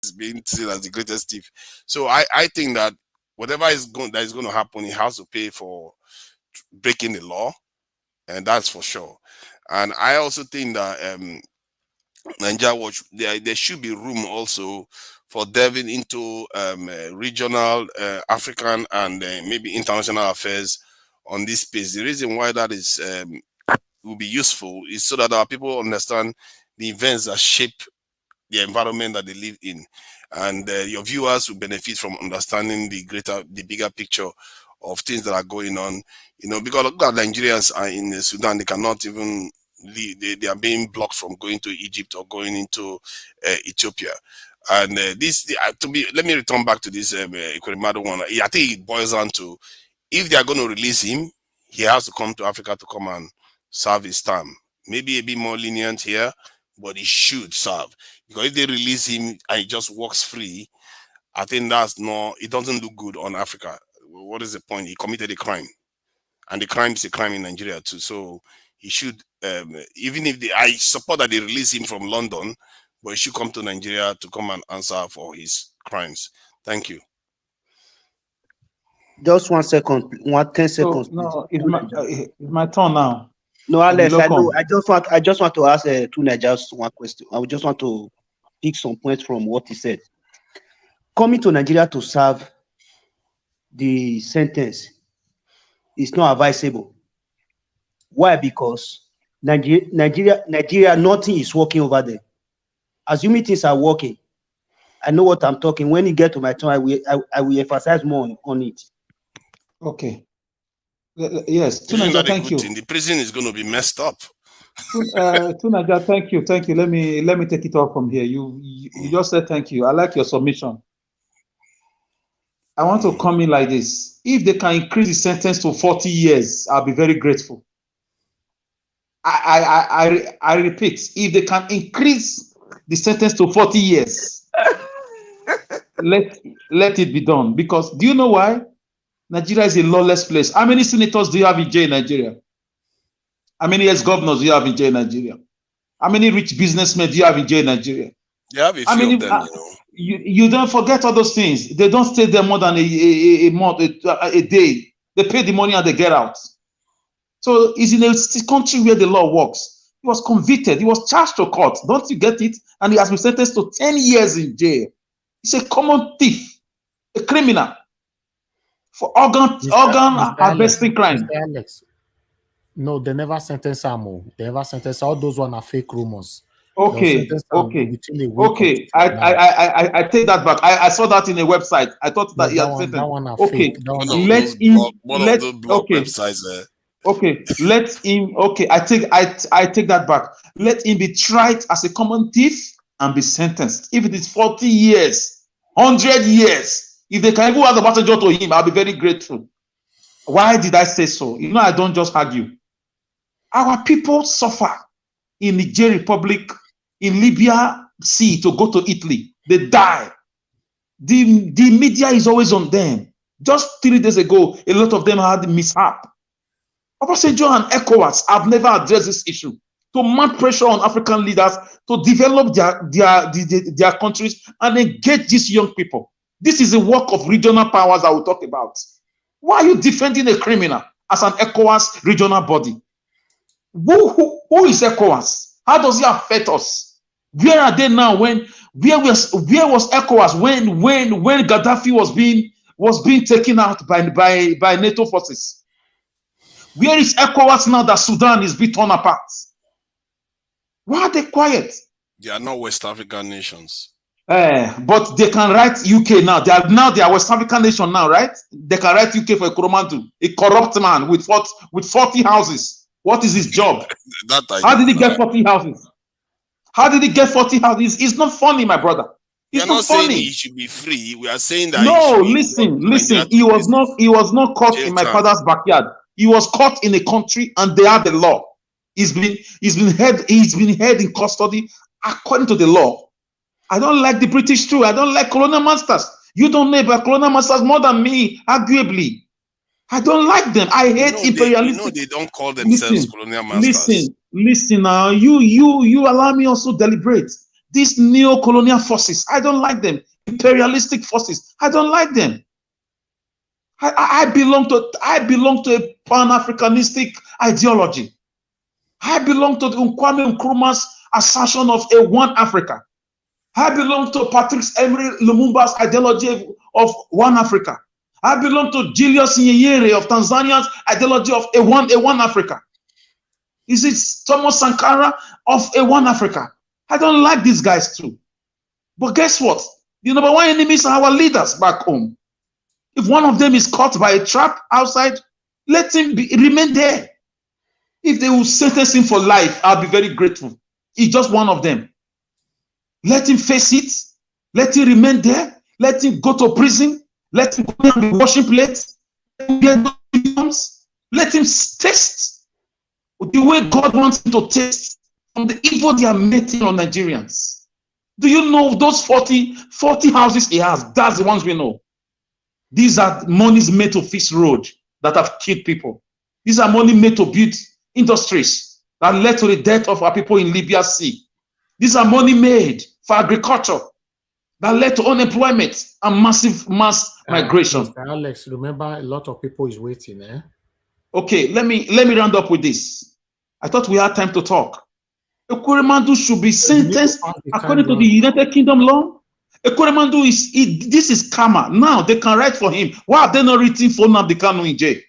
is being seen as the greatest thief. So I think that whatever is going to happen, he has to pay for breaking the law, and that's for sure. And I also think that NAIJA Watch, there should be room also for delving into regional, African, and maybe international affairs on this space. The reason why that is will be useful is so that our people understand the events that shape the environment that they live in, and your viewers will benefit from understanding the bigger picture of things that are going on. You know, because look at Nigerians are in Sudan, they cannot even leave. They are being blocked from going to Egypt or going into Ethiopia. And let me return back to this Ekweremadu one. I think it boils down to, if they are going to release him, he has to come to Africa to come and serve his term. Maybe a bit more lenient here, but he should serve. Because if they release him and he just walks free, I think it doesn't look good on Africa. What is the point? He committed a crime, and the crime is a crime in Nigeria too. So he should, even if I support that they release him from London, but he should come to Nigeria to come and answer for his crimes. Thank you. Just 1 second, 10 seconds. No, it's my turn now. No, Alex, I know. I just want to ask Tuna just one question. I just want to pick some points from what he said. Coming to Nigeria to serve the sentence is not advisable. Why? Because Nigeria, nothing is working over there. Assuming things are working, I know what I'm talking. When you get to my turn, I will emphasize more on it. Okay. Yes, Tunaja, thank you. The prison is going to be messed up. Tunaja, thank you. Let me take it off from here. You just said thank you. I like your submission. I want to come in like this. If they can increase the sentence to 40 years, I'll be very grateful. I repeat, if they can increase the sentence to 40 years, let it be done. Because do you know why? Nigeria is a lawless place. How many senators do you have in jail in Nigeria? How many ex-governors do you have in jail in Nigeria? How many rich businessmen do you have in jail in Nigeria? You have a few of them, you don't forget all those things. They don't stay there more than a month, a day. They pay the money and they get out. So it's in a country where the law works. He was convicted. He was charged to court. Don't you get it? And he has been sentenced to 10 years in jail. He's a common thief, a criminal for organ harvesting crime. Alex. No, they never sentence Amo. They never sentence. All those one are fake rumors. Okay. I take that back. I saw that in a website. I thought that he had sentenced. That one are okay. fake. Websites there. Okay, let him. Okay, I take that back. Let him be tried as a common thief and be sentenced. If it is 40 years, 100 years, if they can even add the messenger to him, I'll be very grateful. Why did I say so? You know, I don't just argue. Our people suffer in Niger Republic, in Libya Sea to go to Italy. They die. The media is always on them. Just 3 days ago, a lot of them had mishap. Obasanjo and ECOWAS have never addressed this issue to mount pressure on African leaders to develop their countries and engage these young people. This is a work of regional powers I will talk about. Why are you defending a criminal as an ECOWAS regional body? Who is ECOWAS? How does it affect us? Where are they now? Where was ECOWAS when Gaddafi was being taken out by NATO forces? Where is ECOWAS now that Sudan is being torn apart? Why are they quiet? They are not West African nations. But they can write UK now. They are West African nation now, right? They can write UK for Ekweremadu, a corrupt man with 40 houses. What is his job? How did he get 40 houses? How did he get 40 houses? It's not funny, my brother. It's not funny. Saying he should be free. We are saying that. No, listen. He was not caught in my father's backyard. He was caught in a country, and they have the law. He's been held in custody according to the law. I don't like the British too. I don't like colonial masters. You don't know about colonial masters more than me, arguably. I don't like them. I hate imperialism. They don't call themselves colonial masters. Listen now. You allow me also deliberate. These neo-colonial forces, I don't like them. Imperialistic forces, I don't like them. I belong to a Pan-Africanistic ideology. I belong to the Kwame Nkrumah's assertion of a one Africa. I belong to Patrice Emery Lumumba's ideology of one Africa. I belong to Julius Nyerere of Tanzania's ideology of a one Africa. Is it Thomas Sankara of a one Africa? I don't like these guys too. But guess what? The number one enemies are our leaders back home. If one of them is caught by a trap outside, let him remain there. If they will sentence him for life, I'll be very grateful. He's just one of them. Let him face it. Let him remain there. Let him go to prison. Let him go and be washing plates. Let him get uniforms. Let him taste the way God wants him to taste from the evil they are making on Nigerians. Do you know those 40 houses he has? That's the ones we know. These are monies made to fix roads that have killed people. These are money made to build industries that led to the death of our people in Libya Sea. These are money made for agriculture that led to unemployment and mass migration. Mr. Alex, remember a lot of people is waiting, eh? Okay, let me round up with this. I thought we had time to talk. Ekweremadu should be sentenced according to the United Kingdom law. Ekweremadu this is karma. Now they can write for him. Why have they not written for Nnamdi Kanu in jail?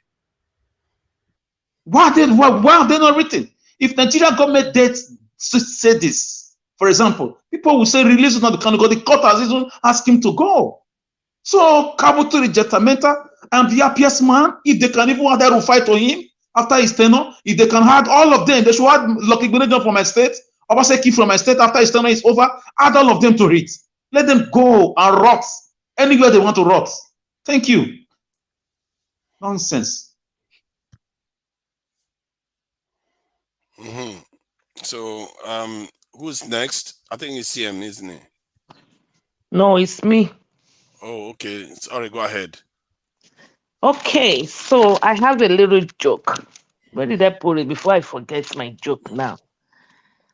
Why have they not written? If Nigeria government did say this, for example, people will say release Nnamdi Kanu because the court has even asked him to go. So Kabuto Rejectamenta, I'm the happiest man. If they can even have that fight for him after his tenure, if they can add all of them, they should add Lucky Benedict from my state, Obaseki from my state after his tenure is over, add all of them to it. Let them go and rot anywhere they want to rot. Thank you. Nonsense. So, who's next? I think it's CM, isn't it? No, it's me. Oh, okay. Sorry, go ahead. Okay, so I have a little joke. Where did I put it before I forget my joke now?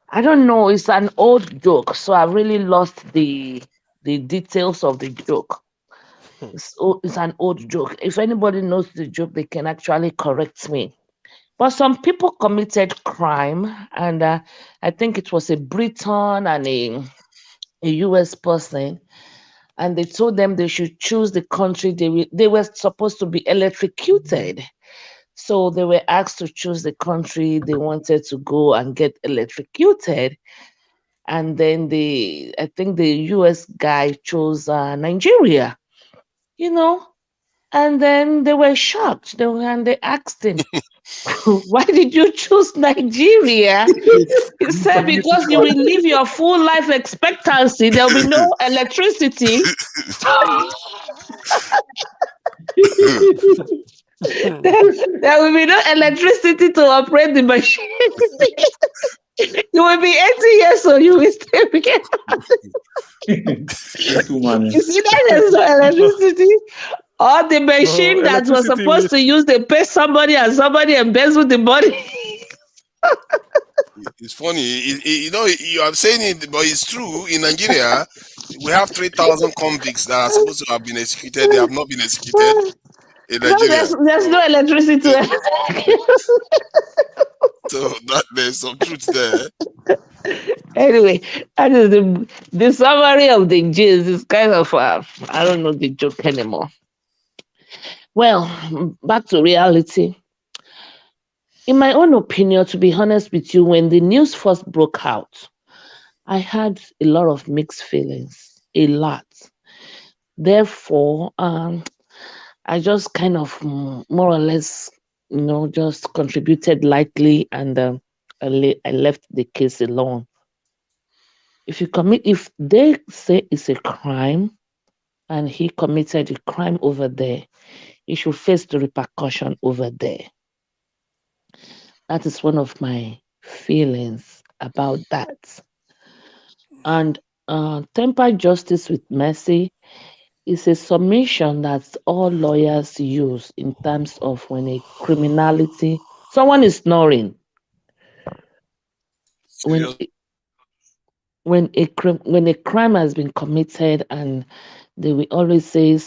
I don't know. It's an old joke, so I really lost the details of the joke. It's an old joke. If anybody knows the joke, they can actually correct me. But some people committed crime, and I think it was a Briton and a US person, and they told them they should choose the country they were supposed to be electrocuted. So they were asked to choose the country they wanted to go and get electrocuted. And then I think the US guy chose Nigeria, and then they were shocked. And they asked him, why did you choose Nigeria? He said, because you will live your full life expectancy. There will be no electricity. There will be no electricity to operate the machine. You will be 80 years old. You will still be. You see that there's no electricity? Or the machine that was supposed to use, they pay somebody and somebody embezzled the money. It's funny, you are saying it, but it's true. In Nigeria, we have 3,000 convicts that are supposed to have been executed. They have not been executed in Nigeria. No, there's no electricity. So there's some truth there. Anyway, that is the summary of the gist. It's kind of, I don't know the joke anymore. Well, back to reality. In my own opinion, to be honest with you, when the news first broke out, I had a lot of mixed feelings, a lot. Therefore, I just kind of more or less, just contributed lightly, and I left the case alone. If they say it's a crime, and he committed a crime over there, he should face the repercussion over there. That is one of my feelings about that. And tempered justice with mercy is a submission that all lawyers use in terms of when a criminality, someone is snoring. when a crime has been committed, and they will always say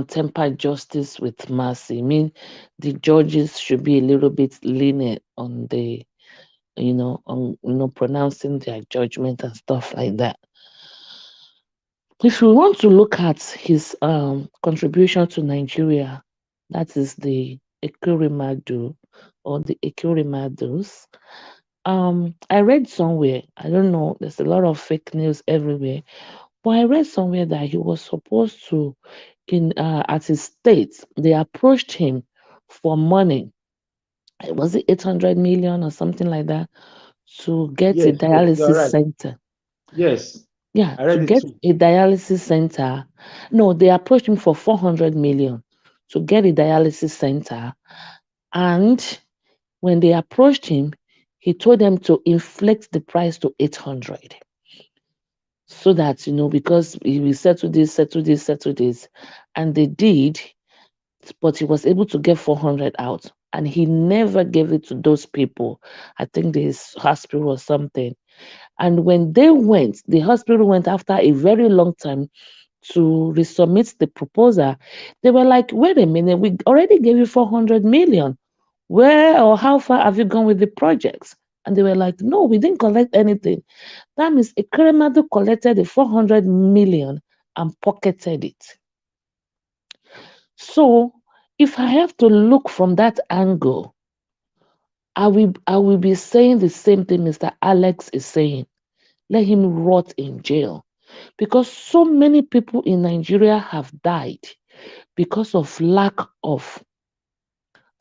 temper justice with mercy. I mean, the judges should be a little bit lenient on the, pronouncing their judgment and stuff like that. If we want to look at his contribution to Nigeria, that is the Ekweremadu or the Ekweremadus. I read somewhere, I don't know, there's a lot of fake news everywhere, but I read somewhere that he was supposed to, at his state, they approached him for money. Was it 800 million or something like that to get a Yes, yes, you are dialysis right. center? Yes, Yeah, I to read it get too. a dialysis center. No, they approached him for 400 million to get a dialysis center. And when they approached him, he told them to inflate the price to 800. So that, because he will settle this, settle this, settle this. And they did, but he was able to get 400 out. And he never gave it to those people. I think this hospital or something. And when they went, the hospital went after a very long time to resubmit the proposal. They were like, wait a minute, we already gave you 400 million. Where or how far have you gone with the projects? And they were like, no, we didn't collect anything. That means Ekweremadu collected the 400 million and pocketed it. So if I have to look from that angle, I will be saying the same thing Mr. Alex is saying. Let him rot in jail. Because so many people in Nigeria have died because of lack of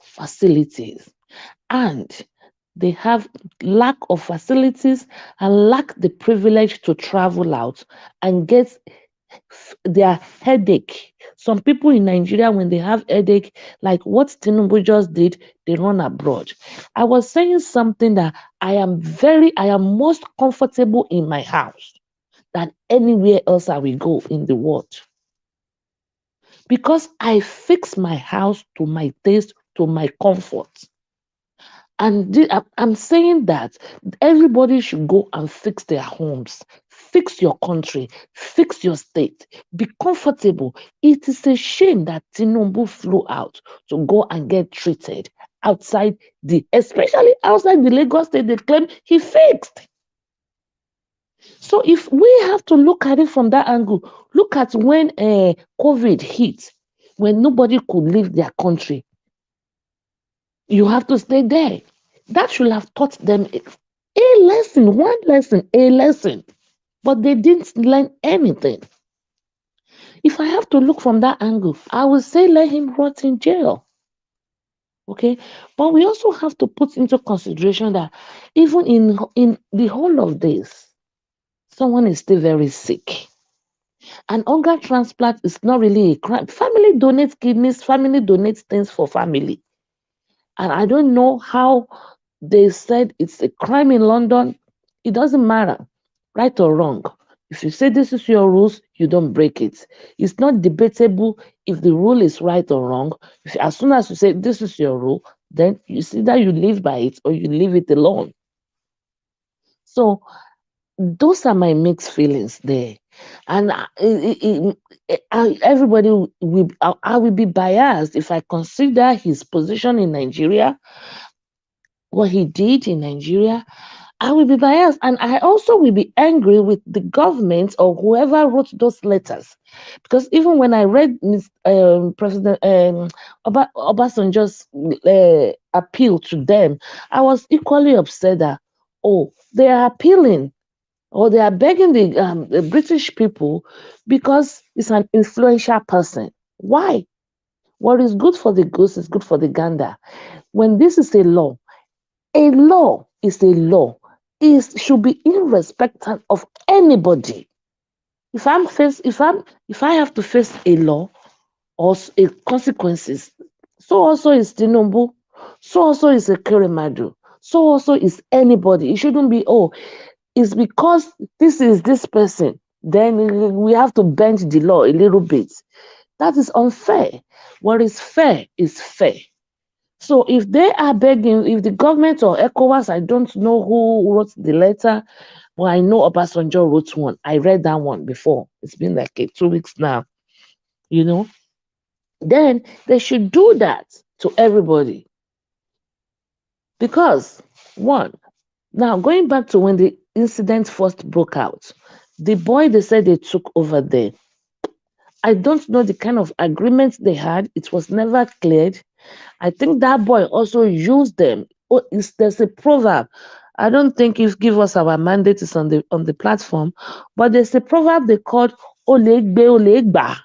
facilities. And they have lack of facilities and lack the privilege to travel out and get their headache. Some people in Nigeria, when they have headache, like what Tinubu just did, they run abroad. I was saying something that I am most comfortable in my house than anywhere else I will go in the world. Because I fix my house to my taste, to my comfort. And I'm saying that everybody should go and fix their homes, fix your country, fix your state, be comfortable. It is a shame that Tinubu flew out to go and get treated outside especially outside the Lagos state they claim he fixed. So if we have to look at it from that angle, look at when COVID hit, when nobody could leave their country. You have to stay there. That should have taught them a lesson, one lesson, a lesson. But they didn't learn anything. If I have to look from that angle, I would say let him rot in jail. Okay, but we also have to put into consideration that even in the whole of this, someone is still very sick. And organ transplant is not really a crime. Family donates kidneys, family donates things for family. And I don't know how they said it's a crime in London. It doesn't matter, right or wrong. If you say this is your rules, you don't break it. It's not debatable if the rule is right or wrong. As soon as you say this is your rule, then you see that you live by it or you leave it alone. So those are my mixed feelings there. And everybody I will be biased if I consider his position in Nigeria, what he did in Nigeria. I will be biased, and I also will be angry with the government or whoever wrote those letters, because even when I read President Obasanjo's appeal to them, I was equally upset that they are appealing or they are begging the British people because it's an influential person. Why? What is good for the goose is good for the gander. When this is a law is a law. It should be irrespective of anybody. If I have to face a law or a consequences, so also is Tinubu, so also is Ekweremadu, so also is anybody. It shouldn't be it's because this is this person, then we have to bend the law a little bit. That is unfair. What is fair is fair. So if they are begging, if the government or ECOWAS, I don't know who wrote the letter, Well, I know Obasanjo wrote one. I read that one before. It's been like 2 weeks now, you know. Then they should do that to everybody. Because, one, now going back to when the incident first broke out, the boy they said they took over there, I don't know the kind of agreement they had. It was never cleared. I think that boy also used them. Oh, there's a proverb. I don't think if give us our mandate is on the platform, but there's a proverb they called Olegbe Olegba.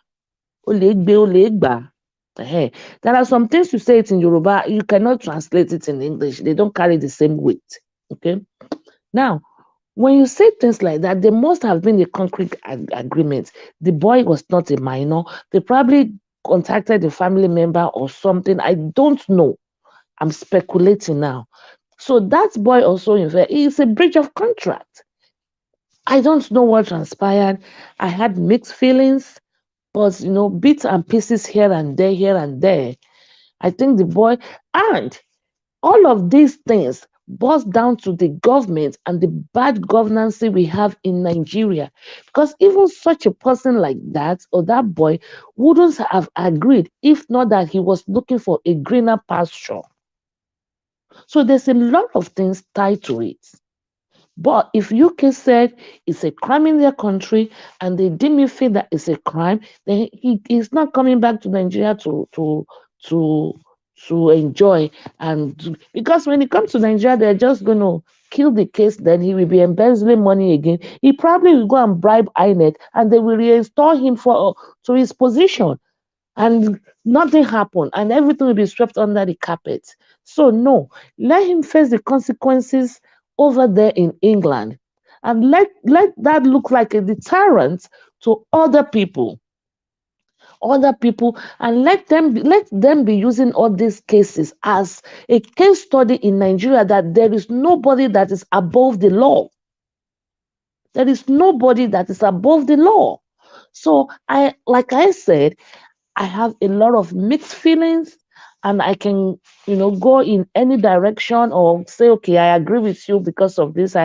Olegbe Olegba. There are some things you say it in Yoruba, you cannot translate it in English. They don't carry the same weight. Okay. Now, when you say things like that, there must have been a concrete agreement. The boy was not a minor. They probably contacted a family member or something. I don't know. I'm speculating now. So that boy also, in fact, it's a breach of contract. I don't know what transpired. I had mixed feelings, but bits and pieces here and there, here and there. I think the boy, and all of these things boils down to the government and the bad governance we have in Nigeria. Because even such a person like that or that boy wouldn't have agreed if not that he was looking for a greener pasture. So there's a lot of things tied to it. But if UK said it's a crime in their country and they deem it feel that it's a crime, then he's not coming back to Nigeria to enjoy. And because when he comes to Nigeria, they're just going to kill the case, then he will be embezzling money again. He probably will go and bribe INEC and they will reinstall him to his position. And nothing happened, and everything will be swept under the carpet. So no, let him face the consequences over there in England, and let that look like a deterrent to other people, and let them be using all these cases as a case study in Nigeria that there is nobody that is above the law. There is nobody that is above the law. So like I said, I have a lot of mixed feelings, and I can, go in any direction or say, okay, I agree with you because of this.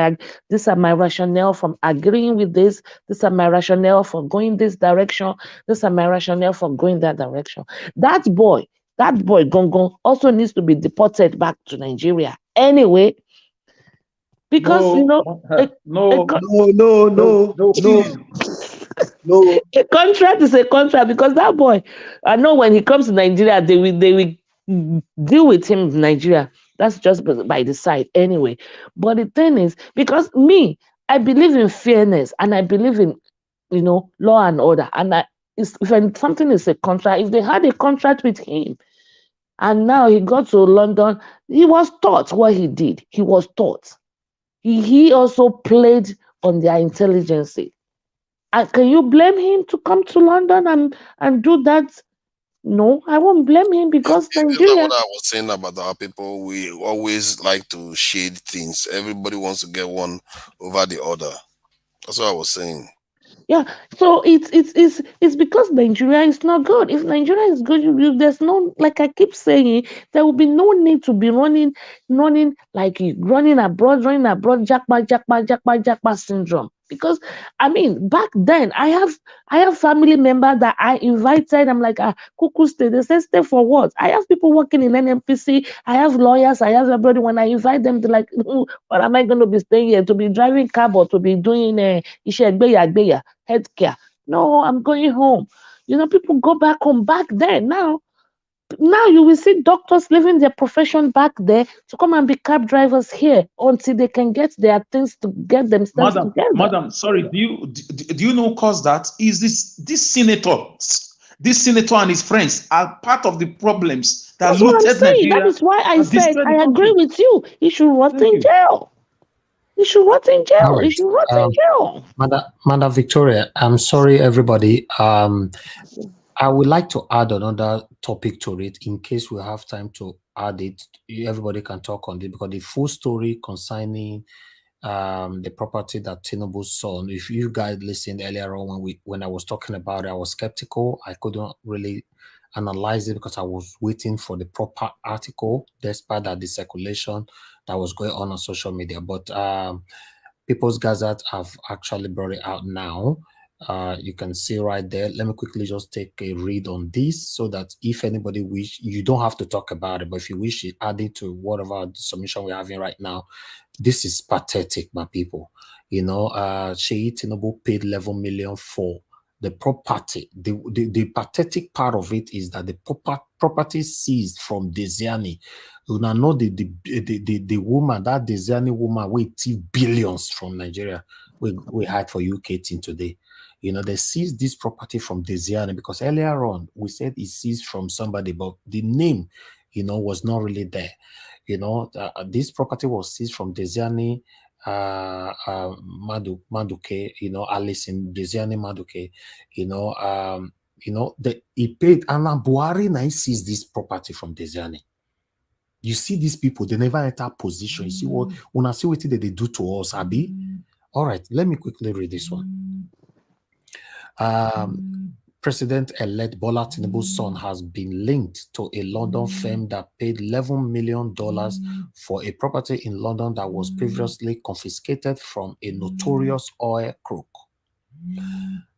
These are my rationale from agreeing with this. These are my rationale for going this direction. These are my rationale for going that direction. That boy, Gongon, also needs to be deported back to Nigeria anyway, because no, No. a contract is a contract, because that boy, I know when he comes to Nigeria, they will deal with him in Nigeria. That's just by the side anyway. But the thing is, because I believe in fairness and I believe in law and order. And if something is a contract, if they had a contract with him and now he got to London, he was taught what he did. He was taught. He also played on their intelligence. Can you blame him to come to London and do that? No, I won't blame him, because It's like Nigeria. what I was saying about our people. We always like to shade things. Everybody wants to get one over the other. That's what I was saying. Yeah, so it's because Nigeria is not good. If Nigeria is good, there's no, like I keep saying, there will be no need to be running like running abroad, jackpot syndrome. Because back then I have family members that I invited. I'm like, Kuku stay. They say stay for what? I have people working in NMPC. I have lawyers. I have everybody. When I invite them, they're like, what am I going to be staying here? To be driving cab or to be doing healthcare? No, I'm going home. People go back home. Back then, now you will see doctors leaving their profession back there to come and be cab drivers here until they can get their things to get themselves together. Madam, sorry, do you know cause that is this senator and his friends are part of the problems that That's what I'm looted saying. Nigeria. That is why I said I agree country. with you. He should rot Thank in you. jail. He should rot in jail. All right. He should rot in jail. Madam Victoria, I'm sorry, everybody. I would like to add another topic to it in case we have time to add it. Everybody can talk on it, because the full story concerning the property that Tinubu sold. If you guys listened earlier on when I was talking about it, I was skeptical. I couldn't really analyze it because I was waiting for the proper article, despite that the circulation that was going on social media. But People's Gazette have actually brought it out now. You can see right there. Let me quickly just take a read on this so that if anybody wish, you don't have to talk about it, but if you wish to add it to whatever submission we're having right now, this is pathetic, my people. You know, Sheyi Tinubu paid 11 million for the property. The pathetic part of it is that the property seized from Desiani. You know the woman, that Desiani woman, we thief billions from Nigeria. We had for UK till today. You know, they seized this property from Desiani because earlier on we said it seized from somebody, but the name, you know, was not really there. You know, this property was seized from Desiani Maduke, you know, Alice in Desiani Maduke, you know, he paid Anna Buhari now seized this property from Desiani. You see these people, they never enter position. You see what when I see what they do to us, Abi. All right, let me quickly read this one. President-elect Bola Tinubu's son has been linked to a London firm that paid $11 million for a property in London that was previously confiscated from a notorious oil crook.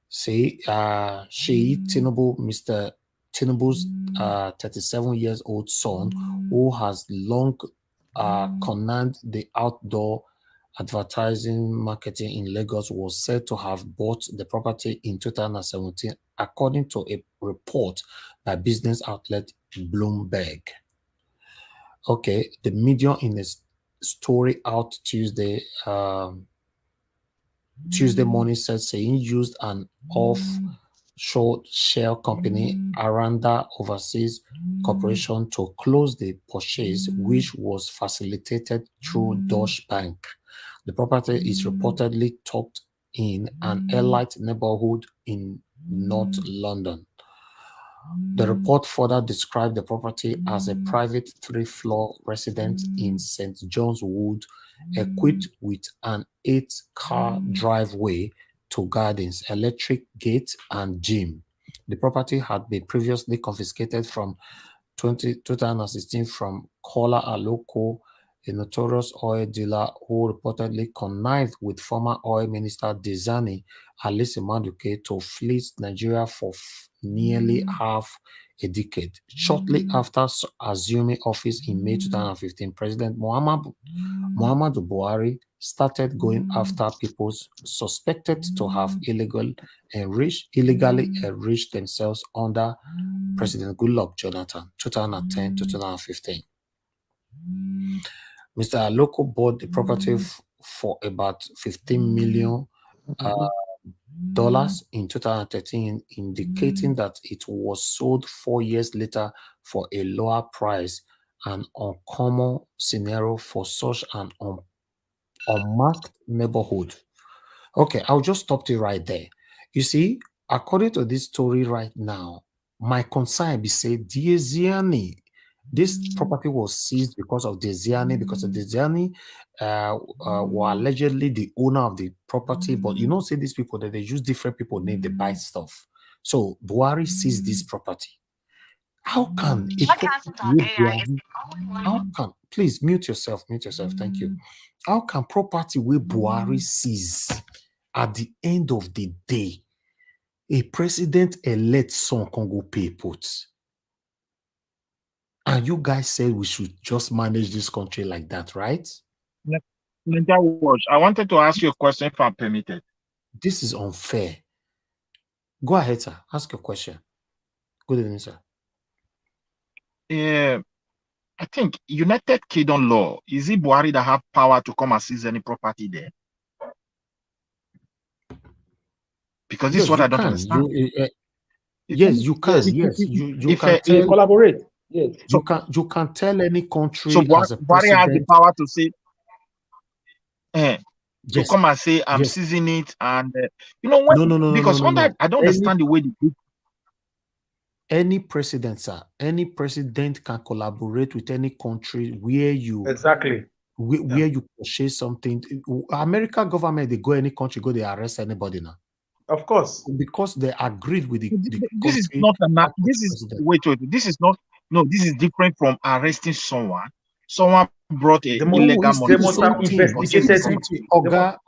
See, Sheyi Tinubu, Mr. Tinubu's 37-year-old son, who has long conned the outdoor advertising marketing in Lagos, was said to have bought the property in 2017, according to a report by business outlet Bloomberg. Okay, the media in a story out Tuesday morning said saying used an offshore shell company, Aranda Overseas Corporation, to close the purchase, which was facilitated through Deutsche Bank. The property is reportedly tucked in an elite neighborhood in North London. The report further described the property as a private 3-floor residence in St. John's Wood, equipped with an 8-car driveway to gardens, electric gate, and gym. The property had been previously confiscated from 2016 from Kola Aloko, a notorious oil dealer who reportedly connived with former oil minister Desiani Alice Maduke to flee Nigeria for nearly half a decade. Shortly after assuming office in May 2015, President Muhammadu Buhari started going after people suspected to have illegally enriched themselves under President Goodluck Jonathan, 2010 to 2015. Mr. Aloko bought the property for about $15 million in 2013, indicating that it was sold 4 years later for a lower price, an uncommon scenario for such an unmarked neighborhood. Okay, I'll just stop it right there. You see, according to this story right now, my concern be say Desiani, this property was seized because of Desiani, because Desiani were allegedly the owner of the property, but you know, say these people that they use different people name, they buy stuff. So Buhari seized this property. How can please mute yourself, thank you. How can property where Buhari seize at the end of the day, a president-elect son can go pay put? And you guys said we should just manage this country like that, right? NWATCH, I wanted to ask you a question if I'm permitted. This is unfair. Go ahead, sir. Ask your question. Good evening, sir. I think United Kingdom law, is it Buhari that have power to come and seize any property there? Because this is what I don't understand. Yes, you can. Yes, you can collaborate. Yes, you can tell any country. So as a Buhari has the power to say, to yes, come and say, I'm seizing it, and you know what? No, because on that, I don't understand the way they. Any president, sir, any president can collaborate with any country where you where you purchase something. American government, they go any country, go they arrest anybody now. Of course, because they agreed with the this is not this is wait, this is not, no, this is different from arresting someone. Someone brought a illegal money. They must have investigated it.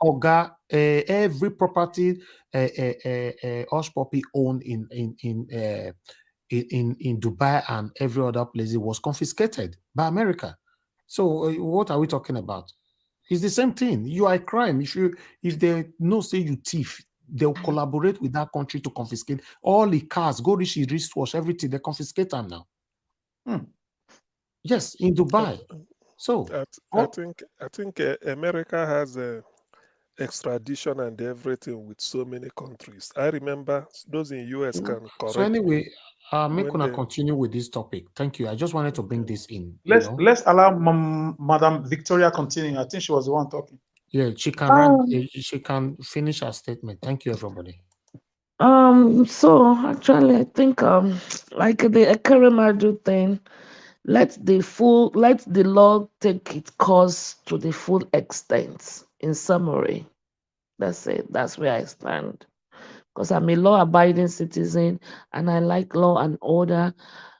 Oga, every property Hush Puppy owned in Dubai and every other place was confiscated by America. So what are we talking about? It's the same thing. You are a crime. If they know say you thief, they'll collaborate with that country to confiscate all the cars, go rich, wristwatch, everything. They confiscate them now. Yes, in Dubai. So I think America has extradition and everything with so many countries. I remember those in US can correct. So anyway, make gonna continue with this topic. Thank you. I just wanted to bring this in. Let's allow Madam Victoria continue. I think she was the one talking. Yeah, she can finish her statement. Thank you, everybody. So actually, I think like the Ekweremadu thing, let the law take its course to the full extent. In summary, that's it. That's where I stand. Because I'm a law-abiding citizen and I like law and order,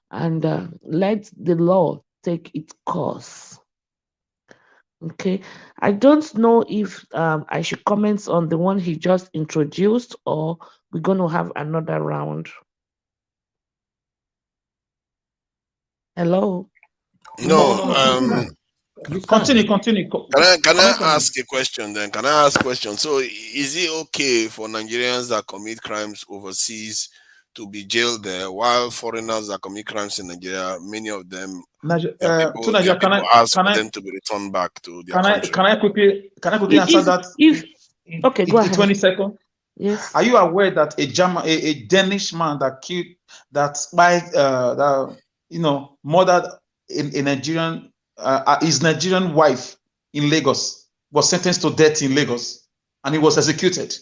and let the law take its course. Okay, I don't know if I should comment on the one he just introduced, or we're going to have another round. Hello? No, Continue. Can I ask a question then? Can I ask a question? So is it okay for Nigerians that commit crimes overseas to be jailed there, while foreigners that commit crimes in Nigeria, many of them people ask for them to be returned back to their country? Can I quickly answer that? Okay, go ahead. 20 seconds. Yes. Are you aware that a Danish man murdered a Nigerian his Nigerian wife in Lagos was sentenced to death in Lagos and he was executed?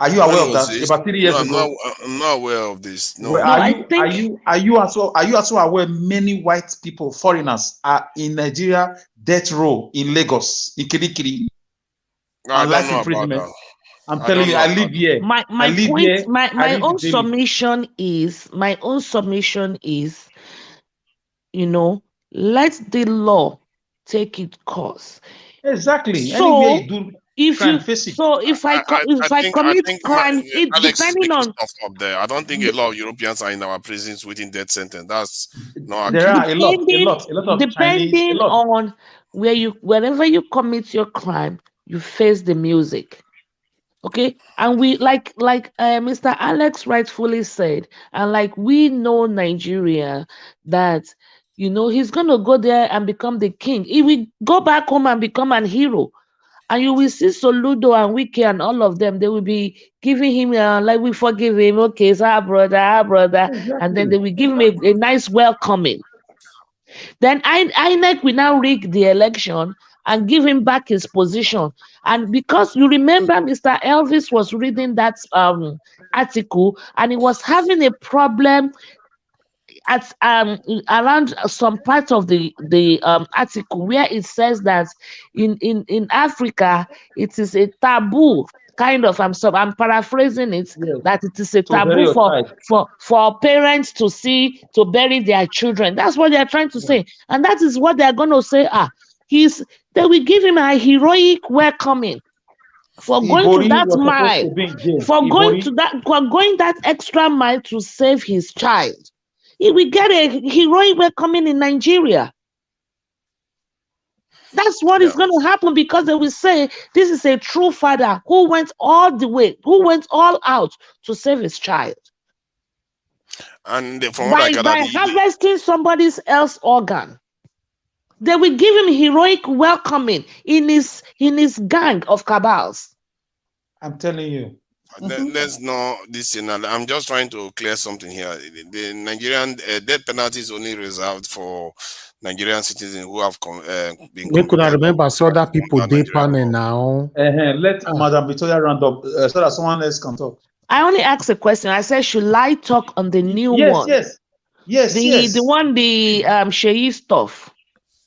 Are you aware of that? About 3 years ago. I'm not aware of this. No. Are you also aware many white people, foreigners, are in Nigeria death row in Lagos, in Kirikiri, and life imprisonment? I'm telling you, I live here. My own submission is, let the law take its course. Exactly. So if I commit crime, depending on up there. I don't think a lot of Europeans are in our prisons waiting death sentence. That's not. There are a lot of depending Chinese, on wherever you commit your crime, you face the music. Okay, and we like Mr. Alex rightfully said, and like we know Nigeria, that he's gonna go there and become the king. He will go back home and become an hero, and you will see Soludo and Wiki and all of them. They will be giving him like, we forgive him. Okay, it's our brother, exactly. And then they will give him a nice welcoming. Then INEC will now rig the election and give him back his position. And because you remember, Mr. Elvis was reading that article, and he was having a problem at around some part of the article where it says that in Africa it is a taboo, kind of. I'm paraphrasing it, that it is a taboo for parents to bury their children. That's what they're trying to say, and that is what they're going to say. They will give him a heroic welcoming for going to that mile, for going that extra mile to save his child. He will get a heroic welcoming in Nigeria. That's what is going to happen, because they will say this is a true father who went all the way, who went all out to save his child. And by harvesting somebody else's organ, they will give him heroic welcoming in his gang of cabals. I'm telling you. There's no this. I'm just trying to clear something here. The Nigerian death penalty is only reserved for Nigerian citizens who have been. We could remember so that people they panel now. Let Madam Victoria round up so that someone else can talk. I only asked a question. I said, should I talk on the new one? Yes. The one, the Sheyi stuff.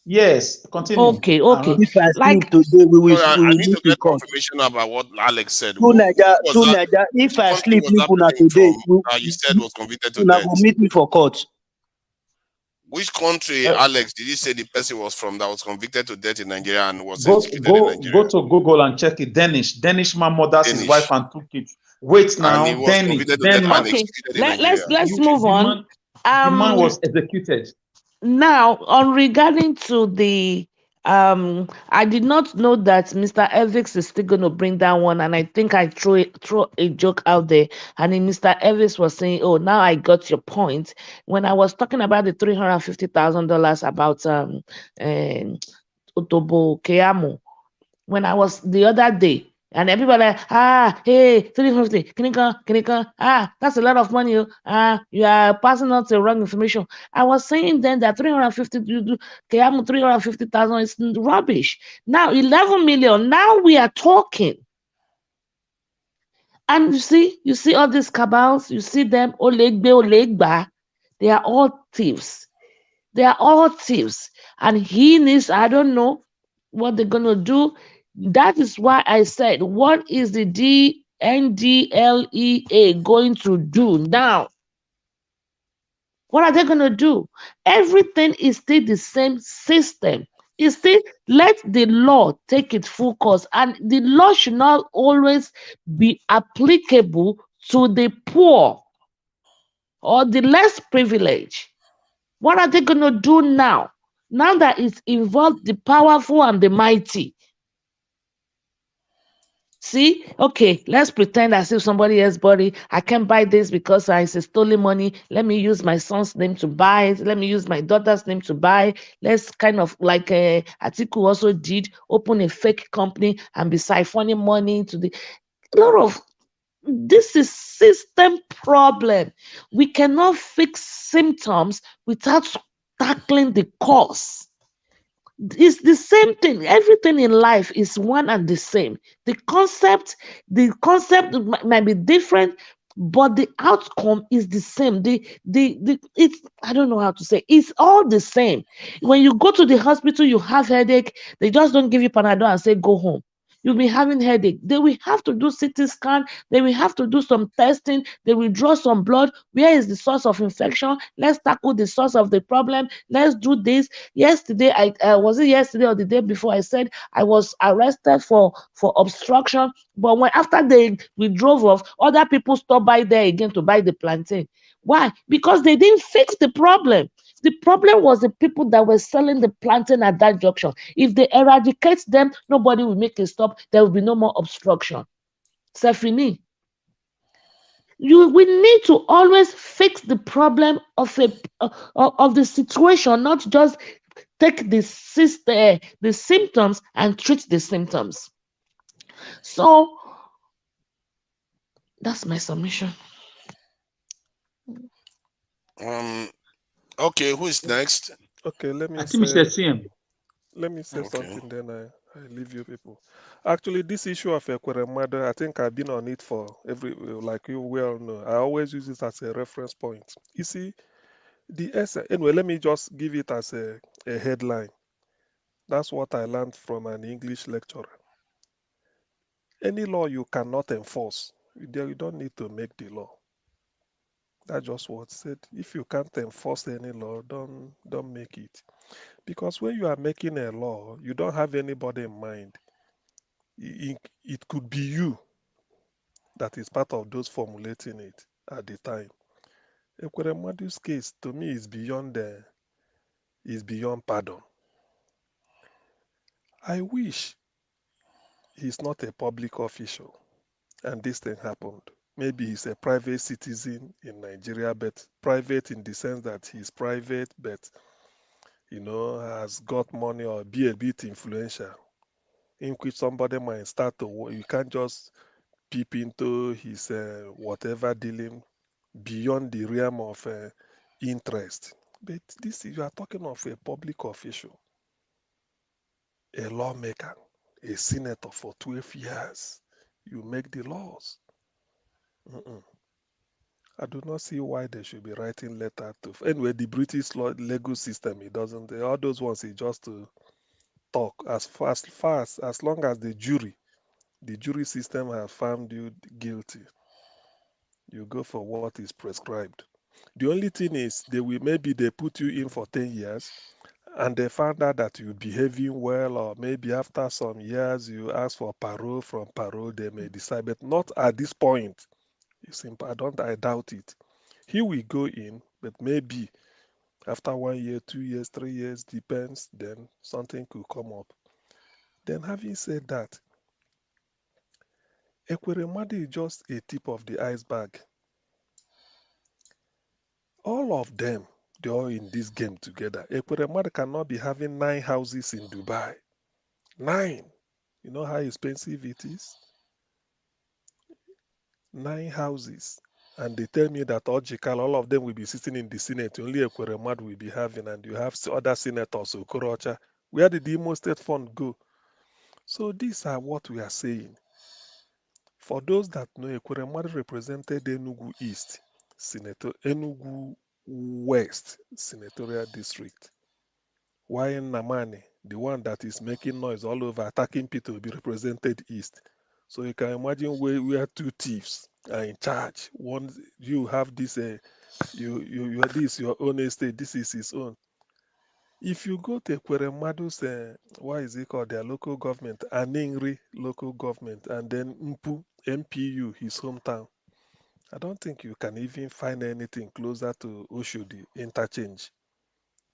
Yes, continue. Okay. If I sleep today, we will. I need to get confirmation about what Alex said. Naija, if I sleep today, you said was convicted to death. death. Will meet me for court. Which country, Uh, Alex, did you say the person was from that was convicted to death in Nigeria and was Go executed in go Nigeria? go to Google and check it. Danish man murders his wife Danish. and 2 kids. Wait And he now, was convicted to death and Denmark. Okay, executed in Nigeria. let's move The on. man was executed. Now, on regarding to the I did not know that Mr. Evix is still going to bring that one, and I think I throw a joke out there, and then Mr. Evix was saying, "Oh, now I got your point." When I was talking about the $350,000 about Otobo Keamo, when I was the other day, and everybody like, hey, 350, can you come? That's a lot of money. You are passing out the wrong information. I was saying then that 350, 350,000 is rubbish. Now 11 million. Now we are talking. And you see all these cabals, you see them, Olegba, they are all thieves. They are all thieves. And he needs, I don't know what they're going to do. That is why I said, what is the NDLEA going to do now? What are they going to do? Everything is still the same system. It's still let the law take its full course, and the law should not always be applicable to the poor or the less privileged. What are they going to do now? Now that it's involved the powerful and the mighty. See, okay, let's pretend as if somebody else bought it. I can't buy this because it's a stolen money. Let me use my son's name to buy it. Let me use my daughter's name to buy it. Let's kind of like Atiku also did, open a fake company and be siphoning money to the a lot of this is system problem. We cannot fix symptoms without tackling the cause. It's the same thing. Everything in life is one and the same. The concept might be different, but the outcome is the same. The it's I don't know how to say. It's all the same. When you go to the hospital, you have headache. They just don't give you Panadol and say go home. You'll be having headache. They will have to do CT scan. They will have to do some testing. They will draw some blood. Where is the source of infection? Let's tackle the source of the problem. Let's do this. Yesterday, I was it yesterday or the day before, I said I was arrested for obstruction. But when after we drove off, other people stopped by there again to buy the plantain. Why? Because they didn't fix the problem. The problem was the people that were selling the plantain at that junction. If they eradicate them, nobody will make a stop. There will be no more obstruction. C'est fini. We need to always fix the problem of the situation, not just take the symptoms and treat the symptoms. So that's my submission. Okay, who is next? Okay, let me I think Mr. CM. say Okay. something, then I leave you people. Actually, this issue of Ekweremadu, I think I've been on it for like you well know. I always use it as a reference point. You see, anyway, let me just give it as a headline. That's what I learned from an English lecturer. Any law you cannot enforce, you don't need to make the law. That's just what said. If you can't enforce any law, don't make it. Because when you are making a law, you don't have anybody in mind. It could be you that is part of those formulating it at the time. Ekweremadu's case to me is beyond pardon. I wish he's not a public official and this thing happened. Maybe he's a private citizen in Nigeria, but private in the sense that he's private, but has got money or be a bit influential, in which somebody might start to you can't just peep into his whatever dealing beyond the realm of interest. But you are talking of a public official, a lawmaker, a senator for 12 years. You make the laws. I do not see why they should be writing letter to. Anyway, the British legal system, it doesn't. All those ones is just to talk. As long as the jury system has found you guilty, you go for what is prescribed. The only thing is maybe they put you in for 10 years and they found out that you're behaving well, or maybe after some years you ask for parole. From parole, they may decide, but not at this point. It's simple. I doubt it. He will go in, but maybe after 1 year, 2 years, 3 years, depends, then something could come up. Then having said that, Ekweremadu is just a tip of the iceberg. All of them, they're all in this game together. Ekweremadu cannot be having 9 houses in Dubai. 9. You know how expensive it is? 9 houses. And they tell me that Ojikal, all of them will be sitting in the Senate. Only Ekweremadu will be having, and you have other senators, Okorocha. Where did the Imo State Fund go? So these are what we are saying. For those that know, Ekweremadu represented Enugu East, Enugu West Senatorial District. While Namani, the one that is making noise all over, attacking people, will be represented East. So you can imagine where 2 thieves are in charge. One, you have this, you are this your own estate. This is his own. If you go to Ekweremadu's, what is it called, their local government, Aningri local government, and then Mpu, MPU, his hometown, I don't think you can even find anything closer to Oshodi interchange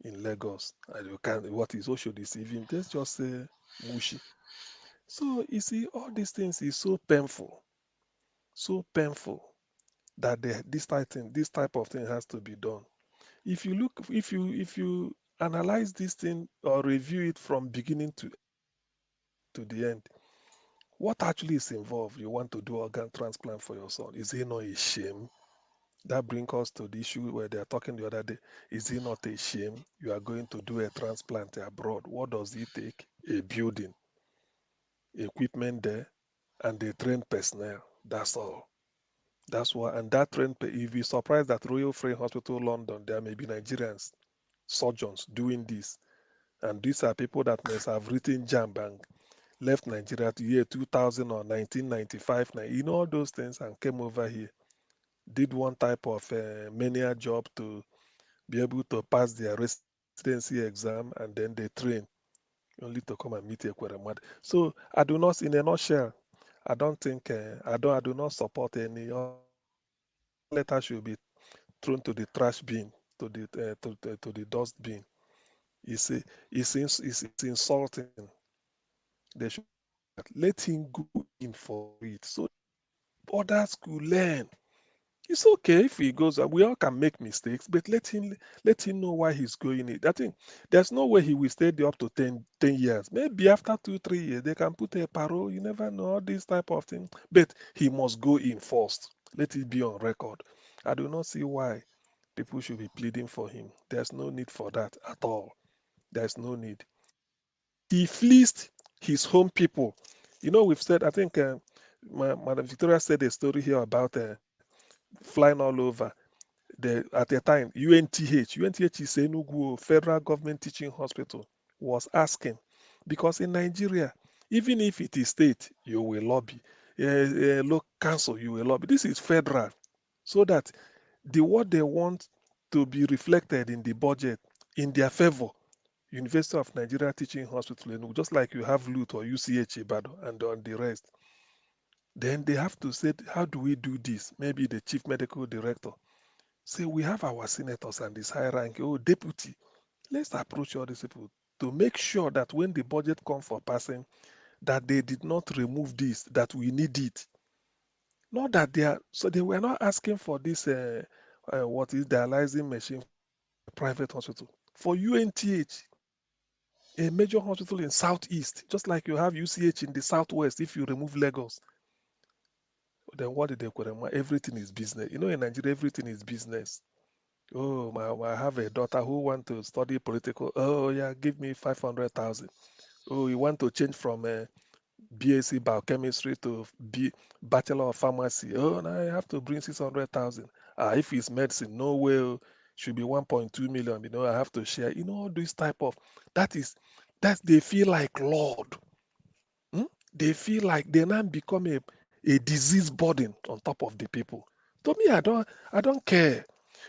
in Lagos. And you can, what is Oshodi is even, let's just say Mushi. So you see, all these things is so painful that this type of thing has to be done. If you analyze this thing or review it from beginning to the end, what actually is involved? You want to do organ transplant for your son. Is it not a shame? That brings us to the issue where they are talking the other day. Is it not a shame? You are going to do a transplant abroad. What does it take? A building, equipment there, and the trained personnel. That's all. That's why, and that trained, you'll be surprised that Royal Free Hospital London, there may be Nigerians, surgeons doing this. And these are people that must have written JAMB and left Nigeria to year 2000 or 1995. You know all those things, and came over here, did one type of menial job to be able to pass their residency exam, and then they train only to come and meet Ekweremadu. So I do not, in a nutshell, I don't think I do not support any. All letters should be thrown to the trash bin, to the dust bin. It's insulting. They should let him go in for it so others could learn. It's okay if he goes. We all can make mistakes, but let him know why he's going it. I think there's no way he will stay there up to 10 years. Maybe after 2-3 years they can put a parole. You never know, all this type of thing. But he must go in first. Let it be on record. I do not see why people should be pleading for him. There's no need for that at all. There's no need. He fleeced his home people. You know, we've said, I think Madam Victoria said a story here about flying all over. At the time, UNTH is Enugu Federal Government Teaching Hospital, was asking, because in Nigeria, even if it is state, you will lobby. Local council, you will lobby. This is federal, so that what they want to be reflected in the budget in their favor. University of Nigeria Teaching Hospital, Enugu, just like you have LUT or UCH Ibadan and on the rest. Then they have to say, how do we do this? Maybe the chief medical director say, we have our senators and this high rank, deputy. Let's approach all these people to make sure that when the budget comes for passing, that they did not remove this, that we need it. Not that they were not asking for this, what is dialyzing machine, private hospital. For UNTH, a major hospital in Southeast, just like you have UCH in the Southwest, if you remove Lagos. Then what did they call? Everything is business. You know, in Nigeria, everything is business. Oh, I have a daughter who want to study political. Oh, yeah, give me 500,000. Oh, you want to change from BSc biochemistry to Bachelor of Pharmacy. Oh, now I have to bring 600,000. If it's medicine, no way, should be 1.2 million. You know, I have to share. You know, all this type of, that they feel like Lord. They feel like they now become a disease burden on top of the people. To me, I don't care.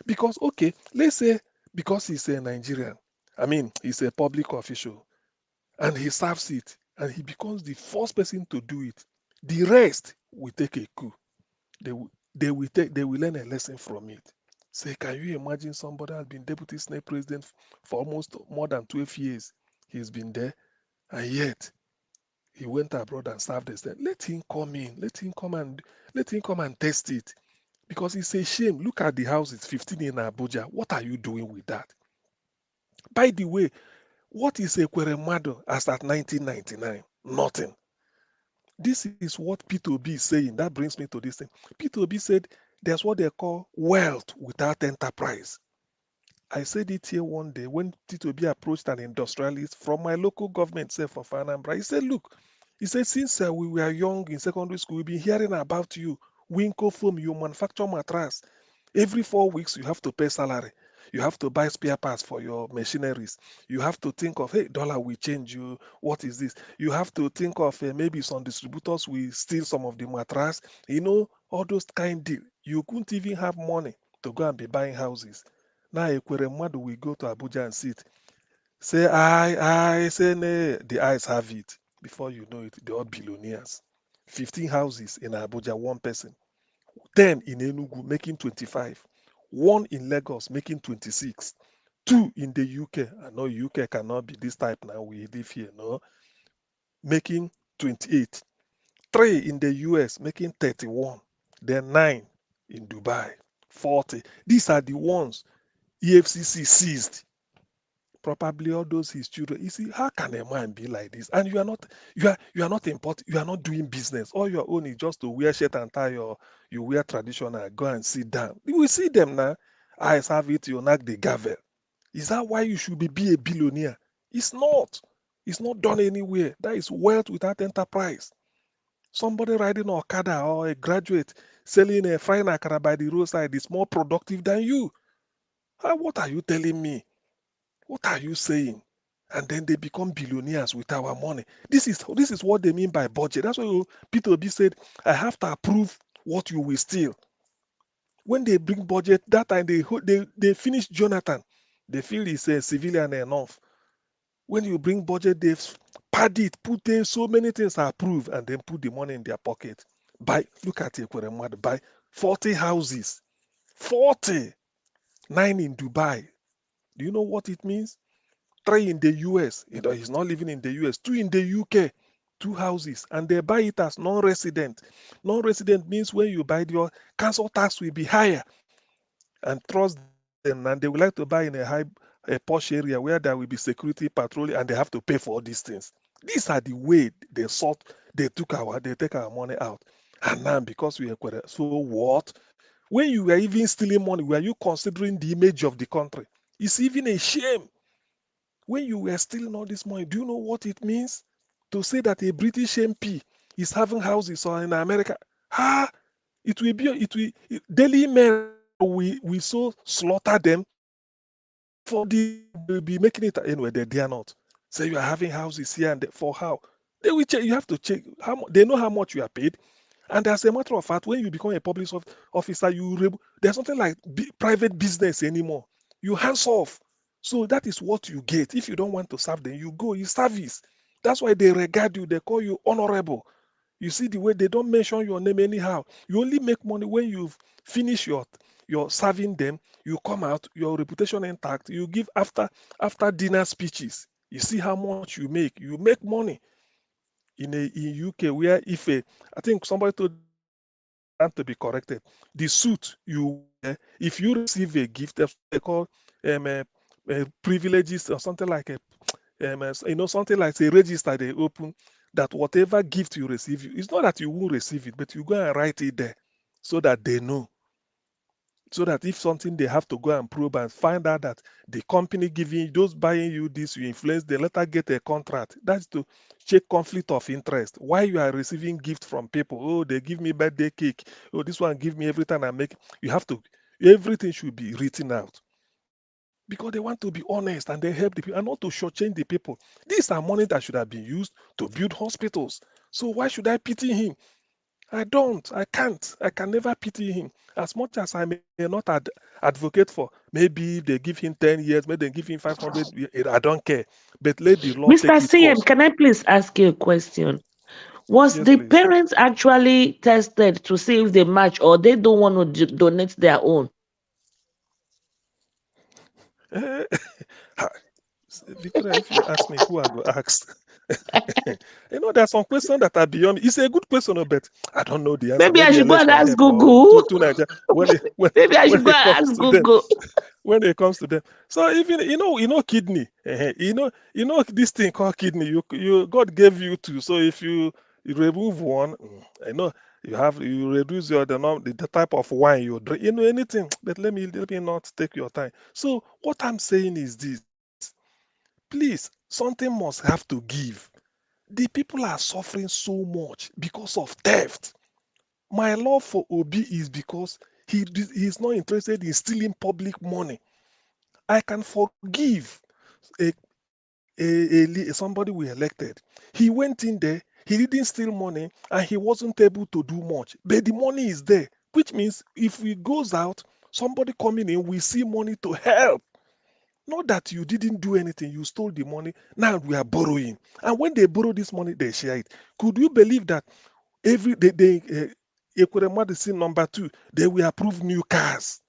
Because, okay, let's say because he's a Nigerian, I mean, he's a public official, and he serves it, and he becomes the first person to do it. The rest will take a coup. They will learn a lesson from it. Say, can you imagine somebody has been deputy senate president for almost more than 12 years? He's been there, and yet he went abroad and served the state. Let him come in. Let him come and test it. Because it's a shame. Look at the houses, 15 in Abuja. What are you doing with that? By the way, what is Ekweremadu as at 1999? Nothing. This is what P2B is saying. That brings me to this thing. P2B said there's what they call wealth without enterprise. I said it here one day when P2B approached an industrialist from my local government, say for Anambra. He said, look, he said, since we were young in secondary school, we've been hearing about you. Winco foam, you manufacture mattress. Every 4 weeks, you have to pay salary. You have to buy spare parts for your machineries. You have to think of, hey, dollar will change you. What is this? You have to think of maybe some distributors will steal some of the mattress. You know, all those kind of deal. You couldn't even have money to go and be buying houses. Now, Ekweremadu will go to Abuja and sit. Say, I say, nay, the eyes have it. Before you know it, they're all billionaires. 15 houses in Abuja, one person. 10 in Enugu, making 25. 1 in Lagos, making 26. 2 in the UK. I know UK cannot be this type now. We live here, no? Making 28. 3 in the US, making 31. Then 9 in Dubai, 40. These are the ones EFCC seized. Probably all those his children. You see, how can a man be like this? And you are not important, you are not doing business. All your own is just to wear shirt and tie, or you wear traditional, go and sit down. You will see them now. Eyes have it, you knock the gavel. Is that why you should be a billionaire? It's not. It's not done anywhere. That is wealth without enterprise. Somebody riding an Okada or a graduate selling a frying akara by the roadside is more productive than you. What are you telling me? What are you saying? And then they become billionaires with our money. This is what they mean by budget. That's why Peter Obi said, I have to approve what you will steal. When they bring budget, that time they finish Jonathan. They feel he's a civilian enough. When you bring budget, they pad it, put in so many things are approved, and then put the money in their pocket. Look at Ekweremadu, buy 40 houses. 40. 9 in Dubai. Do you know what it means? 3 in the US. He's not living in the US. 2 in the UK. 2 houses. And they buy it as non-resident. Non-resident means when you buy your council tax will be higher. And trust them. And they would like to buy in a posh area where there will be security patrol, and they have to pay for all these things. These are the way they take our money out. And now because we are so what? When you were even stealing money, were you considering the image of the country? It's even a shame. When you were stealing all this money, do you know what it means? To say that a British MP is having houses or in America. Daily Mail we so slaughter them for they'll be making it anyway, they dare not. Say you are having houses here and there, for how? They will check, you have to check how much they know how much you are paid. And as a matter of fact, when you become a public officer, there's nothing like private business anymore. You hands off. So that is what you get. If you don't want to serve them, you go, you service. That's why they regard you, they call you honorable. You see the way they don't mention your name anyhow. You only make money when you've finished your serving them. You come out, your reputation intact. You give after dinner speeches. You see how much you make. You make money in UK where I think somebody told to be corrected. The suit you wear, if you receive a gift, that's what they call privileges or something like something like a register they open, that whatever gift you receive, it's not that you won't receive it, but you go and write it there so that they know. So that if something they have to go and probe and find out that the company giving those buying you this, you influence, they later get a contract. That's to check conflict of interest. Why you are receiving gift from people? Oh, they give me birthday cake. Oh, this one give me every time I make. You have to, everything should be written out. Because they want to be honest and they help the people and not to shortchange the people. These are money that should have been used to build hospitals. So why should I pity him? I don't. I can't. I can never pity him. As much as I may not advocate for, maybe they give him 10 years, maybe they give him 500 years, I don't care. But let the law Mr. take its CM, course. can I please ask you a question? Was Yes, the please. parents actually tested to see if they match, or they don't want to donate their own? Eh, ha, Victoria, if you ask me, who I go ask? There's some questions that are beyond. It's a good question, but I don't know the answer. Maybe I Maybe should go and Alex can ask help or Google. to Nigeria when it Maybe I when should go it and comes ask to them. Google. When it comes to them. So even kidney, this thing called kidney. You God gave you two. So if you remove one, I know you reduce the type of wine you drink. Anything. But let me not take your time. So what I'm saying is this: please, something must have to give. The people are suffering so much because of theft. My love for Obi is because he's not interested in stealing public money. I can forgive a, somebody we elected. He went in there, he didn't steal money, and he wasn't able to do much. But the money is there, which means if he goes out, somebody coming in will see money to help. Not that you didn't do anything, you stole the money. Now we are borrowing. And when they borrow this money, they share it. Could you believe that Ekweremadu sin number 2, they will approve new cars?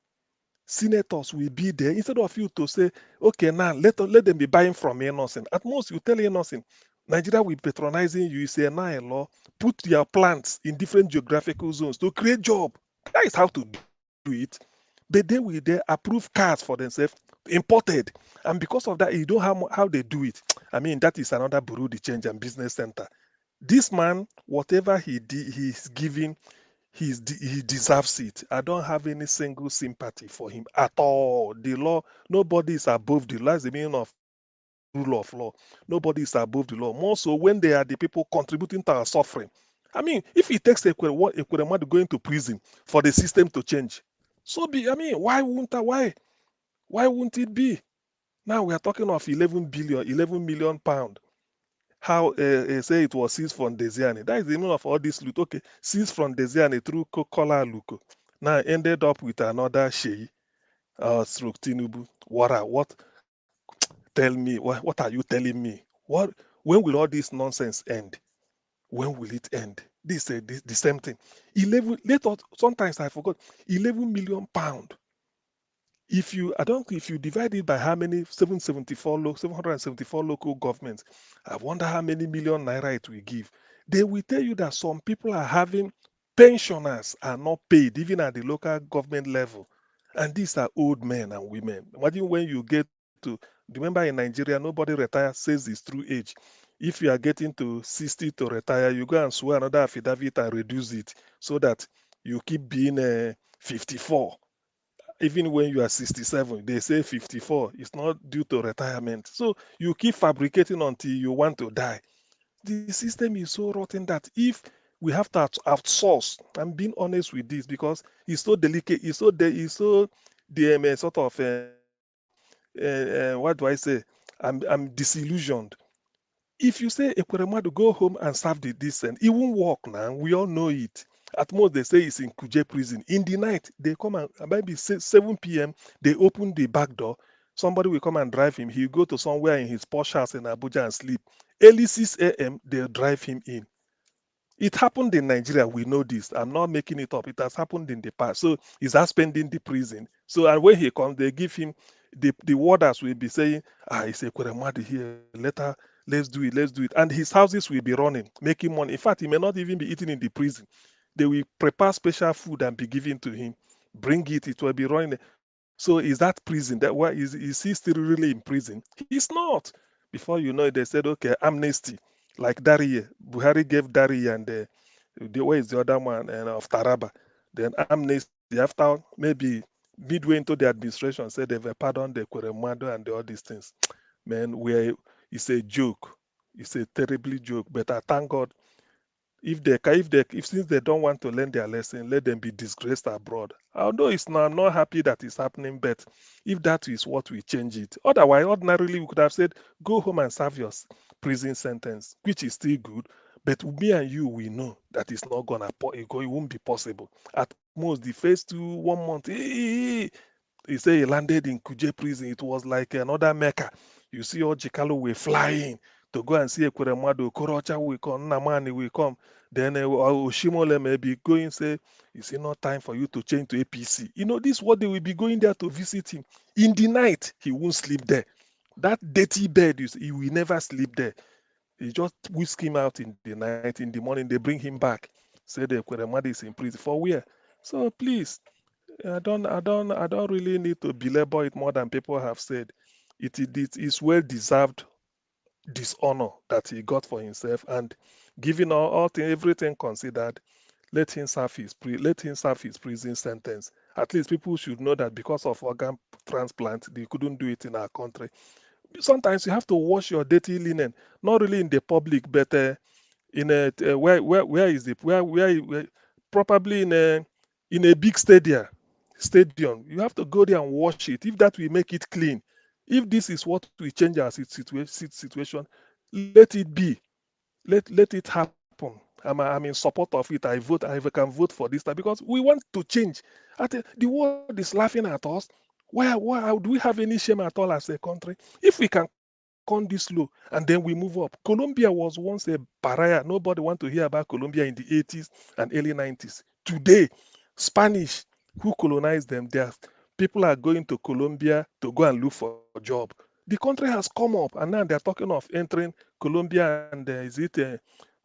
Senators will be there instead of you to say, okay, now let them be buying from innocent. At most, you tell innocent, Nigeria will be patronizing you. You say, now a law, put your plants in different geographical zones to create job. That is how to do it. But they will there approve cars for themselves, imported. And because of that, you don't have how they do it. I mean, that is another Bureau de Change and Business Center. This man, whatever he's giving, he deserves it. I don't have any single sympathy for him at all. The law, nobody is above the law. That's the meaning of rule of law. Nobody is above the law. More so when they are the people contributing to our suffering. I mean, if it takes Ekweremadu going to prison for the system to change, so be. I mean, why wouldn't it be? Now we are talking of 11 million pound. How say it was seized from Desiane. That is the meaning of all this loot. Okay, seized from Desiane through Kola Luko. Now ended up with another Shei, stroke Tinubu. What? Tell me, what are you telling me? When will all this nonsense end? When will it end? The same thing. 11, sometimes I forgot, 11 million pound. If you divide it by how many 774 local governments, I wonder how many million naira it will give. They will tell you that some people are having pensioners are not paid even at the local government level, and these are old men and women. Imagine when you get to, remember in Nigeria nobody retires says it's through age. If you are getting to 60 to retire, you go and swear another affidavit and reduce it so that you keep being 54. Even when you are 67, they say 54. It's not due to retirement. So you keep fabricating until you want to die. The system is so rotten that if we have to outsource, I'm being honest with this because it's so delicate, it's so the sort of what do I say? I'm disillusioned. If you say Ekweremadu go home and serve the decent, it won't work now. We all know it. At most, they say it's in Kuje prison. In the night, they come and maybe 7 p.m., they open the back door. Somebody will come and drive him. He'll go to somewhere in his posh house in Abuja and sleep. Early 6 a.m., they'll drive him in. It happened in Nigeria. We know this. I'm not making it up. It has happened in the past. So he's spending the prison. So and when he comes, they give him the warders will be saying, it's Ekweremadu here. Let's do it. Let's do it. And his houses will be running, making money. In fact, he may not even be eating in the prison. They will prepare special food and be given to him. Bring it. It will be running. So is that prison? Is he still really in prison? He's not. Before you know it, they said, okay, amnesty. Like Dariye. Buhari gave Dariye and where is the other one of Taraba? Then amnesty after maybe midway into the administration said they've pardoned the Ekweremadu and all these things. Man, it's a joke. It's a terribly joke. But I thank God if since they don't want to learn their lesson, let them be disgraced abroad. Although I'm not happy that it's happening, but if that is what we change it. Otherwise, ordinarily we could have said, go home and serve your prison sentence, which is still good. But me and you, we know that it's not gonna, it won't be possible. At most, the first 1 month, he said he landed in Kuje prison. It was like another Mecca. You see all Jikalo were flying to go and see Ekweremadu. Korocha will come, Namani will come. Then Oshimole may be going, say, is it not time for you to change to APC? You know, this is what they will be going there to visit him. In the night, he won't sleep there. That dirty bed, he will never sleep there. He just whisk him out in the night. In the morning, they bring him back. Say the Ekweremadu is in prison. For where? So please, I don't really need to belabor it more than people have said. It is well deserved dishonor that he got for himself, and given everything considered, let him serve his prison sentence. At least people should know that because of organ transplant, they couldn't do it in our country. Sometimes you have to wash your dirty linen, not really in the public, but in a where is it? Where probably in a big stadium. You have to go there and wash it. If that will make it clean, if this is what will change our situation, let it be. Let it happen. I'm in support of it. I can vote for this time because we want to change. The world is laughing at us. Why do we have any shame at all as a country? If we can come this low and then we move up. Colombia was once a pariah. Nobody want to hear about Colombia in the 80s and early 90s. Today, Spanish, who colonized them, people are going to Colombia to go and look for a job. The country has come up, and now they're talking of entering Colombia and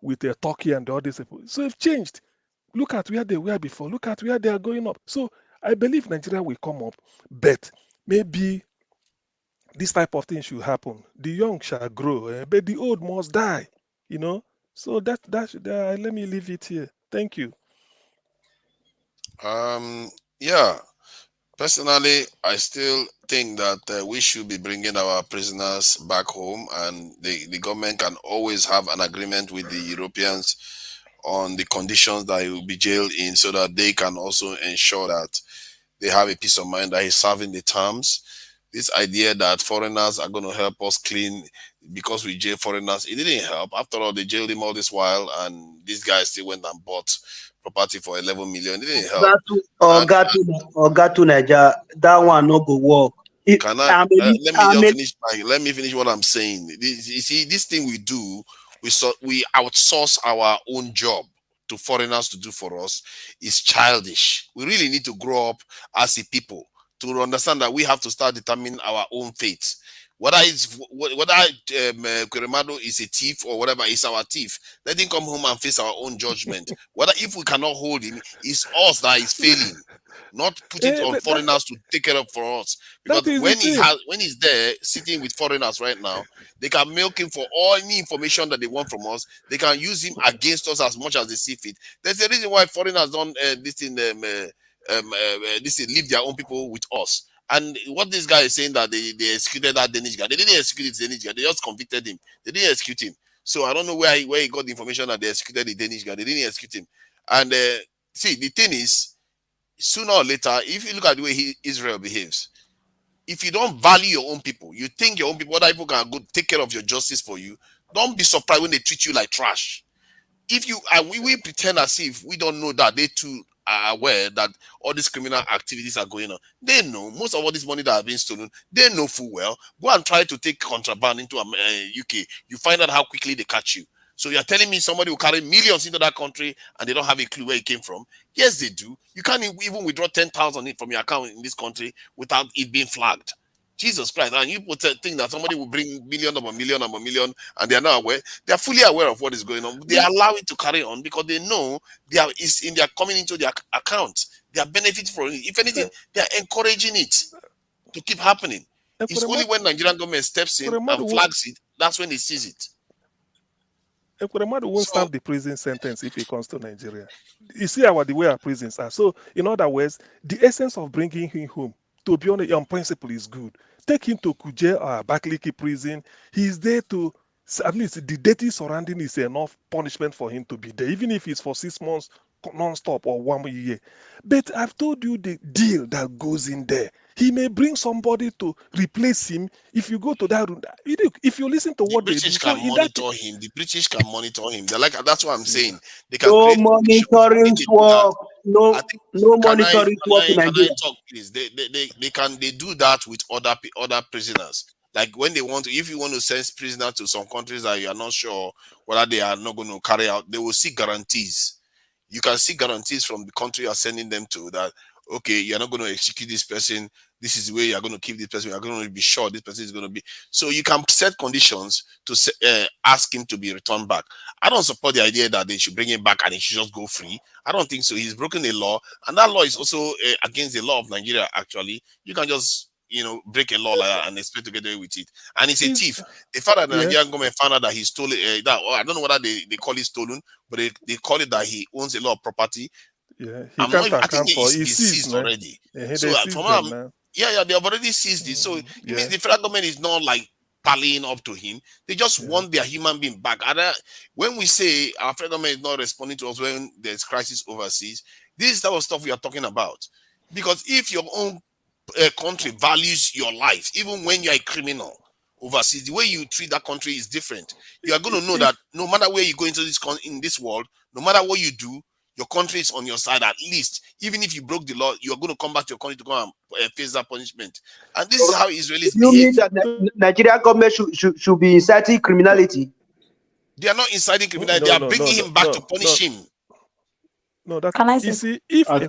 with Turkey and all these people. So it's changed. Look at where they were before. Look at where they are going up. So I believe Nigeria will come up, but maybe this type of thing should happen. The young shall grow, but the old must die. You know. So let me leave it here. Thank you. Yeah. Personally, I still think that we should be bringing our prisoners back home, and the government can always have an agreement with the Europeans on the conditions that he will be jailed in, so that they can also ensure that they have a peace of mind that he's serving the terms. This idea that foreigners are going to help us clean because we jail foreigners, it didn't help. After all, they jailed him all this while, and this guy still went and bought property for 11 million. It didn't help. Oga to Nigeria, that one no go work. Let me finish what I'm saying. You see, this thing we do, we outsource our own job to foreigners to do for us is childish. We really need to grow up as a people to understand that we have to start determining our own fate. Whether Ekweremadu is a thief or whatever, is our thief. Let him come home and face our own judgment. Whether if we cannot hold him, it's us that is failing, not put it on foreigners to take care of for us. Because when he's there sitting with foreigners right now, they can milk him for all any information that they want from us. They can use him against us as much as they see fit. There's a reason why foreigners don't leave their own people with us. And what this guy is saying that they executed that Danish guy. They didn't execute the Danish guy. They just convicted him. They didn't execute him. So I don't know where he got the information that they executed the Danish guy. They didn't execute him. And see, the thing is, sooner or later, if you look at the way Israel behaves, if you don't value your own people, you think your own people, other people can go take care of your justice for you, don't be surprised when they treat you like trash. If you and we pretend as if we don't know that they too are aware that all these criminal activities are going on. They know most of all this money that have been stolen. They know full well. Go and try to take contraband into UK. You find out how quickly they catch you. So you're telling me somebody will carry millions into that country and they don't have a clue where it came from? Yes, they do. You can't even withdraw 10,000 from your account in this country without it being flagged. Jesus Christ. And you think that somebody will bring million upon million upon million and they are not aware. They are fully aware of what is going on. They allow it to carry on because they know they are coming into their account. They are benefiting from it. If anything, they are encouraging it to keep happening. It's only when Nigerian government steps in and flags it, that's when they sees it. Ekweremadu won't serve the prison sentence if he comes to Nigeria. You see the way our prisons are. So, in other words, the essence of bringing him home, to be honest, on principle, is good. Take him to Kuje or Abakaliki prison. He's there to, at least the dirty surrounding is enough punishment for him to be there, even if it's for 6 months non-stop or 1 year. But I've told you the deal that goes in there. he may bring somebody to replace him. If you go to that room, if you listen to The what they do, British so can in that monitor him. The British can monitor him. They're like, that's what I'm see, saying. They can No create conditions. When monitoring they do that, work. I No, think no can I monitoring can work in I can I Nigeria. talk please? They do that with other prisoners. Like when they want to, if you want to send prisoners to some countries that you are not sure whether they are not going to carry out, they will seek guarantees. You can see guarantees from the country you are sending them to that okay, you're not going to execute this person. This is the way you're going to keep this person. You're going to be sure this person is going to be. So you can set conditions to ask him to be returned back. I don't support the idea that they should bring him back and he should just go free. I don't think so. He's broken the law, and that law is also against the law of Nigeria. Actually, you can just break a law like that and expect to get away with it. And he's a is thief. The fact that the yes, Nigerian government found out that he stole it, I don't know whether they call it stolen, but they call it that he owns a lot of property. yeah, he can't I think account for. it's He been sees seized now. already. So They from seize what them now. yeah, they have already seized it. So it means Yeah, the federal government is not like pallying up to him. They just yeah. want their human being back. And when we say our federal government is not responding to us when there's crisis overseas, this is the type of stuff we are talking about. Because if your own country values your life, even when you're a criminal overseas, the way you treat that country is different. You are going to know If that no matter where you go into in this world, no matter what you do, your country is on your side at least. Even if you broke the law, you are going to come back to your country to go and face that punishment. And this is how Israelis You mean behave. that Nigeria government should be inciting criminality? They are not inciting criminality. They no, are no, bringing no, him back no, to no, punish him. no. That Can I you say see, if Please,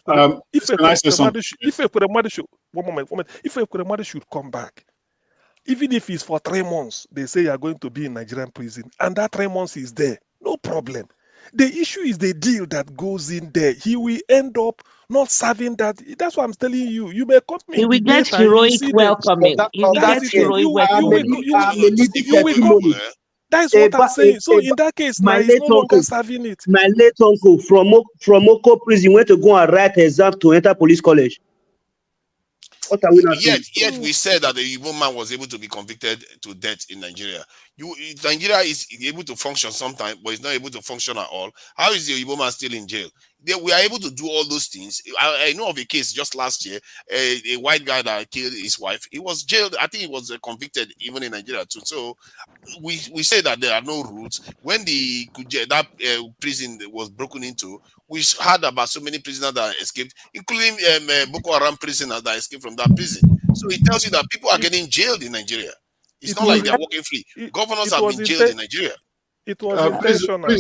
can I say something? Ekweremadu should one moment, if Ekweremadu should come back, even if it's for 3 months, they say you are going to be in Nigerian prison, and that 3 months is there, no problem. The issue is the deal that goes in there. He will end up not serving that. That's what I'm telling you. You may come He in will get debate and you heroic see them. welcoming. He will That's get the thing. Augustine, heroic welcoming. I'm a living To You will come. testimony. That is what I'm saying. So in that case, now My he's late no longer uncle, serving it. from Oko prison went to go and write exam to enter police college. What are we not saying? Yet we said that the Igbo man was able to be convicted to death in Nigeria. Nigeria is able to function sometimes, but it's not able to function at all. How is the Igbo man still in jail? We are able to do all those things. I know of a case just last year, a white guy that killed his wife. He was jailed. I think he was convicted even in Nigeria too. So we say that there are no rules. When that prison was broken into, we heard about so many prisoners that escaped, including Boko Haram prisoners that escaped from that prison. So it tells you that people are It, getting jailed in Nigeria. It's it not like was they are walking free. it, Governors it have was been jailed inte- in Nigeria. it was Please, intentional.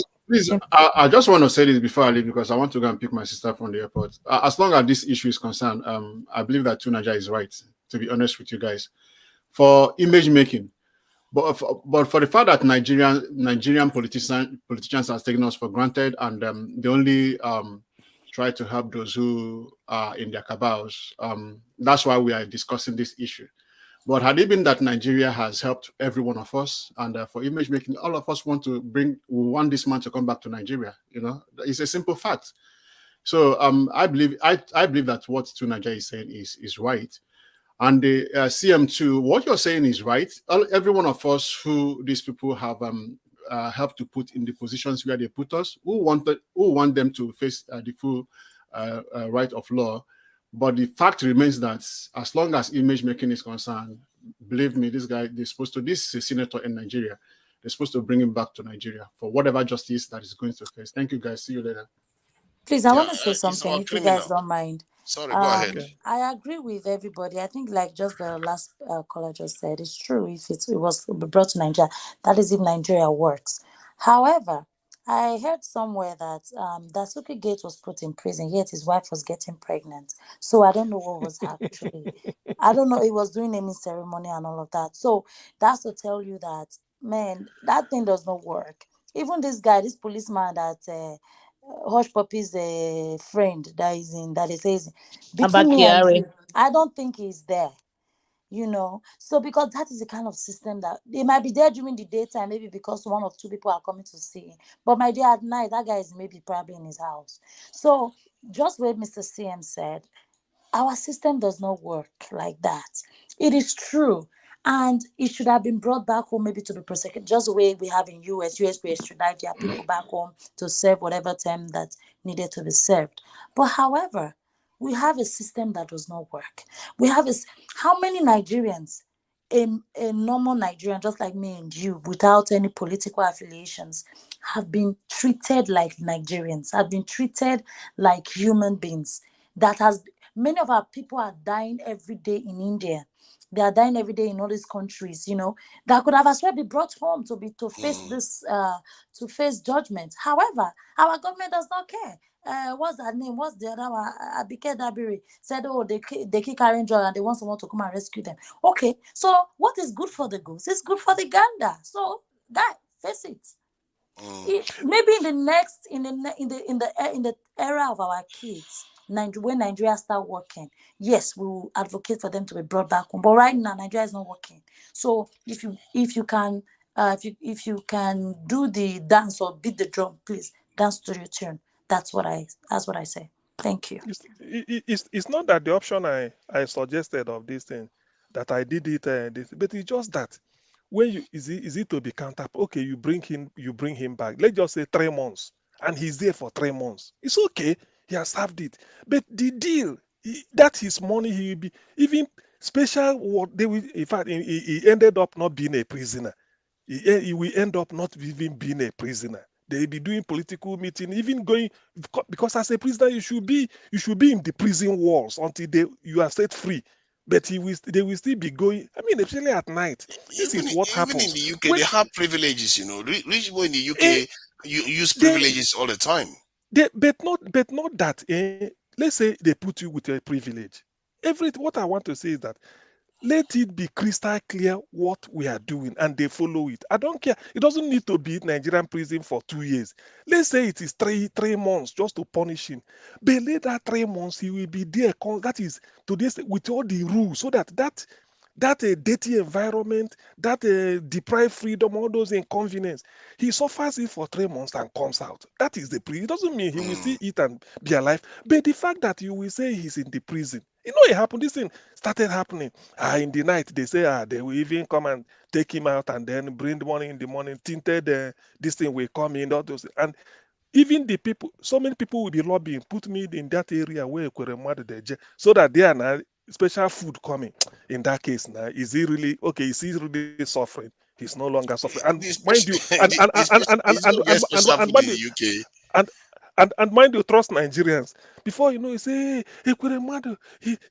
I just want to say this before I leave because I want to go and pick my sister from the airport. As long as this issue is concerned, I believe that Tunaja is right, to be honest with you guys. For image making, but for the fact that Nigerian politicians have taken us for granted, and they only try to help those who are in their cabals. That's why we are discussing this issue. But had it been that Nigeria has helped every one of us, and for image making, all of us we want this man to come back to Nigeria. It's a simple fact. So I believe that what Tunaja is saying is right. And the CM2, what you're saying is right. Every one of us who these people have helped to put in the positions where they put us, who want them to face the full right of law. But the fact remains that as long as image making is concerned, believe me, this is a senator in Nigeria. They're supposed to bring him back to Nigeria for whatever justice that is going to face. Thank you, guys. See you later. Please, I Yeah, want to say he's something not a if you guys criminal. don't mind. Sorry, go ahead. Okay. I agree with everybody. I think, like just the last caller just said, it's true. If it was brought to Nigeria, that is if Nigeria works. However, I heard somewhere that Dasuki Gate was put in prison, yet his wife was getting pregnant. So I don't know what was actually. I don't know. He was doing naming ceremony and all of that. So that's to tell you that, man, that thing does not work. Even this guy, this policeman that. Hush Puppy's friend that is says between me and Abakiari. you, I don't think he's there. So because that is the kind of system that they might be there during the daytime, maybe because one or two people are coming to see him. But my dear, at night, that guy is maybe probably in his house. So just what Mr. CM said, our system does not work like that. It is true. And it should have been brought back home, maybe to be prosecuted, just the way we have in US. US, we extradite their people back home to serve whatever term that needed to be served. But however, We have a system that does not work. We have how many Nigerians, a normal Nigerian, just like me and you, without any political affiliations, have been treated like Nigerians, have been treated like human beings. Many of our people are dying every day in India. They are dying every day in all these countries, that could have as well be brought home to face this to face judgment. However, our government does not care. What's that name? What's the other one? Abike Dabiri said, oh, they keep carrying drug and they want someone to come and rescue them. Okay, so what is good for the goose is good for the gander. So, guy, face it. Maybe in the era of our kids, when Nigeria start working, yes, we will advocate for them to be brought back home. But right now, Nigeria is not working. So if you can do the dance or beat the drum, please dance to your tune. That's what I say. Thank you. It's not that the option I suggested of this thing that I did it, but it's just that when you is it to be counter? Okay, you bring him back. Let's just say 3 months, and he's there for 3 months. It's okay. He has served it, but the deal that his money he will be even special. What they will, in fact, he ended up not being a prisoner. He will end up not even being a prisoner. They will be doing political meeting, even going, because as a prisoner you should be in the prison walls until you are set free. But they will still be going. I mean, especially at night. This is what happens. Even in the UK, they have privileges. Rich people in the UK you use privileges all the time. But not that. Let's say they put you with a privilege. What I want to say is that let it be crystal clear what we are doing and they follow it. I don't care. It doesn't need to be Nigerian prison for 2 years. Let's say it is three months just to punish him. But later 3 months he will be there. That is today with all the rules, so that dirty environment, that deprived freedom, all those inconvenience, he suffers it for 3 months and comes out. That is the prison. It doesn't mean he will still eat and be alive. But the fact that you will say he's in the prison, it happened. This thing started happening. In the night, they say they will even come and take him out and then bring the money in the morning, tinted this thing will come in, all those. And even the people, so many people will be lobbying, put me in that area where Ekweremadu they so that they are now special food coming. In that case, now is he really okay? Is he really suffering? He's no longer suffering. And mind you, and mind you, trust Nigerians. Before you know, you say, hey, Ekweremadu,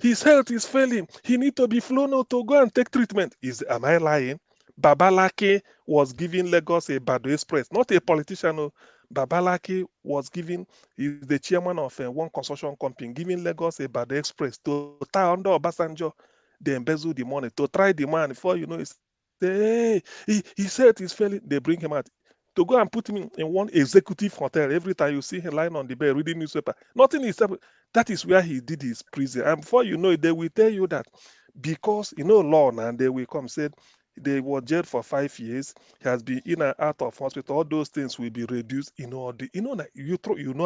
his health is failing. He need to be flown out to go and take treatment. Am I lying? Babalake was giving Lagos a Bado Express, not a politician. Babalake was giving, he's the chairman of one construction company, giving Lagos a Bado Express to tie under Obasanjo. They embezzle the money to try the man. Before you know, hey, his health is failing. They bring him out to go and put him in one executive hotel. Every time you see him lying on the bed reading newspaper, nothing is happening. That is where he did his prison. And before you know it, they will tell you that because law now, they will come said they were jailed for 5 years. He has been in and out of hospital. All those things will be reduced. You know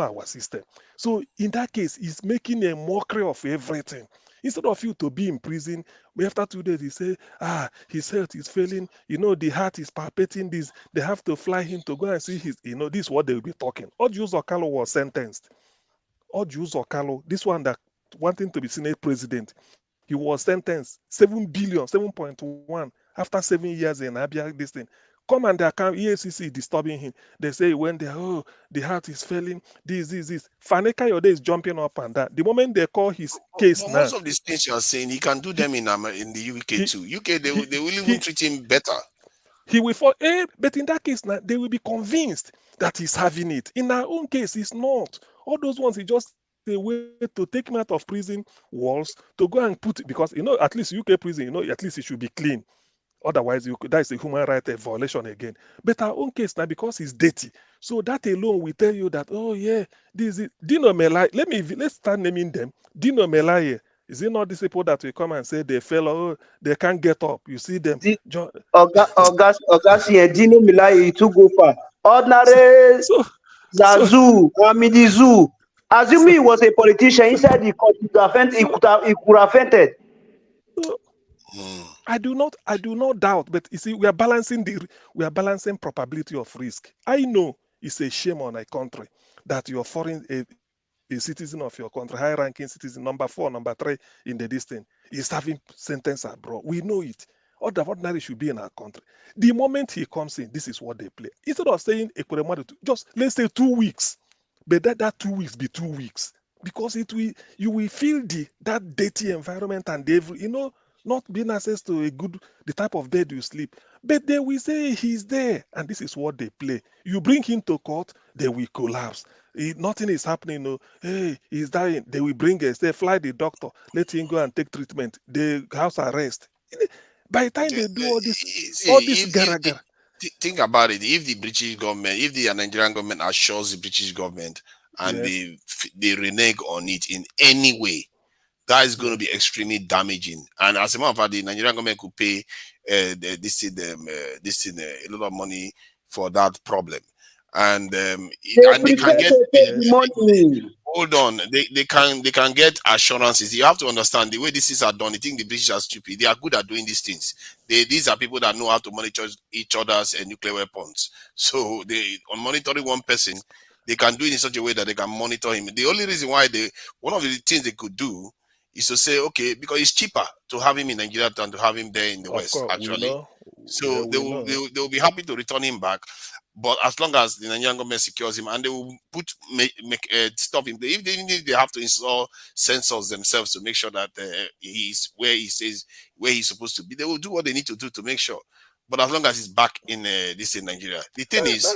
our system. So in that case, it's making a mockery of everything. Instead of you to be in prison, after 2 days, he say, his health is failing. The heart is palpitating this. They have to fly him to go and see his, this is what they will be talking. Ojus Okalo was sentenced. Ojus Okalo, this one that wanting to be Senate president, he was sentenced 7 billion, 7.1 after 7 years in Abia, this thing. Come and the account EACC disturbing him. They say when the heart is failing, this. Faneka Yode is jumping up and down. The moment they call his case now. Most of these things you are saying, he can do them in the UK too. UK, they will even treat him better. He will fall, but in that case now, they will be convinced that he's having it. In our own case, it's not. All those ones, he just a way to take him out of prison walls to go and put, because at least UK prison, at least it should be clean. Otherwise, that is a human right violation again. But our own case now, because it's dirty, so that alone will tell you that, oh yeah, this is Dino Melai. Let's start naming them. Dino Melai. Is it not these people that will come and say they fell, they can't get up? You see them. August, Dino Melai to go far. Ordinary Zazu, Amidi Zoo. Assuming he was a politician inside the court, he could have fainted. I do not doubt, but you see, we are balancing probability of risk. I know it's a shame on a country that your foreign a citizen of your country, high-ranking citizen, number 4, number 3 in the distance, is serving sentence abroad. We know it. Ordinary should be in our country. The moment he comes in, this is what they play. Instead of saying Ekweremadu, just let's say 2 weeks, but that 2 weeks be 2 weeks, because you will feel that dirty environment and not being access to the type of bed you sleep. But they will say he's there, and this is what they play. You bring him to court, they will collapse. Nothing is happening. No, hey, he's dying. They will bring us. They fly the doctor, let him go and take treatment. The house arrest. By the time they do all this gara. Think about it. If the British government, if the Nigerian government assures the British government and they renege on it in any way, that is going to be extremely damaging. And as a matter of fact, the Nigerian government could pay a lot of money for that problem. And they can get money. Hold on, they can get assurances. You have to understand the way these things are done. You think the British are stupid? They are good at doing these things. These are people that know how to monitor each other's nuclear weapons. So on monitoring one person, they can do it in such a way that they can monitor him. The only reason why one of the things they could do is to say, okay, because it's cheaper to have him in Nigeria than to have him there in the West, actually. So they will be happy to return him back. But as long as the Nigerian government secures him, and they will stop him. Even if they have to install sensors themselves to make sure that he's where he says where he's supposed to be, they will do what they need to do to make sure. But as long as he's back in Nigeria, the thing is,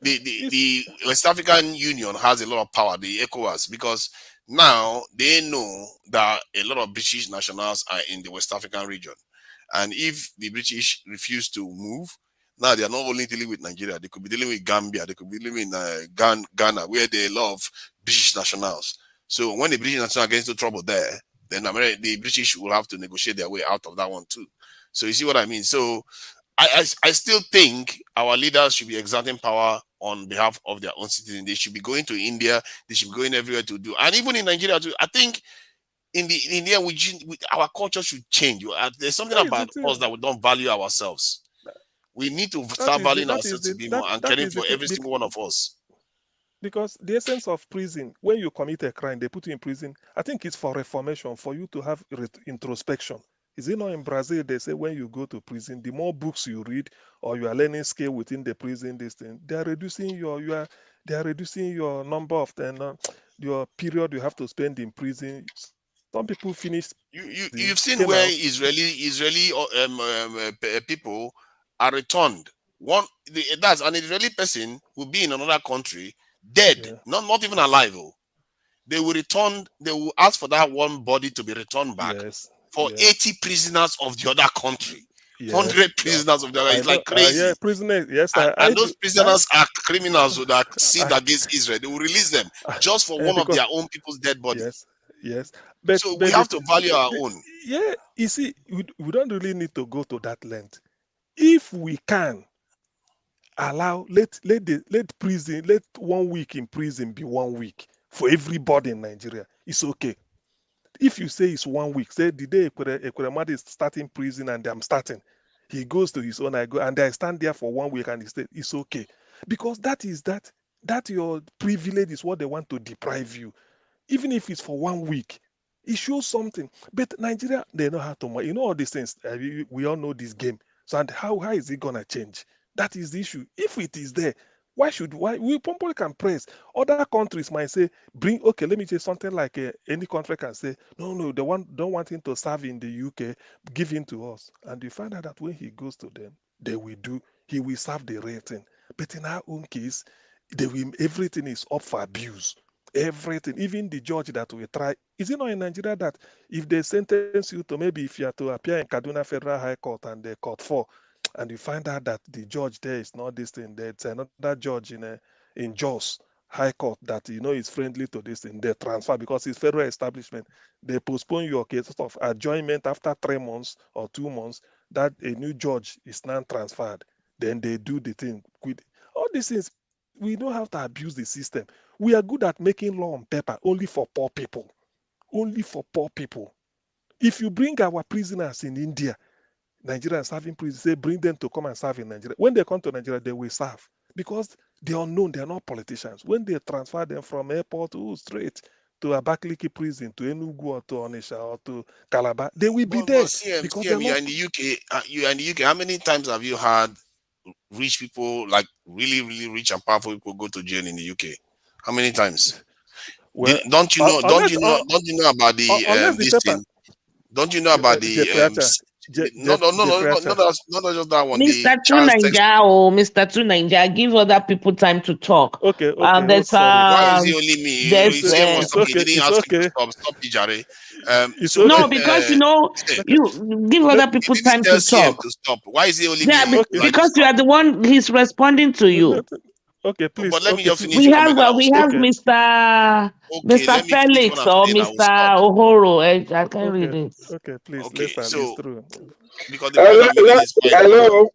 the West African Union has a lot of power, the ECOWAS, because now they know that a lot of British nationals are in the West African region, and if the British refuse to move. Now they are not only dealing with Nigeria, they could be dealing with Gambia, they could be dealing with Ghana, where they love British nationals. So when the British nationals get into trouble there, then the British will have to negotiate their way out of that one too. So you see what I mean? So I still think our leaders should be exerting power on behalf of their own citizens. They should be going to India, they should be going everywhere to do, and even in Nigeria too. I think in India, our culture should change. There's something about us that we don't value ourselves. We need to start valuing ourselves to be more and caring for every single one of us. Because the essence of prison, when you commit a crime, they put you in prison. I think it's for reformation, for you to have introspection. Is it not in Brazil, they say when you go to prison, the more books you read or you are learning skill within the prison, they are reducing your number of your period you have to spend in prison. Some people finish. You've seen where Israeli people are returned. That's an Israeli person who be in another country dead, not even alive. They will return. They will ask for that one body to be returned back for 80 prisoners of the other country. 100 prisoners of the other. It's like crazy. Prisoners. Yes, and those prisoners are criminals who that sinned against Israel. They will release them just for one of their own people's dead body. Yes. So we have to value our own. Yeah, you see, we don't really need to go to that length. If we can allow, let 1 week in prison be 1 week for everybody in Nigeria. It's okay. If you say it's 1 week, say the day Ekweremadu is starting prison and I'm starting, he goes to his own, I go, and I stand there for 1 week and he said it's okay, because that your privilege is what they want to deprive you. Even if it's for 1 week, it shows something. But Nigeria, they know how to, all these things. We all know this game. So, and how is it gonna change? That is the issue. If it is there, why we probably can press. Other countries might say, let me say something like any country can say, no, they don't want him to serve in the UK, give him to us. And you find out that when he goes to them, he will serve the rating. But in our own case, everything is up for abuse. Everything, even the judge that will try. Is it not in Nigeria that if they sentence you to, maybe if you are to appear in Kaduna Federal High Court and the Court 4, and you find out that the judge there is not this thing, there's another judge in Jos High Court that is friendly to this thing, they transfer because it's federal establishment. They postpone your case of adjournment after 3 months or 2 months, that a new judge is now transferred. Then they do the thing. All these things, we don't have to abuse the system. We are good at making law on paper only for poor people. Only for poor people. If you bring our prisoners in India, Nigerians serving prison, say bring them to come and serve in Nigeria. When they come to Nigeria, they will serve because the unknown, they are not politicians. When they transfer them from airport straight to Abakaliki prison, to Enugu or to Onisha or to Calabar, they will be there because they're you are not. in the UK. You are in the UK. How many times have you had rich people, like really, really rich and powerful people, go to jail in the UK? How many times? Well, Don't you know? Don't you know? Don't you know about unless the the this paper, thing? Don't you know about the not just that one. Mr. The chance text. Mr. Tunanja, give other people time to talk. Okay, There's sorry. Why is it only me? there's You say it's something. okay. You didn't It's ask him to okay. stop. Stop, Ijare. It's So no, okay. because you give other people you didn't time tell to CM talk. to stop. Why is it only Yeah, me? Like, because you are the one he's responding to you. Okay, please. but let me just finish We the have comment. And I will stop. Mr. Okay, let me finish what Felix I'm or saying. I will Mr. stop. Ohoro. I can't read it. Okay, please. Okay, Listen, so it's true. because the point I'm making is quite. Hello.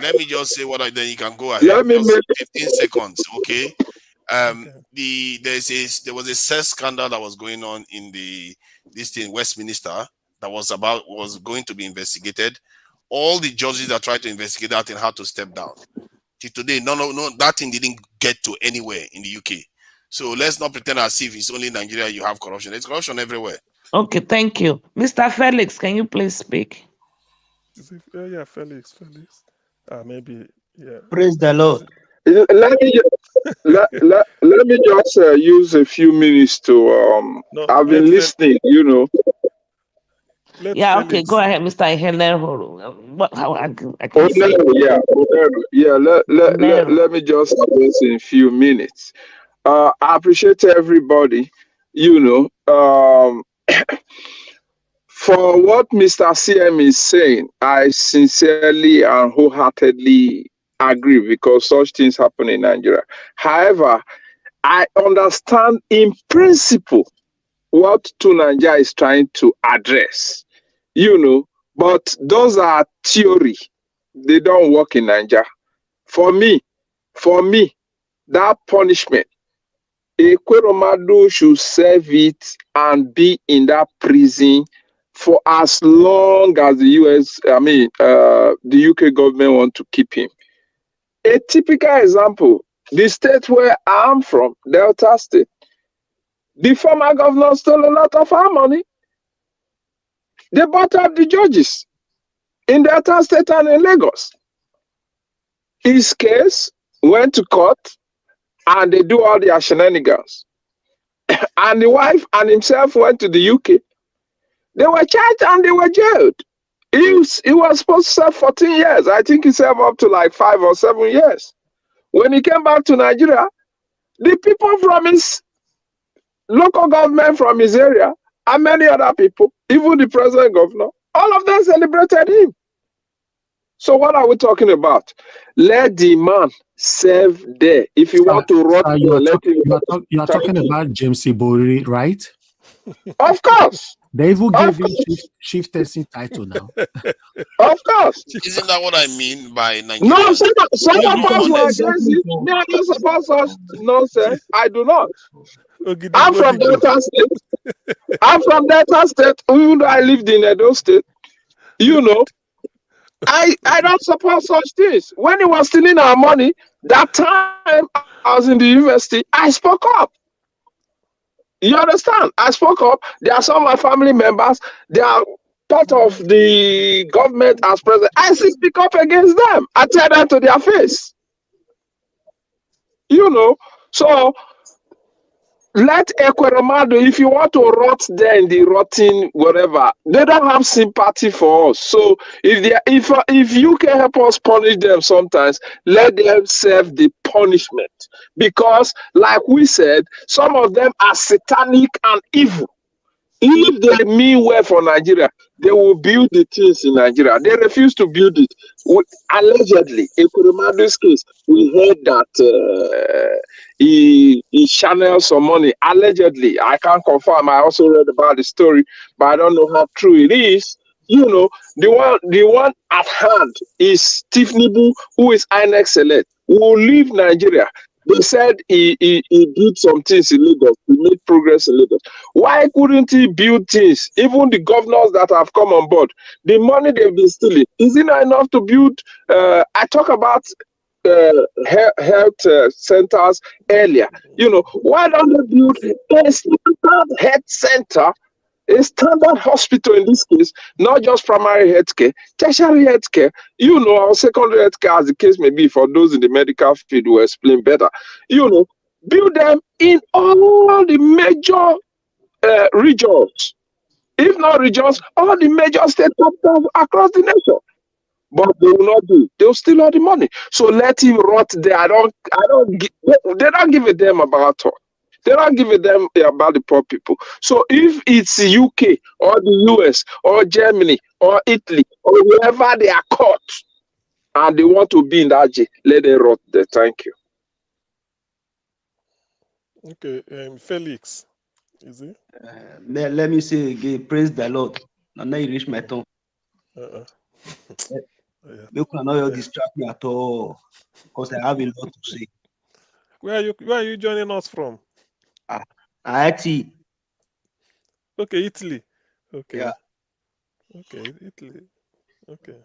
Let me just say what then you can go ahead. Let me Just make 15 seconds, okay? Okay. There was a sex scandal that was going on in this thing Westminster that was going to be investigated. All the judges that tried to investigate that thing had to step down. Till today, no, that thing didn't get to anywhere in the UK. So let's not pretend as if it's only in Nigeria you have corruption. There's corruption everywhere. Okay, thank you. Mr. Felix, can you please speak? Yeah, Felix. Maybe, yeah. Praise the Lord. Let me just use a few minutes to I've been listening, Yeah, okay, go ahead, Mr. Ohoro. Let me just address in a few minutes. I appreciate everybody, for what Mr. CM is saying. I sincerely and wholeheartedly agree because such things happen in Nigeria. However, I understand in principle what Tunanja is trying to address, but those are theory. They don't work in Nigeria. For me, that punishment, Ekweremadu should serve it and be in that prison for as long as the UK government want to keep him. A typical example, the state where I'm from, Delta State, the former governor stole a lot of our money. They bought up the judges in Delta State and in Lagos. His case went to court and they do all their shenanigans. And the wife and himself went to the UK. They were charged and they were jailed. He was supposed to serve 14 years. I think he served up to like 5 or 7 years. When he came back to Nigeria, the people from his local government from his area and many other people, even the present governor, all of them celebrated him. So what are we talking about? Let the man serve there. If you want to rot there, let him. You are talking about James Ibori, right? Of course. They even gave him chief testing title now. Of course. Isn't that what I mean by Nigeria? No, some of us were against it. Me, I don't support such nonsense. I do not. I'm from Delta State. I'm from Delta State, even though I lived in Edo State. I don't support such things. When he was stealing our money, that time I was in the university, I spoke up. You understand? I spoke up. There are some of my family members, they are part of the government as president. I speak up against them. I tell them to their face. So let Ekweremadu, if you want to rot there in the rotting whatever, they don't have sympathy for us. So if you can help us punish them sometimes, let them serve the punishment. Because, like we said, some of them are satanic and evil. If they mean well for Nigeria, they will build the things in Nigeria. They refuse to build it. Allegedly, in Ekwuremadu's case, we heard that he channeled some money. Allegedly, I can't confirm. I also read about the story, but I don't know how true it is. The one at hand is Steve Nibu, who is INEC select, who will leave Nigeria. They said he did some things in Lagos. He made progress in Lagos. Why couldn't he build things? Even the governors that have come on board, the money they've been stealing, is it not enough to build? I talk about health centers earlier. You know, why don't they build a standard health center, a standard hospital in this case, not just primary healthcare, tertiary healthcare, you know, or secondary healthcare, as the case may be for those in the medical field will explain better. You know, build them in all the major regions. If not regions, all the major state capitals across the nation. But they will not do. They'll steal all the money. So let him rot there. They don't give a damn about us. They don't give a damn about the poor people. So if it's UK or the US or Germany or Italy or wherever they are caught and they want to be in that jail, let them rot there. Thank you. Okay, Felix, is it? Let me say again, praise the Lord. Now you reach my tongue. You cannot distract me at all because I have a lot to say. Where are you joining us from? Haiti. Okay, Italy. Okay. Yeah. Okay, Italy. Okay.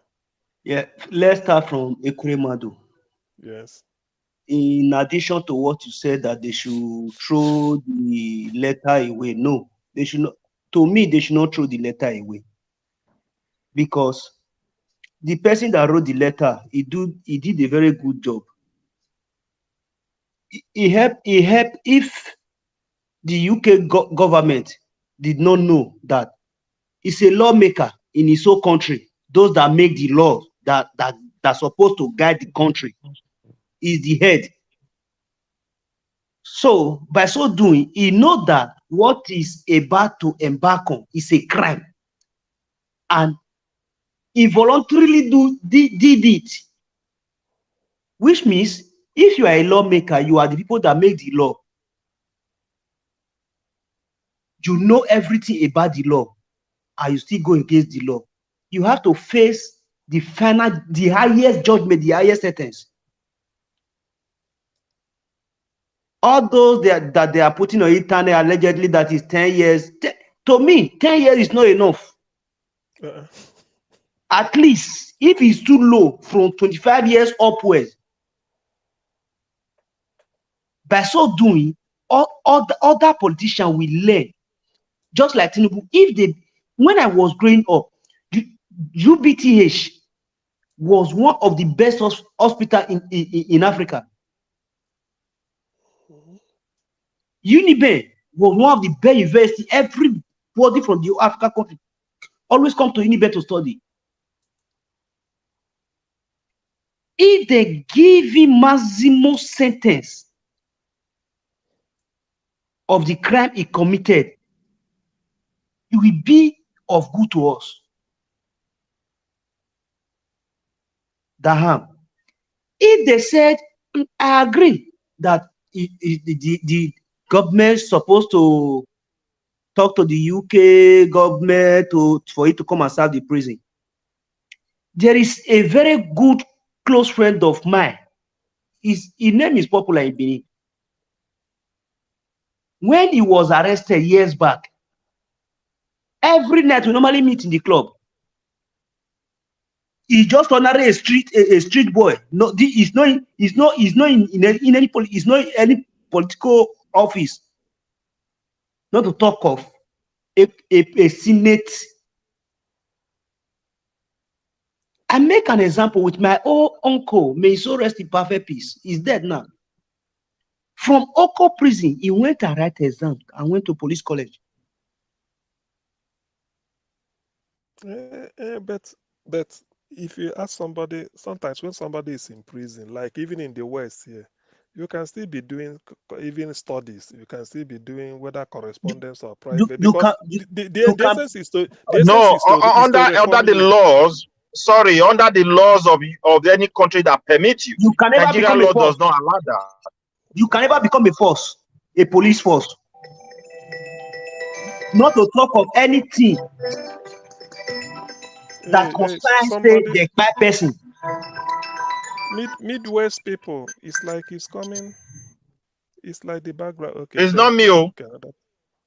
Yeah, let's start from Ekweremadu. Yes. In addition to what you said that they should throw the letter away, no, they should not. To me, they should not throw the letter away because the person that wrote the letter, he did a very good job. He helped. If the UK government did not know that he's a lawmaker in his own country, those that make the laws that supposed to guide the country, is the head. So by so doing, he knows that what is about to embark on is a crime, and he voluntarily did it, which means if you are a lawmaker, you are the people that make the law. You know everything about the law, and you still go against the law. You have to face the highest judgment, the highest sentence. All those that they are putting on internet allegedly that is 10 years. To me, 10 years is not enough. At least, if it's too low, from 25 years upwards. By so doing, all the other politicians will learn. Just like Tinubu, when I was growing up, UBTH was one of the best hospitals in Africa. Unibe was one of the best universities. Everybody from the African country always come to Unibe to study. If they give him maximum sentence of the crime he committed, it will be of good to us. Daham. If they said, I agree that the government is supposed to talk to the UK government for it to come and serve the prison. There is a very good close friend of mine. His name is popular in Benin. When he was arrested years back, every night we normally meet in the club. He's just ordinary a street boy. No, he's not in any political office. Not to talk of a senate. I make an example with my old uncle, may he so rest in perfect peace. He's dead now. From Oko prison, he went and write exam and went to police college. But if you ask somebody, sometimes when somebody is in prison, like even in the West here, you can still be doing even studies. You can still be doing whether correspondence or private. Because the essence is to under the laws. Sorry, under the laws of any country that permit you. You can never Nigerian become law a force. does not allow that. You can never become a force, a police force. Not to talk of anything that concerns the bad person. Midwest people, it's like it's coming. It's like the background. Okay, it's not me. Okay,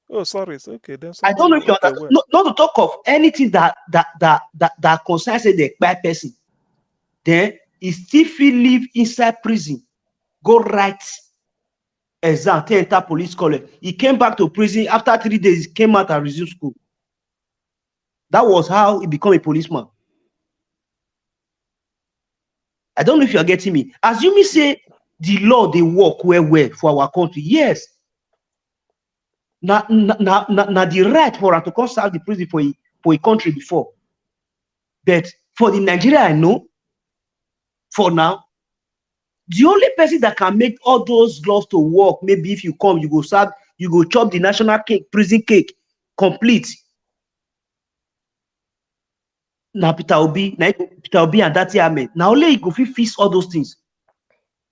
oh, sorry. It's okay. Then I don't know if you understand. Not to talk of anything that concerns the bad person. Then he still fit live inside prison, go write exam, enter police college. He came back to prison after 3 days. He came out and resumed school. That was how he became a policeman. I don't know if you are getting me. Assuming say the law they work well for our country, yes. Now the right for us to come serve the prison for a country before. But for the Nigeria I know, for now, the only person that can make all those laws to work, maybe if you come, you go serve, you go chop the national cake, prison cake, complete. Now Peter Obi, and that Ahmed. Now only you go fix all those things.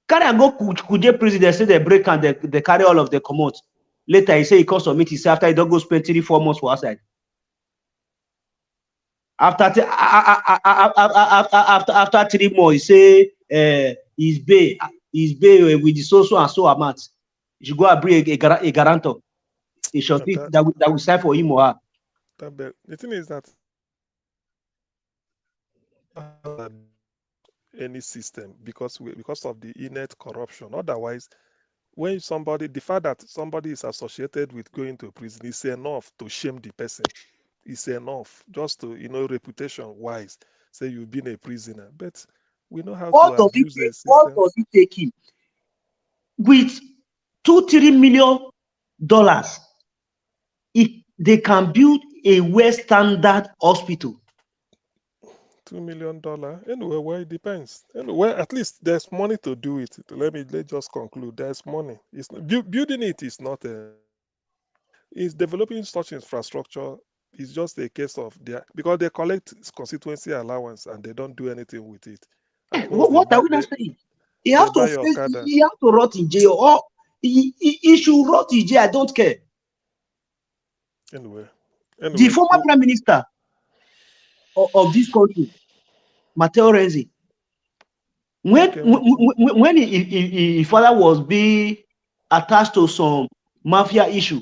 Carry and go Kuje prison, they say they break and they carry all of the commot. Later he say he comes to meet himself after he don't go spend 3-4 months for outside. After 3 months, he say his bail with the so and so amount. You should go and bring a guarantor. He should that will sign for him or her. The thing is that any system because of the innate corruption. Otherwise, when the fact that somebody is associated with going to prison is enough to shame the person. It's enough just to, reputation wise, say you've been a prisoner. But we know how to abuse the system. What does it take him? With $2-3 million, if they can build a well standard hospital. $2 million. Anyway, well, it depends. Anyway, at least there's money to do it. Let's just conclude. There's money. It's building it is not it's developing such infrastructure. It's just a case of because they collect constituency allowance and they don't do anything with it. What are we not saying? He has to rot in jail, or he should rot in jail. I don't care. Anyway, the former prime minister of this country, Matteo Renzi, when his father was being attached to some mafia issue,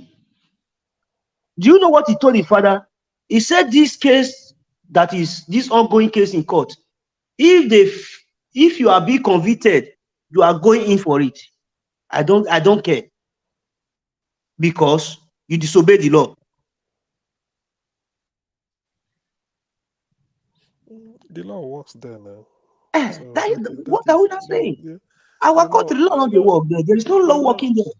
do you know what he told his father? He said this case, that is this ongoing case in court, if you are being convicted, you are going in for it. I don't care, because you disobey the law. The law works there now. What are we not saying? Yeah. Our country law not the work there. There is no law working there.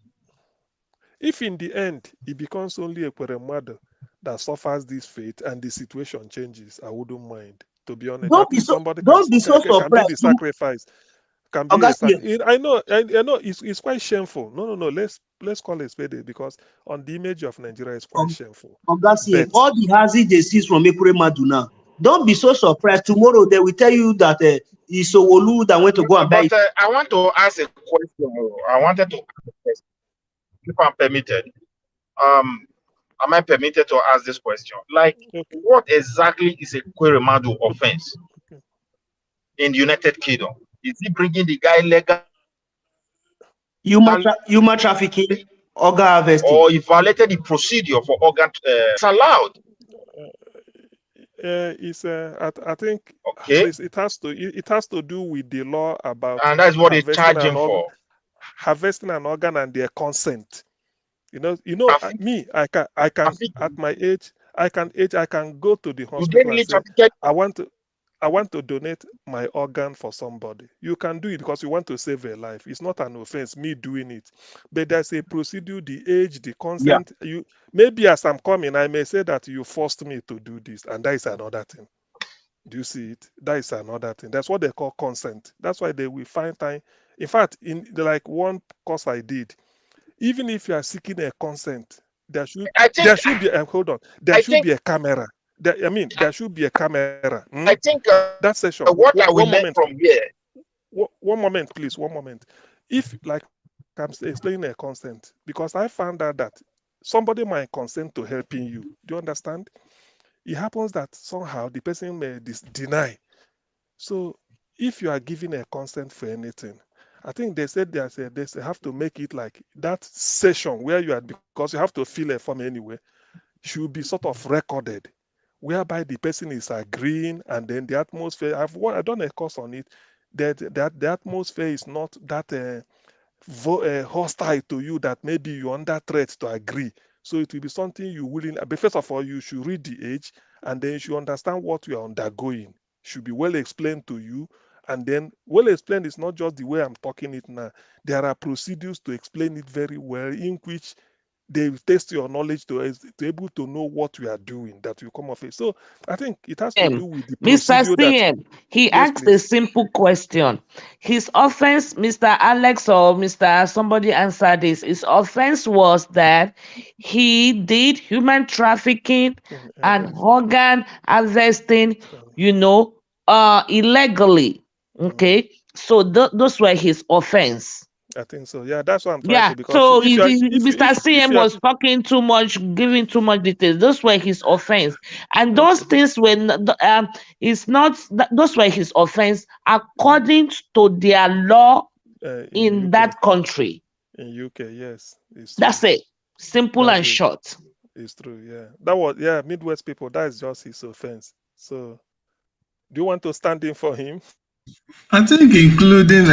If in the end it becomes only Ekweremadu that suffers this fate and the situation changes, I wouldn't mind. To be honest, don't be so surprised. Can be the sacrifice. Can be I know it's quite shameful. No. Let's call it a spade, because on the image of Nigeria it's quite shameful. All the houses they see from Ekweremadu now. Don't be so surprised. Tomorrow they will tell you that it's Owolu that went to go and buy it. I want to ask a question. I wanted to ask a question, if I'm permitted. Am I permitted to ask this question? Like, what exactly is a Ekweremadu offense in the United Kingdom? Is he bringing the guy legal? Human trafficking, organ harvesting, or he violated the procedure for organ? It's allowed. I think it has to do with the law about, and that's what they charge him for, harvesting an organ and their consent. Me, I can at my age, I can go to the hospital and say, I want to donate my organ for somebody. You can do it because you want to save a life. It's not an offense, me doing it. But there's a procedure, the age, the consent. Yeah. Maybe as I'm coming, I may say that you forced me to do this, and that is another thing. Do you see it? That is another thing. That's what they call consent. That's why they will find time. In fact, in one course I did, even if you are seeking a consent, there should be a camera. There should be a camera. I think that session. What I will learn from here. One moment, please. 1 moment. If, like, I'm explaining a consent, because I found out that somebody might consent to helping you. Do you understand? It happens that somehow the person may deny. So, if you are giving a consent for anything, I think they said they have to make it like that session where you are, because you have to fill a form anyway, should be sort of recorded, whereby the person is agreeing, and then the atmosphere. I've done a course on it. that the atmosphere is not that hostile to you that maybe you're under threat to agree. So it will be something you willing. But first of all, you should read the age, and then you should understand what you are undergoing. Should be well explained to you, and then well explained is not just the way I'm talking it now. There are procedures to explain it very well, in which they test your knowledge to able to know what you are doing that you come of it. So I think it has to do with the Mr. procedure that. CM, he Yes, asked a please. simple question. His offense, Mr. Alex or Mr. Somebody answer this. His offense was that he did human trafficking and organ harvesting, illegally. Okay, so those were his offense. I think so. Yeah, that's what I'm trying Yeah, to, because so if you are Mr. if CM you are was talking too much, giving too much details. Those were his offense, and those okay, things were it's not those were his offense according to their law in in UK, that country. yes, it's true. That's it. Simple That's and it. short. It's true. Yeah, that was, yeah, Midwest people. That is just his offense. So, do you want to stand in for him? I think including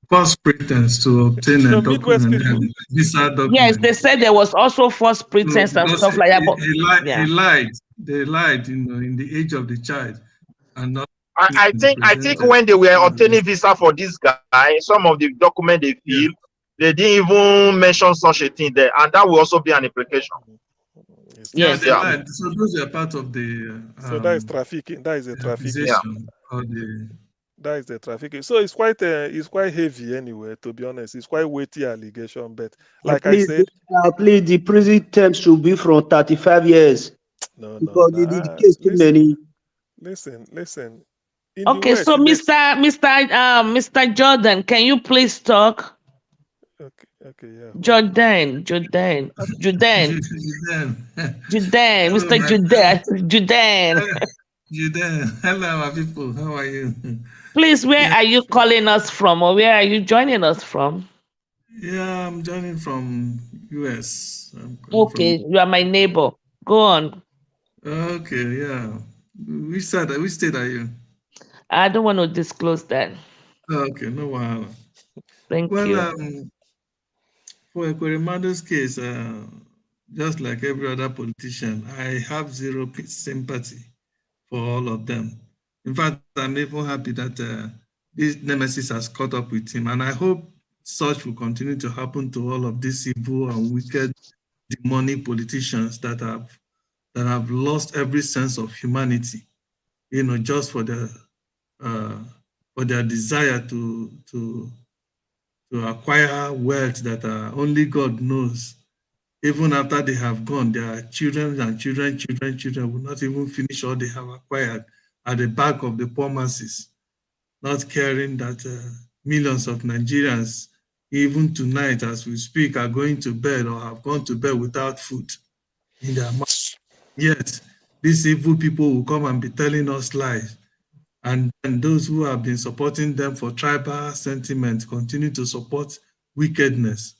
false pretense to obtain a No, Midwest document, people. visa Yes, they document. said there was also false So pretense and because stuff like that. But he yeah, lied, they lied, in the age of the child, and not I think presented. when they were obtaining visa for this guy, some of the document they Yeah. fill, they didn't even mention such a thing there, and that will also be an implication. Yeah, yes. they lied. So those are part of the So that is trafficking. That is a trafficking. Yeah. accusation or the. That is the trafficking. So it's quite heavy anyway. To be honest, it's quite weighty allegation. But like I Please, said, please, the prison term should be from 35 years no, because the case too listen, many. listen. In the Okay, West, so Mr. Jordan, can you please talk? okay, yeah. Jordan, Then, hello, Mr. my Jordan. Judean. Hello, my people. How are you? Please, where Yeah, are you calling us from, or where are you joining us from? yeah. I'm joining from US. I'm coming from. Okay, you are my neighbor. Go on. Okay, yeah. Which side? Which state are you? I don't want to disclose that. Okay, no wahala. Thank Well, you. for Ekwerimadu's case, just like every other politician, I have zero sympathy for all of them. In fact, I'm even happy that this nemesis has caught up with him, and I hope such will continue to happen to all of these evil and wicked, demonic politicians that have lost every sense of humanity, just for their desire to acquire wealth that only God knows. Even after they have gone, their children and children will not even finish all they have acquired at the back of the poor masses, not caring that millions of Nigerians, even tonight as we speak, are going to bed or have gone to bed without food in their mouth. Yet, these evil people will come and be telling us lies. And those who have been supporting them for tribal sentiment continue to support wickedness.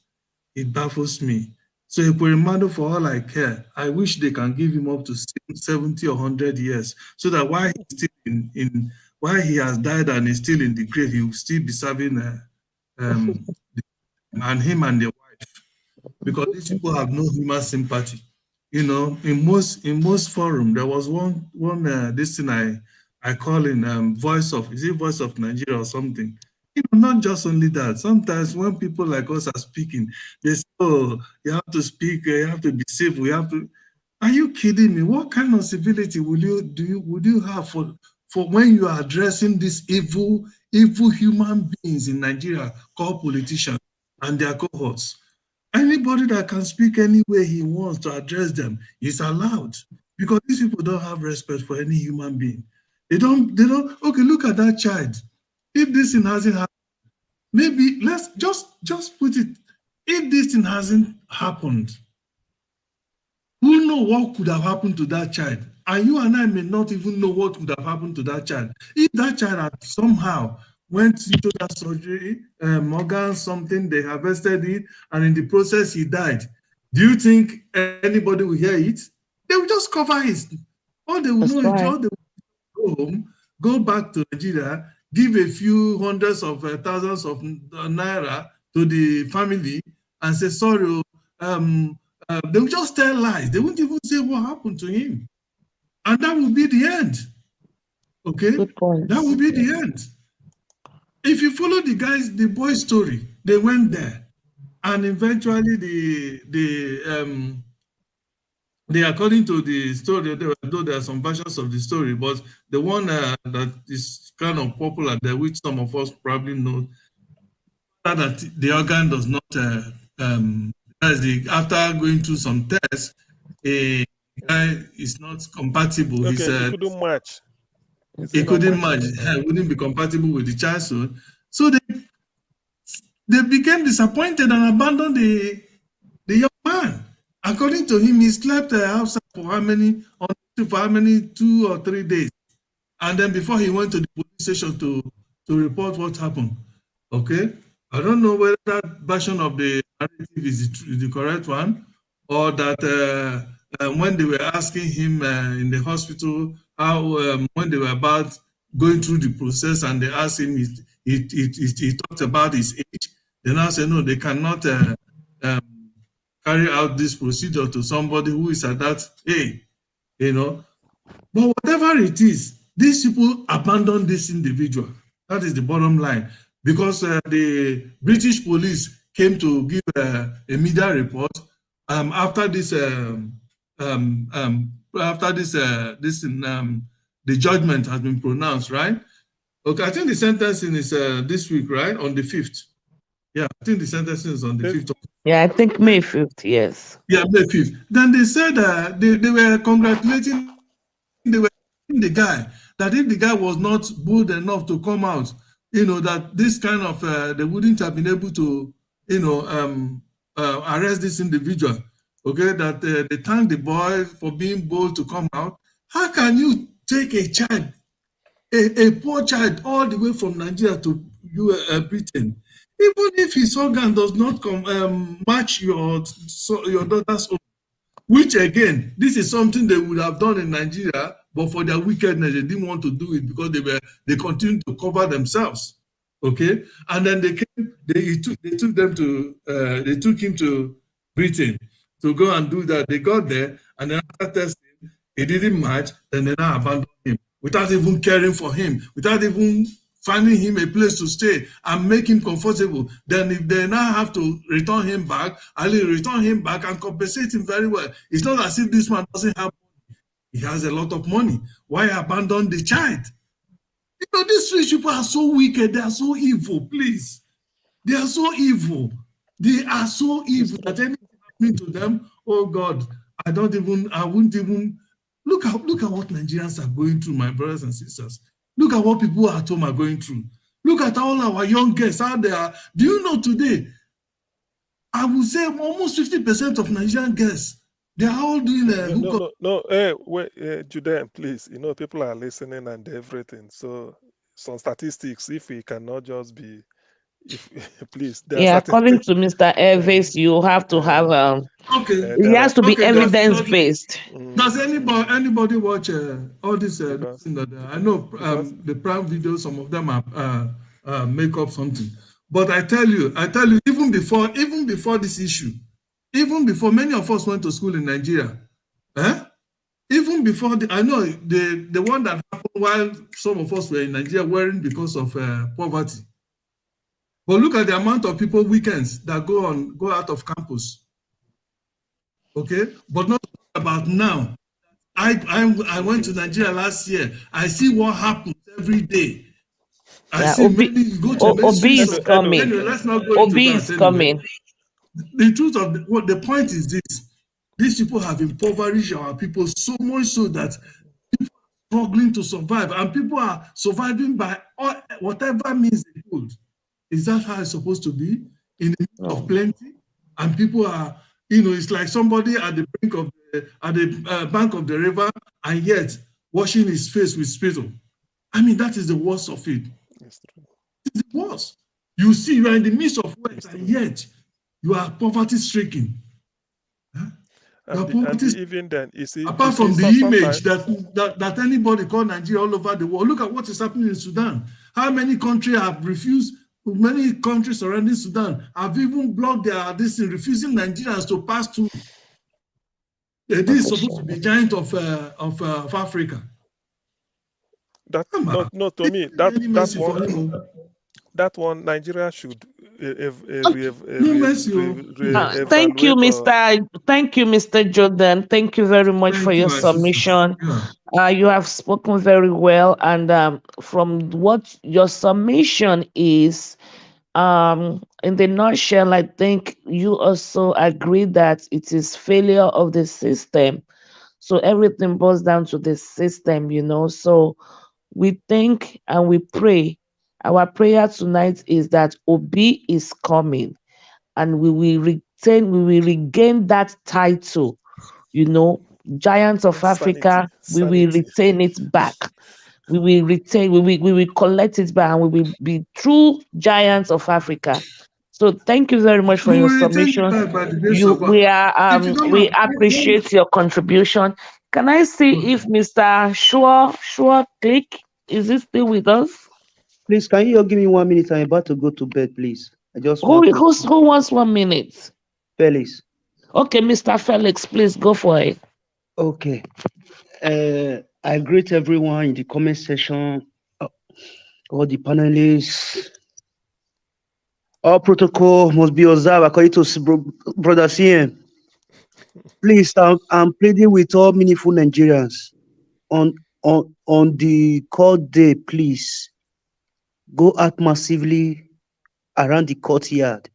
It baffles me. So Ekweremadu, for all I care, I wish they can give him up to 70 or 100 years, so that while he's still while he has died and is still in the grave, he will still be serving and him and their wife, because these people have no human sympathy. In most forum, there was one this thing I call in Voice of Nigeria or something. Not just only that. Sometimes when people like us are speaking, they say, "Oh, you have to speak. You have to be civil. You have to." Are you kidding me? What kind of civility would you have for when you are addressing these evil human beings in Nigeria called politicians and their cohorts? Anybody that can speak any way he wants to address them is allowed, because these people don't have respect for any human being. They don't, okay, look at that child. If this thing hasn't happened, maybe let's just put it, if this thing hasn't happened, who knows what could have happened to that child? And you and I may not even know what could have happened to that child. If that child had somehow went into that surgery, organ, something, they harvested it, and in the process he died, do you think anybody will hear it? They will just cover it. All they will That's know is right. all they will go home go back to Nigeria, give a few hundreds of thousands of naira to the family and say, sorry, they will just tell lies. They won't even say what happened to him. And that will be the end. Okay? Good point. That will be the end. If you follow the boy's story, they went there. And eventually according to the story, though there are some versions of the story, but the one that is kind of popular there, which some of us probably know, that the organ does not, after going through some tests, a guy is not compatible. Okay, he couldn't match. He couldn't match. He wouldn't be compatible with the child soul. So they became disappointed and abandoned the young man. According to him, he slept outside for how many 2 or 3 days. And then before he went to the police station to report what happened. Okay? I don't know whether that version of the narrative is the correct one, or that when they were asking him in the hospital how when they were about going through the process and they asked him, he talked about his age. They now say, no, they cannot carry out this procedure to somebody who is at that age, you know. But whatever it is, these people abandon this individual. That is the bottom line. Because the British police came to give a media report after the judgment has been pronounced, right? Okay, I think the sentencing is this week, right? On the 5th. Yeah, I think the sentencing is on the 5th. Yeah, I think May 5th, yes. Yeah, May 5th. Then they said they were congratulating the guy, that if the guy was not bold enough to come out, you know, that this kind of, they wouldn't have been able to, you know, arrest this individual. Okay, that they thank the boy for being bold to come out. How can you take a child, a poor child, all the way from Nigeria to Britain, even if his organ does not match your daughter's own? Which again, this is something they would have done in Nigeria, but for their wickedness, they didn't want to do it because they continued to cover themselves. Okay, and then they took him to Britain to go and do that. They got there, and then after testing, it didn't match. Then they now abandoned him without even caring for him, without even finding him a place to stay and make him comfortable. Then if they now have to return him back, I'll return him back and compensate him very well. It's not as if this man doesn't have money. He has a lot of money. Why abandon the child? You know, these rich people are so wicked. They are so evil, please. They are so evil. They are so evil that anything happening to them, oh God, I wouldn't even, look at what Nigerians are going through, my brothers and sisters. Look at what people at home are going through. Look at all our young girls out there. Do you know today, I would say almost 50% of Nigerian girls, they are all doing wait, Judean, please. You know, people are listening and everything. So some statistics, if we cannot just be, please. Yeah, according to Mr. Elvis, you have to have okay. It has to be evidence-based. Does anybody watch all this? I know the Prime Video, some of them are make up something. But I tell you, even before this issue, even before many of us went to school in Nigeria, even before I know the one that happened while some of us were in Nigeria wearing because of poverty. But look at the amount of people weekends that go out of campus. Okay, but not about now. I went to Nigeria last year. I see what happens every day. I see many go to Obi is coming. Anyway, let's not go Obi into is that coming. The truth of the point is this: these people have impoverished our people so much so that people are struggling to survive, and people are surviving by whatever means they could. Is that how it's supposed to be? In the midst of plenty, and people are, you know, it's like somebody at the brink of the bank of the river, and yet washing his face with spittle. I mean, that is the worst of it. It's the worst. You see, you are in the midst of wealth, and yet you are poverty-stricken. Huh? And even then, you see, apart from the image that anybody called Nigeria all over the world, look at what is happening in Sudan. How many countries have refused? Many countries surrounding Sudan have even blocked their distance, refusing Nigerians to pass through. This is supposed to be giant of Africa. That no, to me that one Nigeria should Thank you, Mr. Jordan. Thank you very much for your submission. You have spoken very well, and from what your submission is, in the nutshell, I think you also agree that it is failure of the system. So everything boils down to the system, So we think and we pray. Our prayer tonight is that Obi is coming, and we will regain that title, Giants of Africa. We will retain it back. We will collect it back, and we will be true giants of Africa. So thank you very much for your submission. We appreciate your contribution. Can I see if Mr. Sure Click is he still with us? Please, can you give me 1 minute? I'm about to go to bed, please. I just who wants 1 minute? Felix. Okay, Mr. Felix, please go for it. Okay. I greet everyone in the comment section, all the panelists. All protocol must be observed according to Brother CM. Please, I'm pleading with all meaningful Nigerians on the court day. Please go out massively around the courtyard.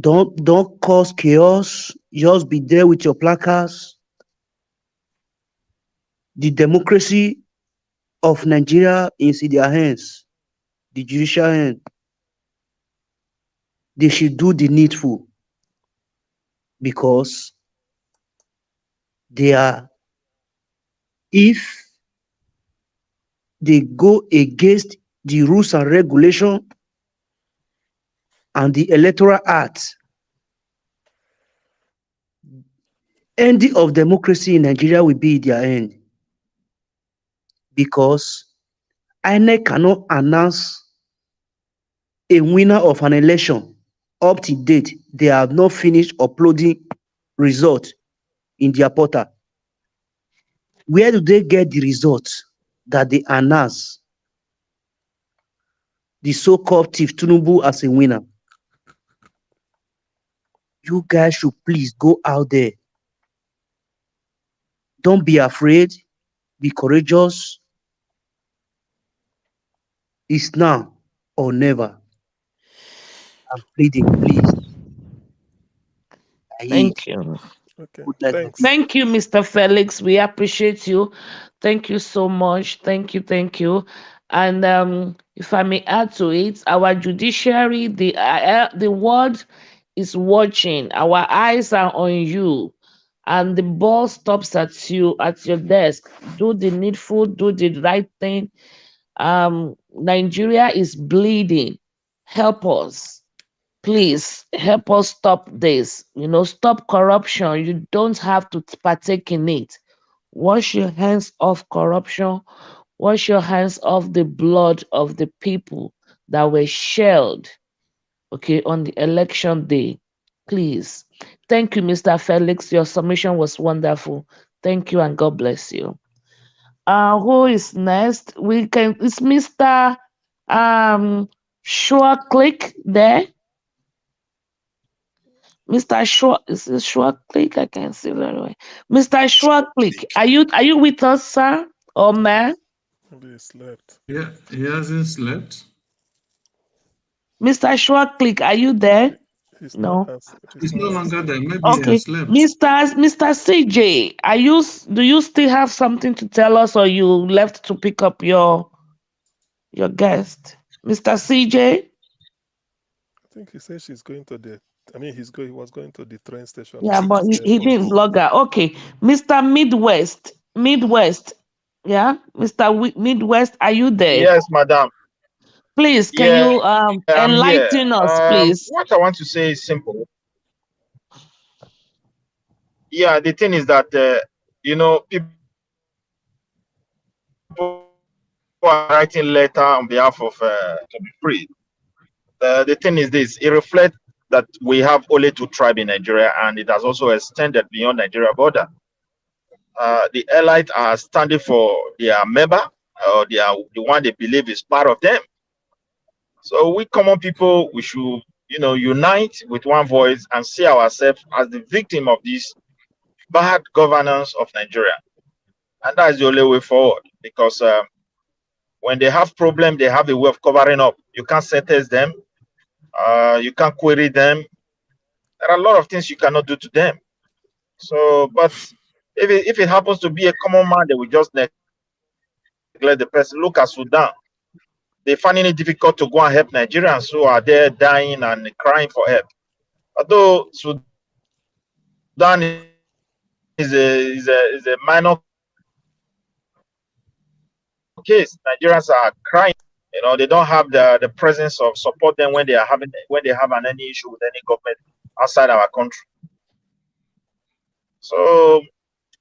Don't cause chaos. Just be there with your placards. The democracy of Nigeria is in their hands, the judicial hand. They should do the needful, because if they go against the rules and regulations and the Electoral Act, ending of democracy in Nigeria will be their end. Because INEC cannot announce a winner of an election up to date. They have not finished uploading results in their portal. Where do they get the results that they announce the so-called Chief Tinubu as a winner? You guys should please go out there. Don't be afraid. Be courageous. It's now or never. I'm pleading, please. Thank you. Okay. Thank you, Mr. Felix. We appreciate you. Thank you so much. Thank you. And if I may add to it, our judiciary, the world is watching. Our eyes are on you, and the ball stops at you at your desk. Do the needful. Do the right thing. Nigeria is bleeding. Help us. Please help us stop this. Stop corruption. You don't have to partake in it. Wash your hands off corruption. Wash your hands off the blood of the people that were shed, on the election day. Please. Thank you, Mr. Felix. Your submission was wonderful. Thank you, and God bless you. Who is next? It's Mr. Sure Click there. Mr. Short, is it Short Click? I can't see very well. Mr. Short Click, are you with us, sir or man? He slept. Yeah, he hasn't slept. Mr. Short Click, are you there? He's no longer there. Maybe okay. he has slept. Mr. CJ, do you still have something to tell us, or you left to pick up your guest? Mr. CJ? I think he said she's going to the he was going to the train station. Yeah, but he didn't log out. Okay. Mr. Midwest. Yeah, Mr. Midwest, are you there? Yes, madam. Please, can Yeah, you I'm here. enlighten us, please? What I want to say is simple. Yeah, the thing is that people are writing letter on behalf of to be free. The thing is this: it reflects that we have only two tribes in Nigeria, and it has also extended beyond Nigeria border. The elites are standing for their member, or the one they believe is part of them. So we common people, we should, unite with one voice and see ourselves as the victim of this bad governance of Nigeria. And that is the only way forward, because when they have problem, they have a way of covering up. You can't sentence them. You can't query them. There are a lot of things you cannot do to them. So, but if it happens to be a common man, they will just neglect the person. Look at Sudan. They finding it difficult to go and help Nigerians who are there dying and crying for help. Although Sudan is a minor case, Nigerians are crying. They don't have the presence of support them when they have any issue with any government outside our country. So,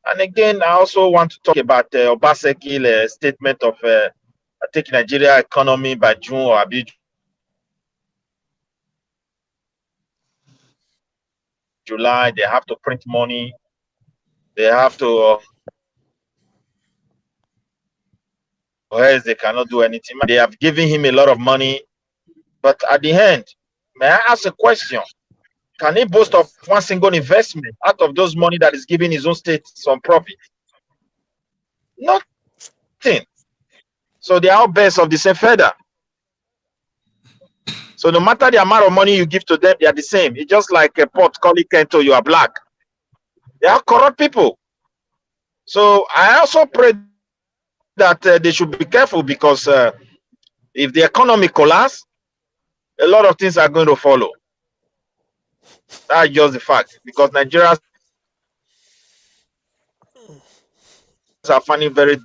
and again, I also want to talk about Obaseki's statement of take Nigeria economy by June or July. They have to print money. They have to, or else they cannot do anything. They have given him a lot of money, but at the end, may I ask a question? Can he boast of one single investment out of those money that is giving his own state some profit? Nothing. So they are all birds of the same feather. So no matter the amount of money you give to them, they are the same. It's just like a pot calling Kento, you are black. They are corrupt people. So I also pray that they should be careful, because if the economy collapses, a lot of things are going to follow. That's just the fact, because Nigerians are finding it very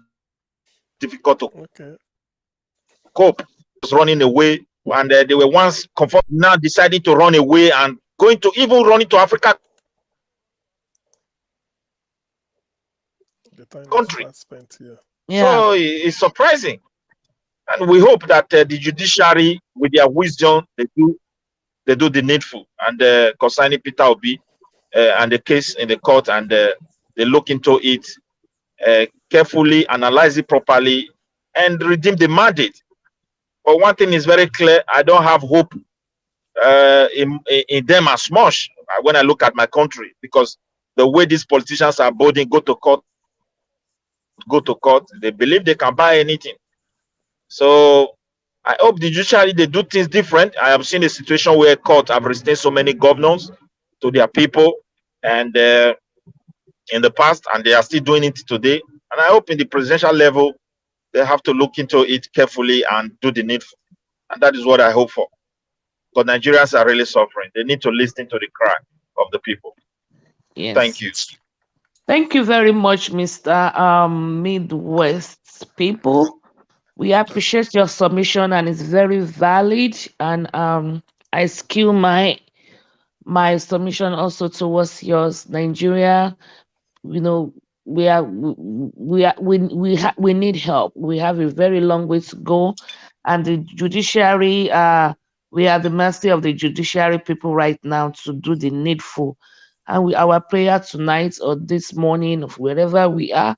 difficult to cope. Was running away, and they were once comfortable, now deciding to run away and going to even run into Africa country. Spent here. Yeah. So it's surprising, and we hope that the judiciary, with their wisdom, they do the needful, and concerning Peter Obi and the case in the court, and they look into it carefully, analyze it properly, and redeem the mandate. But one thing is very clear: I don't have hope in them as much when I look at my country, because the way these politicians are bolding, go to court, they believe they can buy anything. So I hope the judiciary, they do things different. I have seen a situation where court have restrained so many governors to their people, and in the past, and they are still doing it today. And I hope in the presidential level, they have to look into it carefully and do the needful. And that is what I hope for. Because Nigerians are really suffering. They need to listen to the cry of the people. Yes. Thank you. Thank you very much, Mr. Midwest people. We appreciate your submission, and it's very valid. And I skew my submission also towards yours, Nigeria. We need help. We have a very long way to go, and the judiciary, we are the mercy of the judiciary people right now to do the needful. And our prayer tonight or this morning, of wherever we are,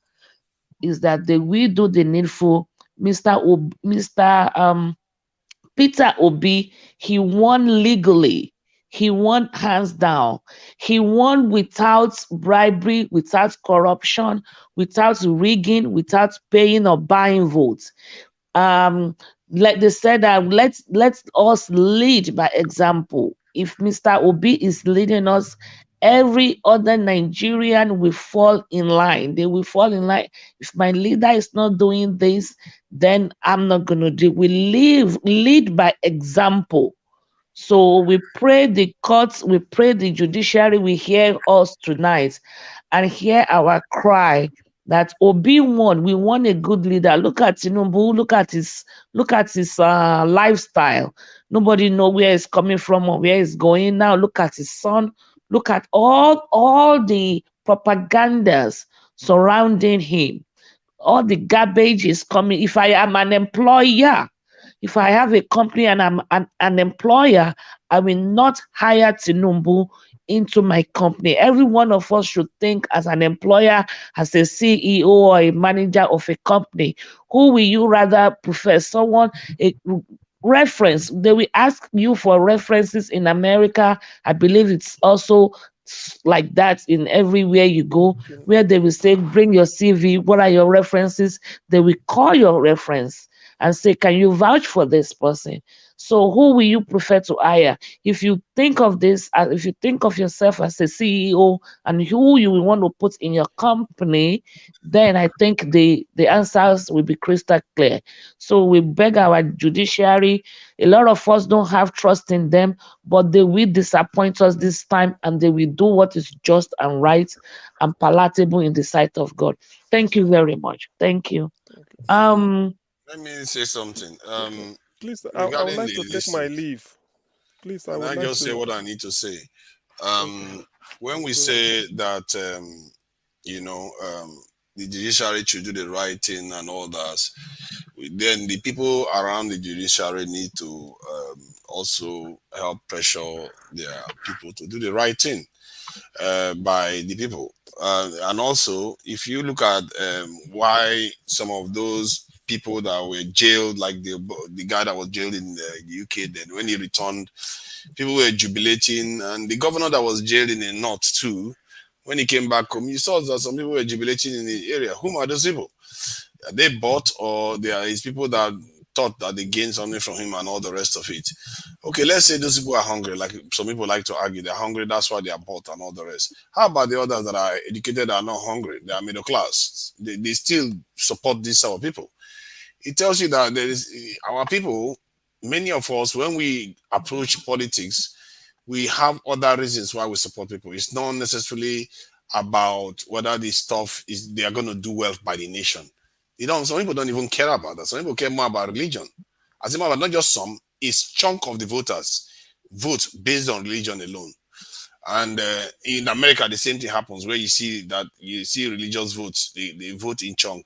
is that they will do the needful. Mr. Peter Obi, he won legally. He won hands down. He won without bribery, without corruption, without rigging, without paying or buying votes. Like they said, let's us lead by example. If Mr. Obi is leading us, every other Nigerian will fall in line. They will fall in line. If my leader is not doing this, then I'm not going to do. We lead by example. So we pray the courts, we pray the judiciary, we hear us tonight and hear our cry that Obi won. We want a good leader. Look at Tinubu. Look at his lifestyle. Nobody know where he's coming from or where he's going. Now look at his son. Look at all the propagandas surrounding him. All the garbage is coming. If I am an employer, if I have a company and I'm an employer, I will not hire Tinubu into my company. Every one of us should think as an employer, as a CEO or a manager of a company, who will you rather prefer? Someone, a reference. They will ask you for references in America. I believe it's also like that in everywhere you go, where they will say, bring your CV, what are your references? They will call your reference and say, can you vouch for this person? So who will you prefer to hire? If you think of this, if you think of yourself as a CEO and who you will want to put in your company, then I think the answers will be crystal clear. So we beg our judiciary. A lot of us don't have trust in them, but they will disappoint us this time, and they will do what is just and right and palatable in the sight of God. Thank you very much. Thank you. Let me say something. Please, I would Regarding like the to take my listen, leave. Please, I and would I like just say to. what I need to say. Okay, When we go ahead. say that, you know, the judiciary should do the right thing and all that, then the people around the judiciary need to also help pressure their people to do the right thing by the people. And also, if you look at why some of those people that were jailed, like the guy that was jailed in the UK, then when he returned, people were jubilating, and the governor that was jailed in the north too, when he came back home, you saw that some people were jubilating in the area. Whom are those people? Are they bought, or they are his people that thought that they gained something from him and all the rest of it? Okay, let's say those people are hungry, like some people like to argue, they're hungry, that's why they are bought and all the rest. How about the others that are educated, are not hungry, they are middle class, they still support these sort of people? It tells you that there is our people, many of us, when we approach politics, we have other reasons why we support people. It's not necessarily about whether this stuff is they are going to do well by the nation. You know, some people don't even care about that. Some people care more about religion. As a matter of fact, not just some, it's chunk of the voters vote based on religion alone. And in America, the same thing happens, where you see religious votes, they vote in chunk.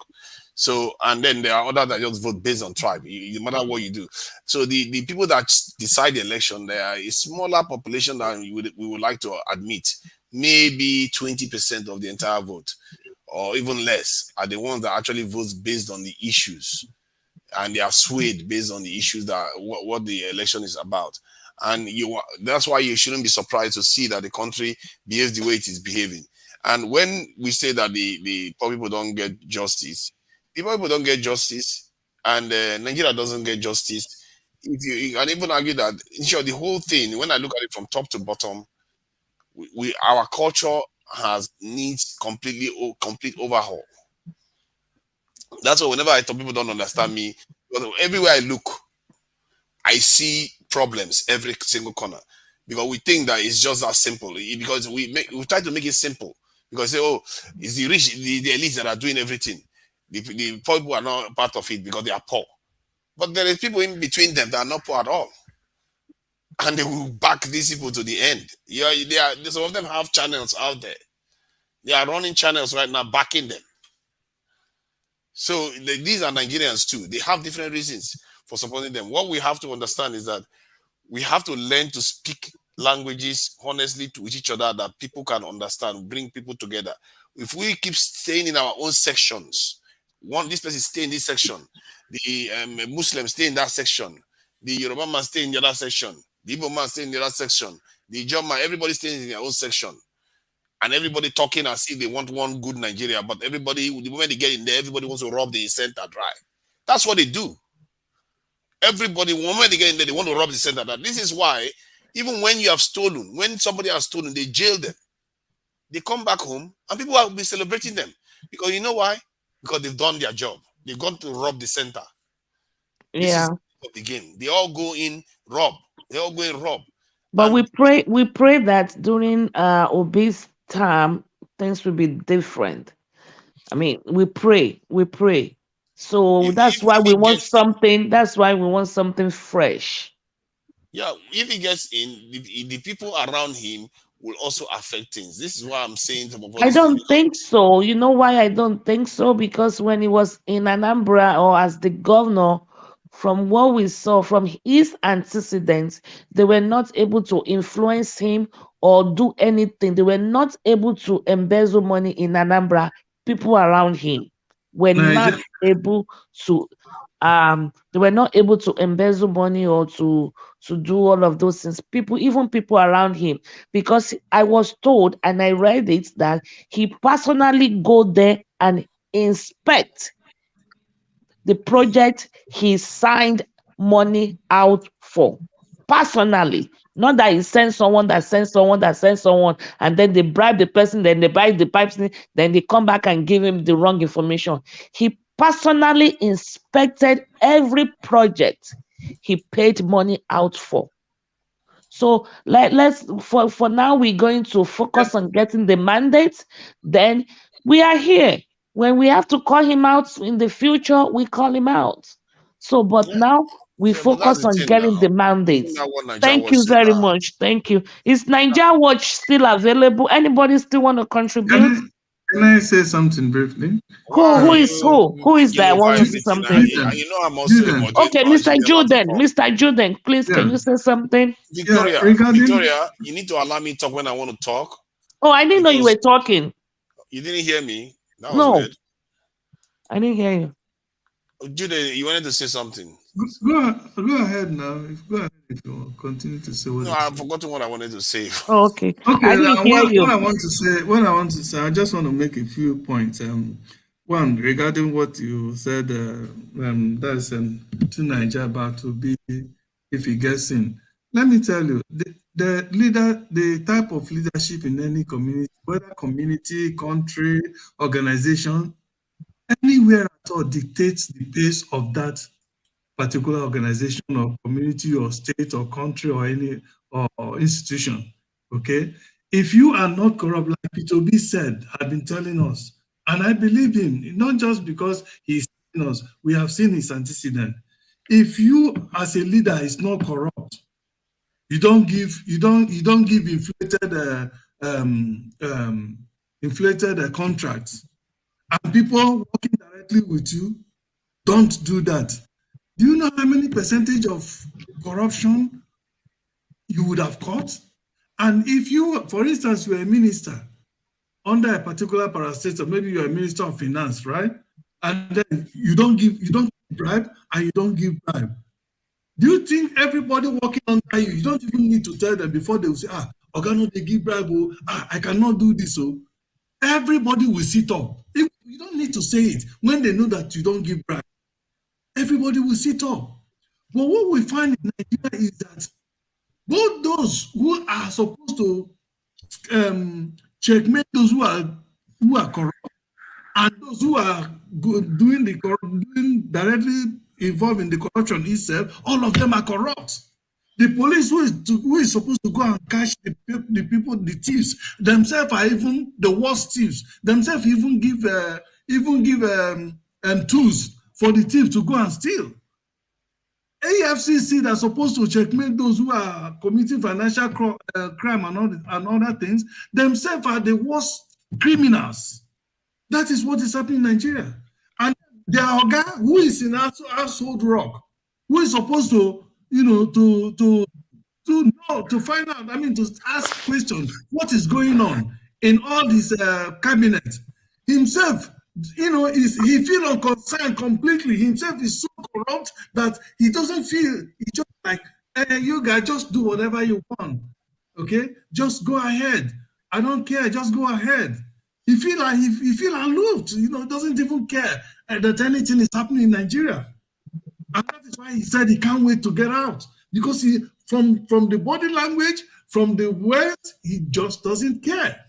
So, and then there are others that just vote based on tribe, no matter what you do. So the people that decide the election, there are a smaller population than we would like to admit. Maybe 20% of the entire vote, or even less, are the ones that actually vote based on the issues, and they are swayed based on the issues that what the election is about. And that's why you shouldn't be surprised to see that the country behaves the way it is behaving. And when we say that the poor people don't get justice, the poor people don't get justice, and Nigeria doesn't get justice. If you can even argue that, in short, the whole thing, when I look at it from top to bottom, our culture needs complete overhaul. That's why whenever I tell people don't understand me, because everywhere I look, I see problems every single corner, because we think that it's just that simple. Because we try to make it simple, because say, oh, it's the rich, the elites that are doing everything. The poor people are not part of it because they are poor. But there is people in between them that are not poor at all, and they will back these people to the end. Yeah, some of them have channels out there. They are running channels right now, backing them. So these are Nigerians too. They have different reasons for supporting them. What we have to understand is that we have to learn to speak languages honestly to each other that people can understand, bring people together. If we keep staying in our own sections, this person stay in this section, the Muslims stay in that section, the Yoruba man stay in the other section, the Igbo man stay in the other section, the German, everybody stays in their own section, and everybody talking as if they want one good Nigeria, but everybody, the moment they get in there, everybody wants to rob the center dry. That's what they do. Everybody, the moment they get in there, they want to rob the center dry. This is why, even when you have stolen, when somebody has stolen, they jail them. They come back home, and people will be celebrating them. Because you know why? Because they've done their job. They've gone to rob the center. This is the game. They all go in, rob. They all go in, rob. But we pray that during Obi's term, things will be different. I mean, we pray. So that's why If we he want gets, something. That's why we want something fresh. yeah, if he gets in, the people around him will also affect things. This is why I'm saying some of all I these things. don't think so. You know why I don't think so? Because when he was in Anambra or as the governor, from what we saw from his antecedents, they were not able to influence him or do anything. They were not able to embezzle money in Anambra. People around him were not Niger, able to they were not able to embezzle money or to do all of those things. Even people around him, because I was told and I read it that he personally go there and inspect the project he signed money out for personally. Not that he sends someone that sends someone that sends someone, and then they bribe the person, then they buy the pipes, then they come back and give him the wrong information. He personally inspected every project he paid money out for. So let's for now we're going to focus on getting the mandate. Then we are here. When we have to call him out in the future, we call him out. So, but Yeah, now we yeah, but that's focus the on thing getting now. the mandate. Isn't that what Nigeria Thank was you saying very now? much. Thank you. Is NAIJA Watch still available? Anybody still want to contribute? can I say something briefly? Why are Who is who? you Who is taking that? over Want to say everything? something? You know I'm also a Julian, moderator. Okay, I should Mr. be allowed to Jordan. talk. Mr. Jordan, please, can yeah, you say something? yeah, Victoria, regarding, Victoria, you need to allow me to talk when I want to talk Oh, I didn't know you were because talking. you didn't hear me. That was No, weird. I didn't hear you. Jude, you wanted to say something. go ahead now. Go ahead if you want. Continue to say what No, you I've say. forgotten what I wanted to say. Oh, okay. Okay, I didn't now hear what you. I want to say, I just want to make a few points. One regarding what you said, that's to Nigeria about to be if he gets in. Let me tell you, the type of leadership in any community, whether community, country, organization, anywhere at all dictates the pace of that particular organization or community or state or country or any or institution. Okay, if you are not corrupt, like P2B said, had been telling us, and I believe him, not just because he's telling us, we have seen his antecedent. If you as a leader is not corrupt, you don't give inflated contracts, and people working directly with you don't do that. Do you know how many percentage of corruption you would have caught? And if you, for instance, you're a minister under a particular parastatal, maybe you're a minister of finance, right? And then you don't give bribe and you don't give bribe. Do you think everybody working under you don't even need to tell them before they will say, Organo, they give bribe, I cannot do this. So everybody will sit up. If you don't need to say it when they know that you don't give bribe. Everybody will sit up. But what we find in Nigeria is that both those who are supposed to checkmate those who are corrupt and those who are doing directly involved in the corruption itself, all of them are corrupt. The police who is supposed to go and catch the people, the thieves, themselves are even the worst thieves. Themselves even give tools for the thief to go and steal. AFCC that's supposed to checkmate those who are committing financial crime and other things, themselves are the worst criminals. That is what is happening in Nigeria. And their Oga, who is in household rock, who is supposed to, to find out, to ask questions, what is going on in all this cabinet, himself, he feel unconcerned completely. Himself is so corrupt that he doesn't feel, he just like, you guys just do whatever you want. Okay, just go ahead. I don't care, just go ahead. He feel like he feel aloof, doesn't even care that anything is happening in Nigeria. And that is why he said he can't wait to get out. Because from the body language, from the words, he just doesn't care.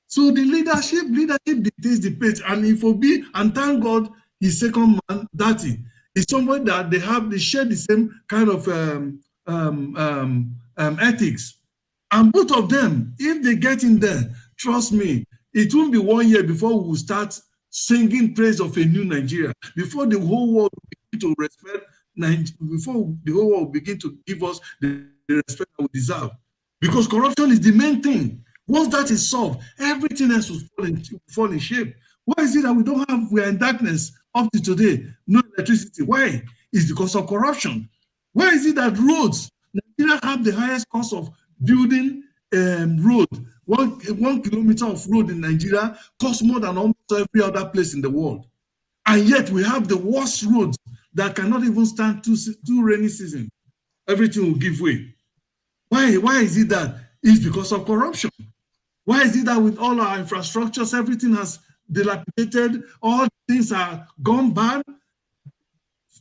So the leadership dictates the pace. And if Obi, and thank God, his second man, Dati, is somebody that they share the same kind of ethics. And both of them, if they get in there, trust me, it won't be 1 year before we will start singing praise of a new Nigeria, before the whole world begin to respect Nigeria, before the whole world begin to give us the respect that we deserve. Because corruption is the main thing. Once that is solved, everything else will fall in shape. Why is it that we are in darkness up to today? No electricity. Why? It's because of corruption. Why is it that roads, Nigeria have the highest cost of building road? One kilometer of road in Nigeria costs more than almost every other place in the world. And yet we have the worst roads that cannot even stand two rainy seasons. Everything will give way. Why is it that? It's because of corruption. Why is it that with all our infrastructures, everything has dilapidated, all things are gone bad?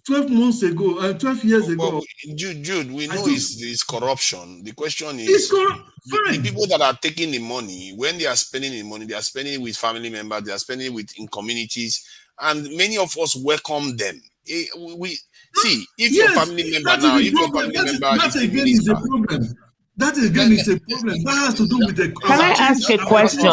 12 months ago, 12 years ago. Jude, we know it's corruption. The question is, the people that are taking the money, when they are spending the money, they are spending it with family members, they are spending it in communities, and many of us welcome them. See, if your family member now, if your family member is a minister, that again is a problem. That has to do with the. Can I ask a question?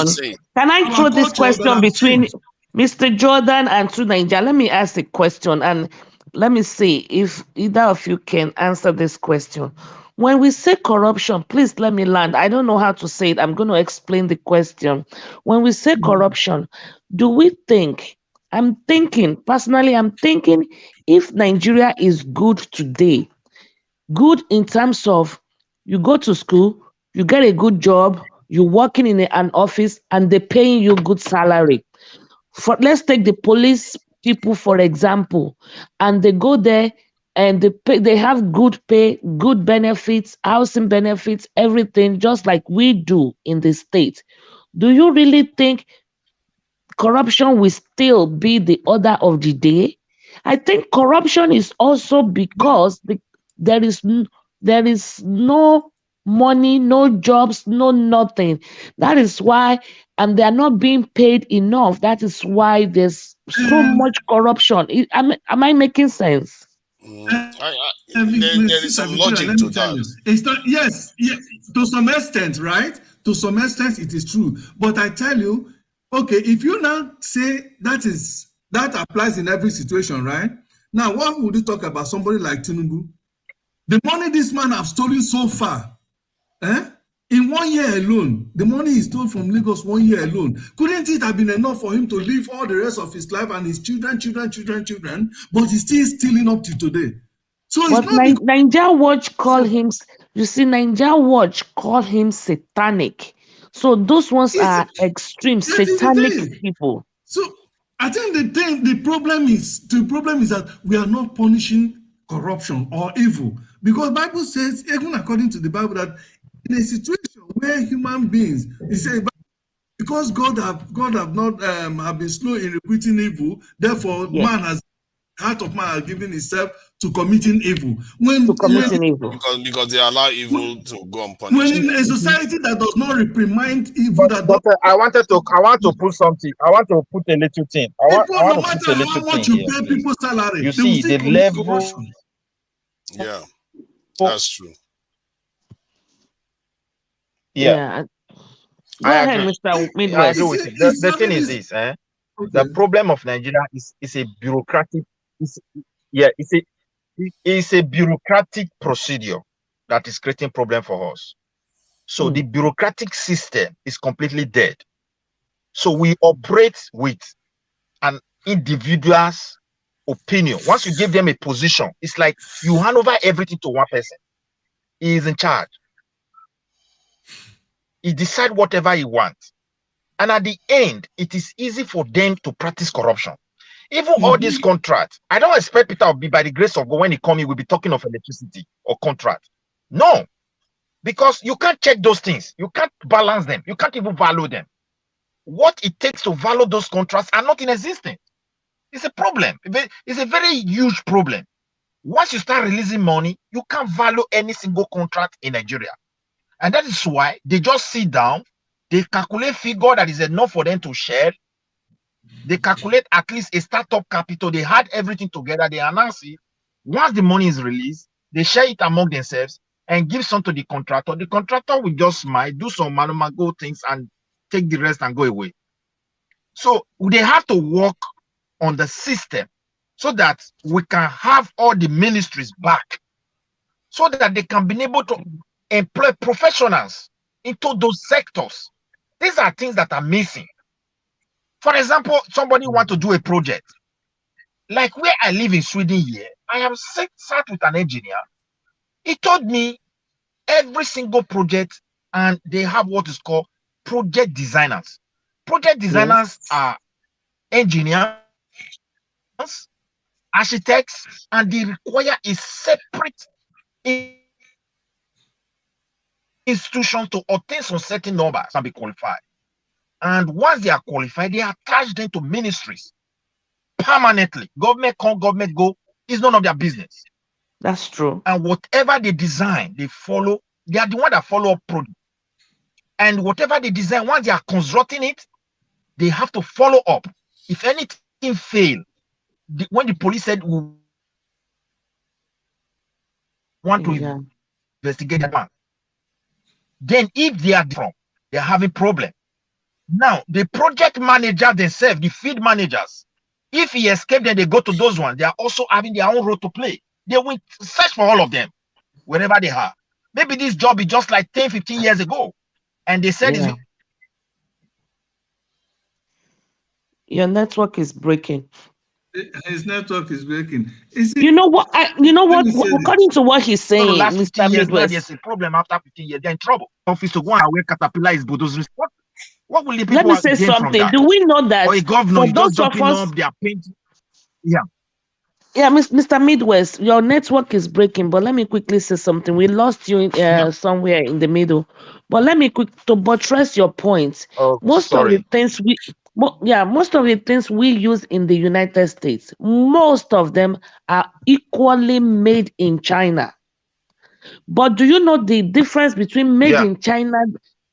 Can I throw this question between Mr. Jordan and to Nigeria? Let me ask a question and let me see if either of you can answer this question. When we say corruption, please let me land. I don't know how to say it. I'm going to explain the question. When we say corruption, do we think, I'm thinking if Nigeria is good today, good in terms of you go to school, you get a good job, you're working in an office and they're paying you good salary. Let's take the police people, for example, and they go there and they have good pay, good benefits, housing benefits, everything, just like we do in the state. Do you really think corruption will still be the order of the day? I think corruption is also because there is no money, no jobs, no nothing. That is why, and they are not being paid enough. That is why there's so much corruption. Am I making sense? There is some logic to that. It's not, yes, to some extent, right? To some extent, it is true. But I tell you, okay, if you now say that applies in every situation, right? Now, what would you talk about somebody like Tinubu? The money this man have stolen so far, in 1 year alone, the money he stole from Lagos 1 year alone, couldn't it have been enough for him to live all the rest of his life and his children, but he's still stealing up to today? So but NWATCH call him, you see, NWATCH call him satanic. So those ones are extreme satanic people. So I think the problem is that we are not punishing corruption or evil, because Bible says, even according to the Bible, that in a situation where human beings, he said, because God have not have been slow in requiting evil, therefore heart of man has given itself to committing evil. Because they allow evil to go unpunished. When in a society that does not reprimand evil, I want to put something. I want to put a little thing. I want to put a little thing you pay people's salary. You see the level. Yeah, that's true. Yeah. Go ahead, Mr. Midwest. I agree with you. The thing is this, the problem of Nigeria is a bureaucratic. It's a bureaucratic procedure that is creating problem for us. So the bureaucratic system is completely dead. So we operate with an individual's opinion. Once you give them a position, it's like you hand over everything to one person. He is in charge. He decides whatever he wants. And at the end, it is easy for them to practice corruption. Even all these contracts, I don't expect Peter will be, by the grace of God, when he comes, he will be talking of electricity or contract. No, because you can't check those things. You can't balance them. You can't even value them. What it takes to value those contracts are not in existence. It's a problem. It's a very huge problem. Once you start releasing money, you can't value any single contract in Nigeria. And that is why they just sit down, they calculate figure that is enough for them to share. They calculate at least a startup capital. They had everything together. They announce it. Once the money is released, they share it among themselves and give some to the contractor. The contractor will just smile, do some go things and take the rest and go away. So they have to work on the system so that we can have all the ministries back, so that they can be able to employ professionals into those sectors. These are things that are missing. For example, somebody want to do a project. Like where I live in Sweden here, I have sat with an engineer. He told me every single project, and they have what is called project designers. Project designers are engineers, architects, and they require a separate institution to obtain some certain numbers and be qualified. And once they are qualified, they are attached into ministries permanently. Government come, government go, is none of their business. That's true. And whatever they design, they follow. They are the one that follow up project. And whatever they design, once they are constructing it, they have to follow up. If anything fail, when the police said we want to investigate that one, then if they are from, they are having problem. Now the project manager themselves, the field managers, if he escaped, then they go to those ones. They are also having their own role to play. They will search for all of them wherever they are. Maybe this job is just like 10, 15 years ago, and they said it's your network is breaking. His network is breaking. You know what? According to what he's saying, Mr. Midwest, there's a problem after 15 years. They're in trouble. Office to go and where Caterpillar is bulldozing. What will the people? Let me say something. Do we know that? Or a governor just jumping up, they are painting. Yeah. Yeah, Mr. Midwest, your network is breaking, but let me quickly say something. We lost you somewhere in the middle. But let me to buttress your point. Most of the things we use in the United States, most of them are equally made in China. But do you know the difference between made in China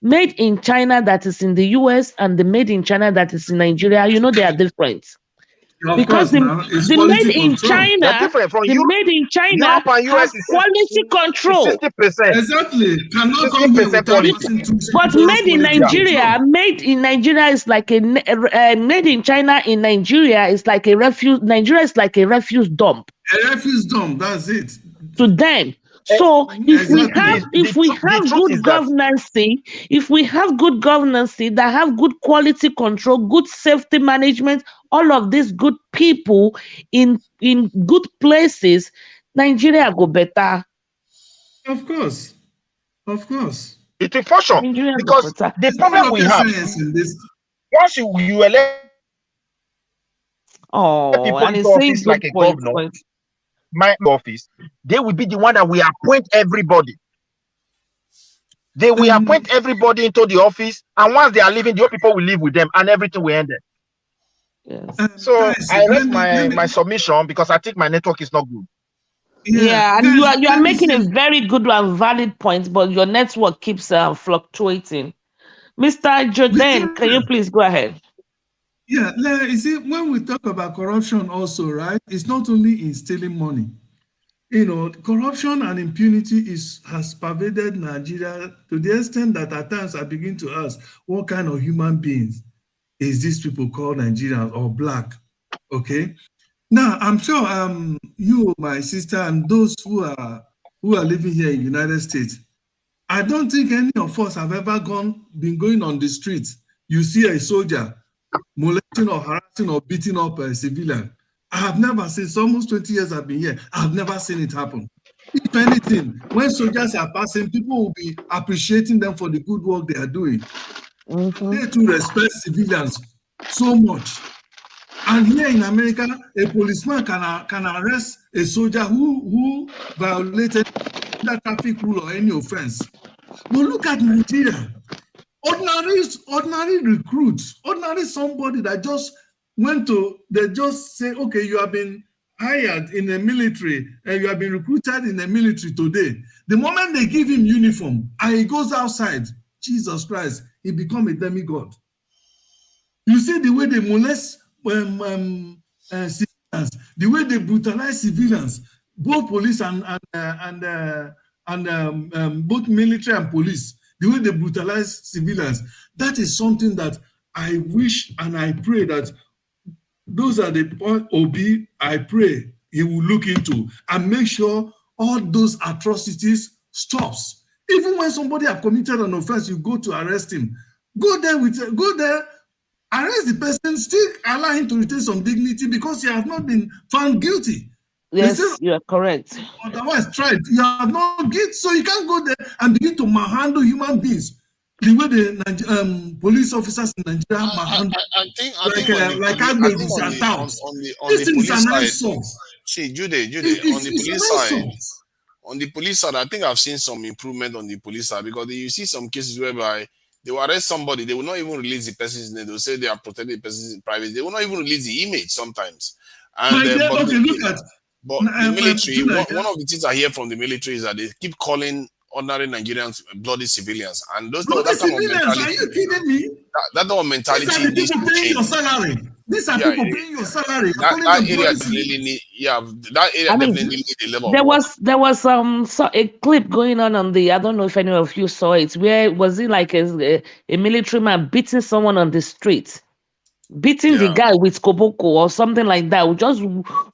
that is in the US and the made in China that is in Nigeria? You know they are different. Because the made in China, the made in China has quality control. 60%. Exactly. Cannot come here but made in Nigeria is like made in China in Nigeria is like a refuse. Nigeria is like a refuse dump. A refuse dump. That's it. To them. So if we have good governance that have good quality control, good safety management, all of these good people in good places, Nigeria go better. Of course. It will function because the problem we have once you elect people into office like a governor, my office, they will be the one that will appoint everybody. They will appoint everybody into the office, and once they are leaving, the other people will live with them, and everything will end. Yes. So I rest my submission because I think my network is not good. Yeah, and you are making a very good and valid point, but your network keeps fluctuating. Mr. Jordan, can you please go ahead? Yeah, you see, when we talk about corruption also, right, it's not only in stealing money. You know, corruption and impunity has pervaded Nigeria to the extent that at times I begin to ask, what kind of human beings is these people called Nigerians or black? Okay. Now, I'm sure you, my sister, and those who are living here in the United States, I don't think any of us have ever been going on the streets. You see a soldier molesting or harassing or beating up a civilian. I have never seen, it's almost 20 years I've been here, I've never seen it happen. If anything, when soldiers are passing, people will be appreciating them for the good work they are doing. They too respect civilians so much. And here in America, a policeman can arrest a soldier who violated that traffic rule or any offense. But look at Nigeria. Ordinary recruits, ordinary somebody that just they just say, okay, you have been hired in the military and you have been recruited in the military today. The moment they give him uniform and he goes outside, Jesus Christ, he becomes a demigod. You see the way they molest civilians, the way they brutalize civilians, both police and both military and police. The way they brutalize civilians, that is something that I wish and I pray that those are the point Obi, I pray he will look into and make sure all those atrocities stops. Even when somebody have committed an offense, you go to arrest him. Go there, arrest the person, still allow him to retain some dignity because he has not been found guilty. Yes, you are correct. Otherwise, tried. You have not guilt, so you can't go there and begin to manhandle human beings the way the police officers in Nigeria manhandle. I think on the police side, see, Jude, on the police side, I think I've seen some improvement on the police side because you see some cases whereby they will arrest somebody, they will not even release the person's name. They will say they are protecting the person's privacy. They will not even release the image sometimes. And but the military, one of the things I hear from the military is that they keep calling ordinary Nigerians bloody civilians, and that kind of mentality. Are you kidding me? That kind of mentality. These are people paying your salary. These are people paying your salary. That area definitely need. Yeah, that area definitely need a level. There was a clip going on the. I don't know if any of you saw it. Where was it like a military man beating someone on the street? Beating the guy with koboko or something like that, just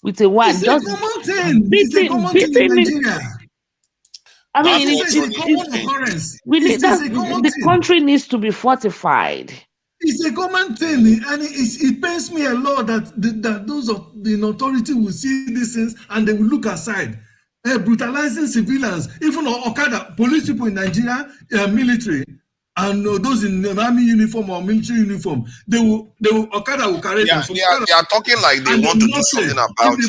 with a wand, it's just a common thing. Beating it. I mean, the country needs to be fortified. It's a common thing, and it pains me a lot that those of the authority will see these things and they will look aside. Brutalizing civilians, even Okada, police people in Nigeria, military. And those in the army uniform or military uniform, Okada will carry them. They are talking like they want to do something about it.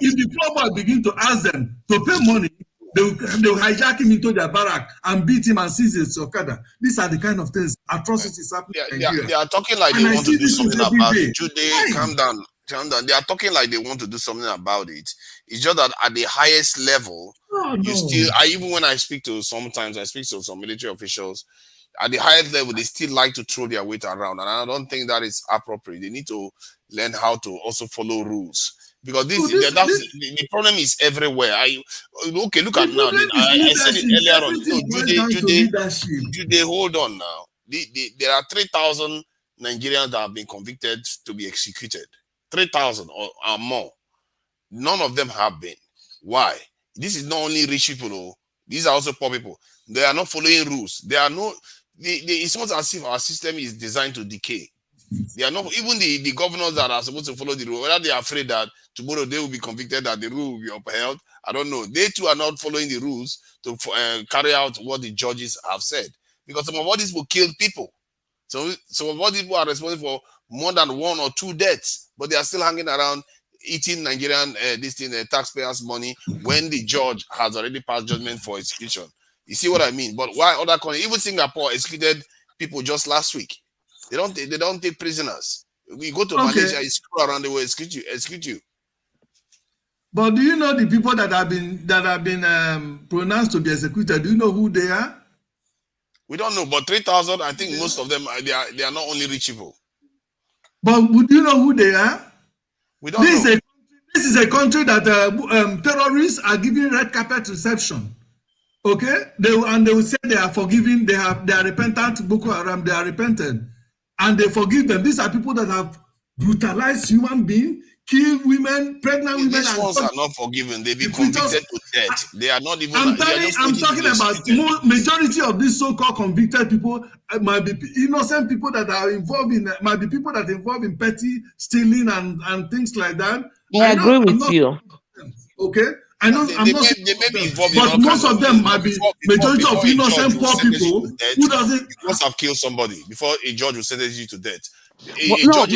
If the poor boy begin to ask them to pay money, they will hijack him into their barrack and beat him and seize his Okada. These are the kind of things, atrocities happening in Nigeria. They are talking like they want to do something about it. Jude, calm down. They are talking like they want to do something about it. It's just that at the highest level, even when I speak to some military officials, at the highest level, they still like to throw their weight around, and I don't think that is appropriate. They need to learn how to also follow rules because the problem is everywhere. Look at now. I said it earlier on. Jude, hold on now. There are 3,000 Nigerians that have been convicted to be executed. 3,000 or more. None of them have been. Why? This is not only rich people. These are also poor people. They are not following rules. It's not as if our system is designed to decay. They are not, even the governors that are supposed to follow the rule, whether they are afraid that tomorrow they will be convicted, that the rule will be upheld, I don't know. They too are not following the rules to carry out what the judges have said. Because some of all these will kill people. So some of all these people are responsible for more than 1 or 2 deaths, but they are still hanging around eating Nigerian taxpayers' money when the judge has already passed judgment for execution. You see what I mean? But why other countries, even Singapore executed people just last week. They don't take prisoners. We go to Malaysia, you screw around, they will execute you. But do you know the people that have been pronounced to be executed? Do you know who they are? We don't know, but 3,000, I think most of them they are not only rich people. But would you know who they are? We don't know. This is a country that terrorists are giving red carpet reception. Okay, they will say they are forgiving, they are repentant. Boko Haram, they are repentant, and they forgive them. These are people that have brutalized human beings, killed women, pregnant women. These ones are not forgiven. They've been convicted to death. They are not even. I'm talking about majority of these so-called convicted people might be innocent people that are involved in. Might be people that are involved in petty stealing and things like that. I agree with you. Okay. I know they may be involved, but most of them might be majority of innocent poor people who doesn't must have killed somebody before a judge will sentence you to death. Mr.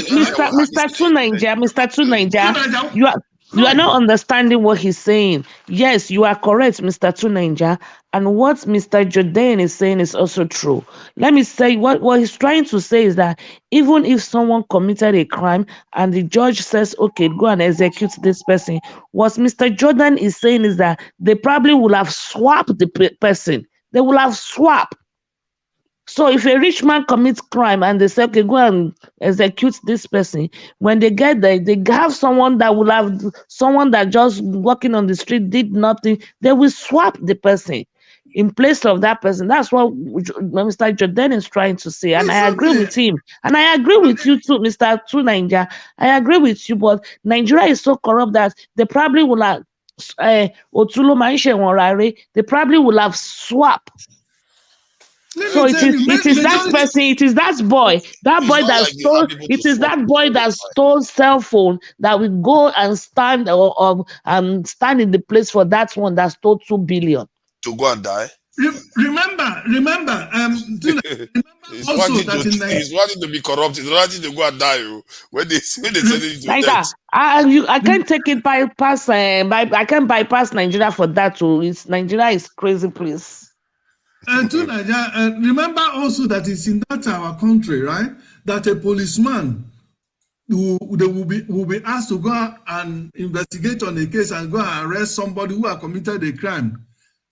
Tunaija, you are not understanding what he's saying. Yes, you are correct, Mr. Tunaija, and what Mr. Jordan is saying is also true. Let me say what he's trying to say is that even if someone committed a crime and the judge says, okay, go and execute this person, what Mr. Jordan is saying is that they probably will have swapped the person. They will have swapped. So if a rich man commits crime and they say, okay, go and execute this person, when they get there, they have someone that just walking on the street did nothing, they will swap the person. in place of that person. That's what Mr. Jordan is trying to say. And I agree with him. And I agree with you too, Mr. Naija. I agree with you, but Nigeria is so corrupt that they probably will have they probably will have swapped. So it is that person, it is that boy that stole, it is that boy that stole cell phone that will go and stand stand in the place for that one that stole 2 billion. To go and die. Remember, he's wanting to be corrupt. He's wanting to go and die. When they send it to death. I can't take it bypass. I can't bypass Nigeria for that too. Nigeria is crazy place. And to Nigeria, remember also that it's in that our country, right? That a policeman will be asked to go and investigate on a case and go and arrest somebody who has committed a crime.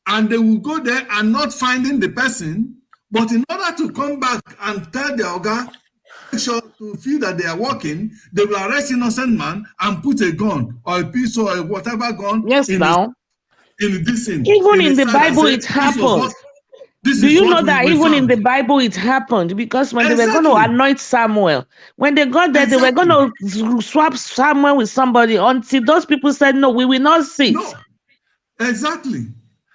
And they will go there and not finding the person, but in order to come back and tell the Oga, sure to feel that they are working, they will arrest innocent man and put a gun or a pistol or whatever gun. Yes, now. In this thing. Even in the Bible, it happened. Do you know that even in the Bible it happened? Because when they were going to anoint Samuel, when they got there, they were going to swap Samuel with somebody until those people said, no, we will not sit. No. Exactly.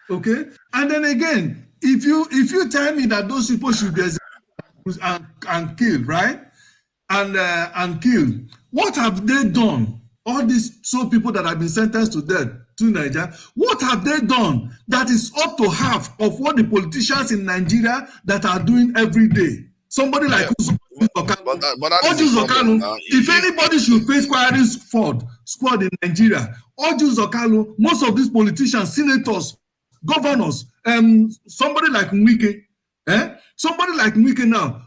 Okay. And then again, if you tell me that those people should be and killed, right? And killed, what have they done? All these people that have been sentenced to death to Nigeria, what have they done that is up to half of what the politicians in Nigeria that are doing every day? Somebody like Okano. If anybody should face firing squad in Nigeria, Okano, most of these politicians, senators, governors, somebody like Nwike, somebody like Nwike now,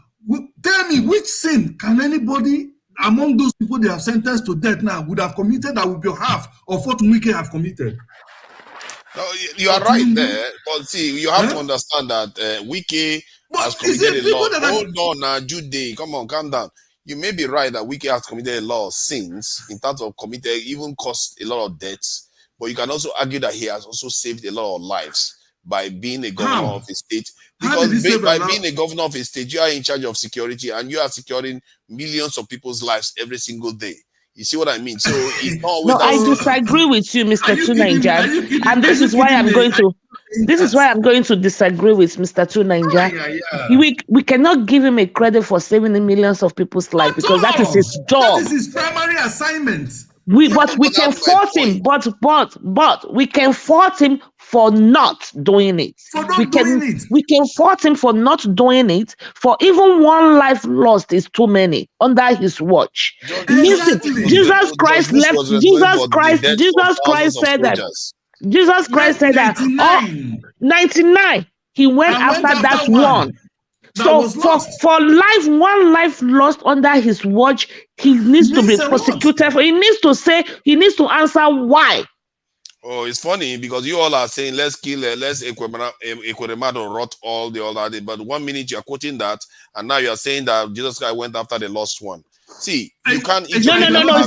tell me which sin can anybody among those people they have sentenced to death now would have committed that would be half of what Nwike have committed? No, you are right there, but see, you have to understand that Nwike has committed a lot. Hold on now, Jude, come on, calm down. You may be right that Nwike has committed a lot of sins in terms of committed, even caused a lot of deaths, but you can also argue that he has also saved a lot of lives by being a governor of a state. Because by being a governor of a state, you are in charge of security and you are securing millions of people's lives every single day. You see what I mean? So it's not always I disagree with you, Mr. Tunaija, and this is why I'm going to disagree with Mr. Tunaija. We cannot give him a credit for saving the millions of people's lives because that is his job. That is his primary assignment. We can fault him, but we can fault him for not doing it. We can fault him for not doing it. For even one life lost is too many under his watch. Exactly. Jesus Christ left. Jesus Christ said that. Jesus Christ said that. 99. He went after that one. So for one life lost under his watch, he needs to be prosecuted. He needs to answer why. Oh, it's funny because you all are saying let's Ekweremadu rot all the other day, but 1 minute you are quoting that, and now you are saying that Jesus Christ went after the lost one. See, you can't. No, it's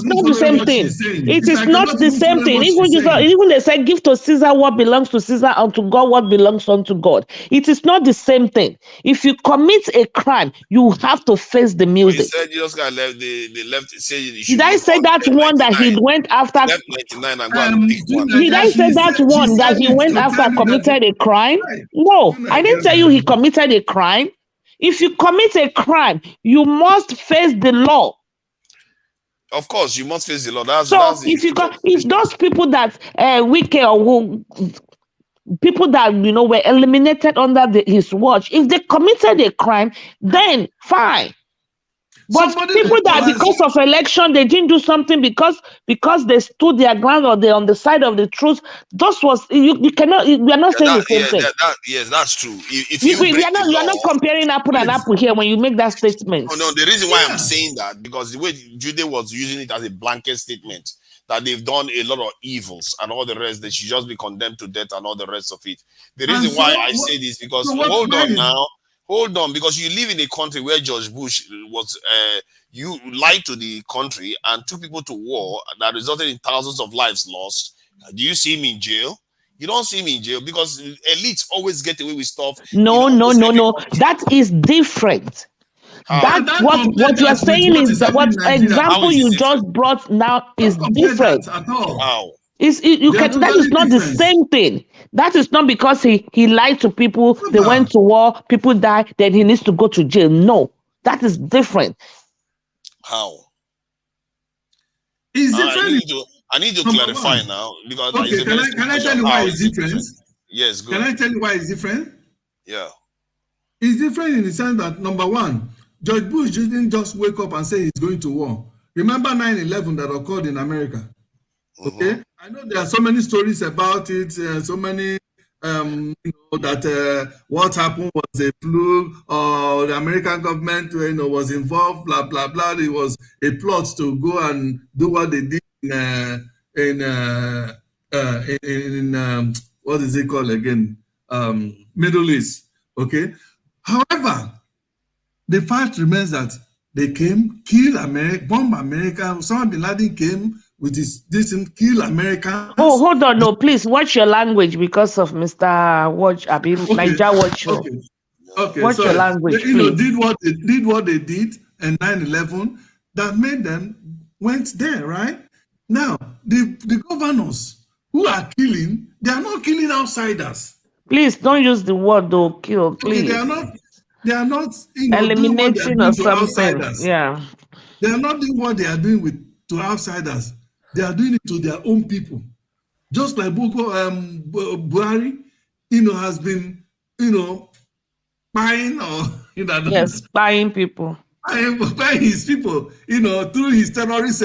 not the same thing. It is not the same thing. Even they say, give to Caesar what belongs to Caesar, and to God what belongs unto God. It is not the same thing. If you commit a crime, you have to face the music. You said Jesus Christ left. They left. Did I say that one that he went after? Left 99 and go and pick one. Did I say that one that he went after committed a crime? No, I didn't tell you he committed a crime. If you commit a crime, you must face the law. Of course, you must face the law. If those people that people that were eliminated under his watch, if they committed a crime, then fine. But people that because of election they didn't do something because they stood their ground or they're on the side of the truth, those was you cannot. We are not saying the same thing. Yes, that's true. You are not comparing apple and apple here when you make that statement. No, the reason why I'm saying that because the way Jude was using it as a blanket statement that they've done a lot of evils and all the rest, they should just be condemned to death and all the rest of it. The reason why I say this because hold on, because you live in a country where George Bush was, you lied to the country and took people to war that resulted in thousands of lives lost. Do you see him in jail? You don't see him in jail because elites always get away with stuff. No. That is different. That's what you are saying is that what example you just brought now is different. How? That is not the same thing. That is not because he lied to people, they went to war, people died, then he needs to go to jail. No, that is different. How? It's different. I need to clarify now because okay, can I tell you why it's different? Yes, good. Can I tell you why it's different? Yeah. It's different in the sense that, number one, George Bush didn't just wake up and say he's going to war. Remember 9/11 that occurred in America? Okay, I know there are so many stories about it, so many, that what happened was a fluke, or the American government, was involved, blah blah blah. It was a plot to go and do what they did in what is it called again? Middle East. Okay, however, the fact remains that they came, kill America, bomb America. Osama bin Laden came with this and kill America. Oh, hold on, no, please watch your language because of Mr. Watch, NAIJA Watch. Okay, watch your language, they, did what they did in 9/11 that made them went there, right? Now, the governors who are killing, they are not killing outsiders. Please don't use the word though, kill, please. Okay, they are not eliminating or something. Yeah. They are not doing what they are doing to outsiders. They are doing it to their own people. Just like Buhari, has been, spying or spying people. Spying his people, through his terrorist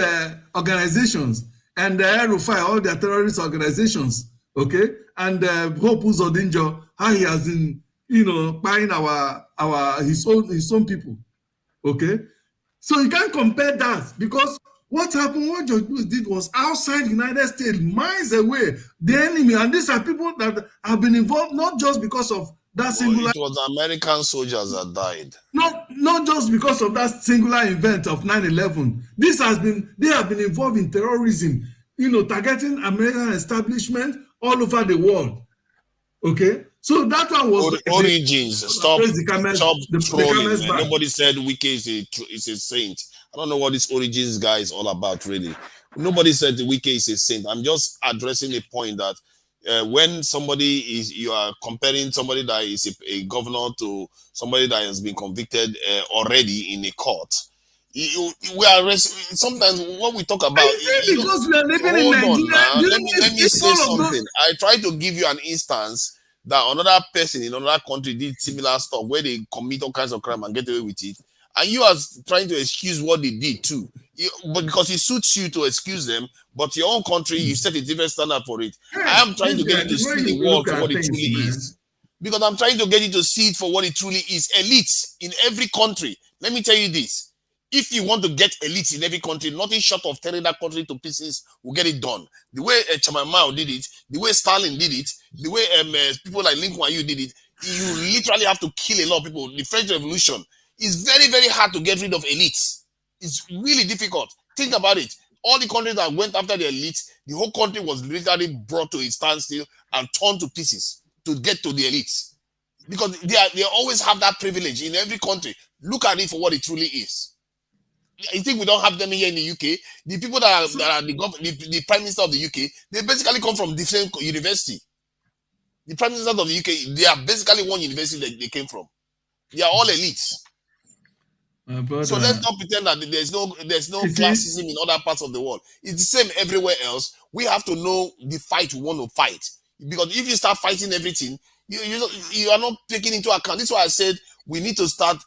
organizations, and Rufai, all their terrorist organizations. Okay, and Hope Uzodinjo, how he has been, buying his own people. Okay, so you can't compare that, because what George Bush did was outside the United States, miles away, the enemy, and these are people that have been involved not just because of that singular. It was American soldiers that died. Not just because of that singular event of 9/11. They have been involved in terrorism, targeting American establishment all over the world. Okay, so that one was origins. Stop trolling. Nobody said Wike is a saint. I don't know what this origins guy is all about, really. Nobody said Wike is a saint. I'm just addressing the point that when you are comparing somebody that is a governor to somebody that has been convicted already in a court. Sometimes what we talk about because we are living in Nigeria. Let me say something. I try to give you an instance that another person in another country did similar stuff where they commit all kinds of crime and get away with it, and you are trying to excuse what they did too, but because it suits you to excuse them, but your own country you set a different standard for it. I am trying to get you to see the world for what it truly is, because I'm trying to get you to see it for what it truly is. Elites in every country. Let me tell you this. If you want to get elites in every country, nothing short of tearing that country to pieces will get it done. The way Chairman Mao did it, the way Stalin did it, the way people like Lin Kuan Yew did it, you literally have to kill a lot of people. The French Revolution is very, very hard to get rid of elites. It's really difficult. Think about it. All the countries that went after the elites, the whole country was literally brought to a standstill and torn to pieces to get to the elites. Because they always have that privilege in every country. Look at it for what it truly is. I think we don't have them here in the UK. The people that are the Prime Minister of the UK, they basically come from different university. The Prime Minister of the UK, they are basically one university that they came from. They are all elites. So let's not pretend that there's no classism in other parts of the world. It's the same everywhere else. We have to know the fight we want to fight. Because if you start fighting everything, you are not taking into account. This is why I said we need to start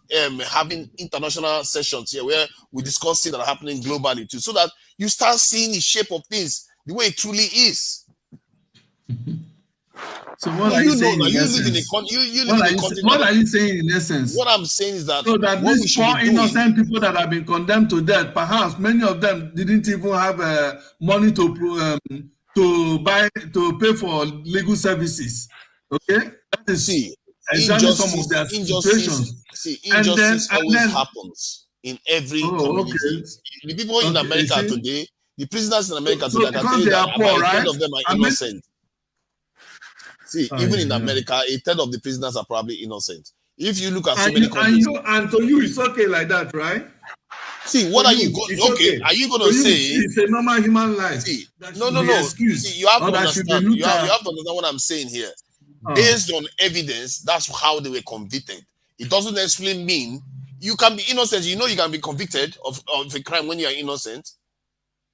having international sessions here where we discuss things that are happening globally too, so that you start seeing the shape of things the way it truly is. So what are you saying in essence? What are you saying in essence? What I'm saying is that these poor innocent people that have been condemned to death, perhaps many of them didn't even have money to pay for legal services. Okay, that is exactly some of their situations. Injustice always happens in every community. Okay. The people in America today, the prisoners in America today, I can tell you that about 1/3 of them are innocent. See, even in America, a third of the prisoners are probably innocent. If you look at so many countries, and to you, it's okay like that, right? see, what are you going? Okay, are you going to say? It's a normal human life. See, that no. Excuse, see, you have to that understand. You have to understand what I'm saying here. Based on evidence, that's how they were convicted. It doesn't necessarily mean you can be innocent. You know, you can be convicted of a crime when you are innocent.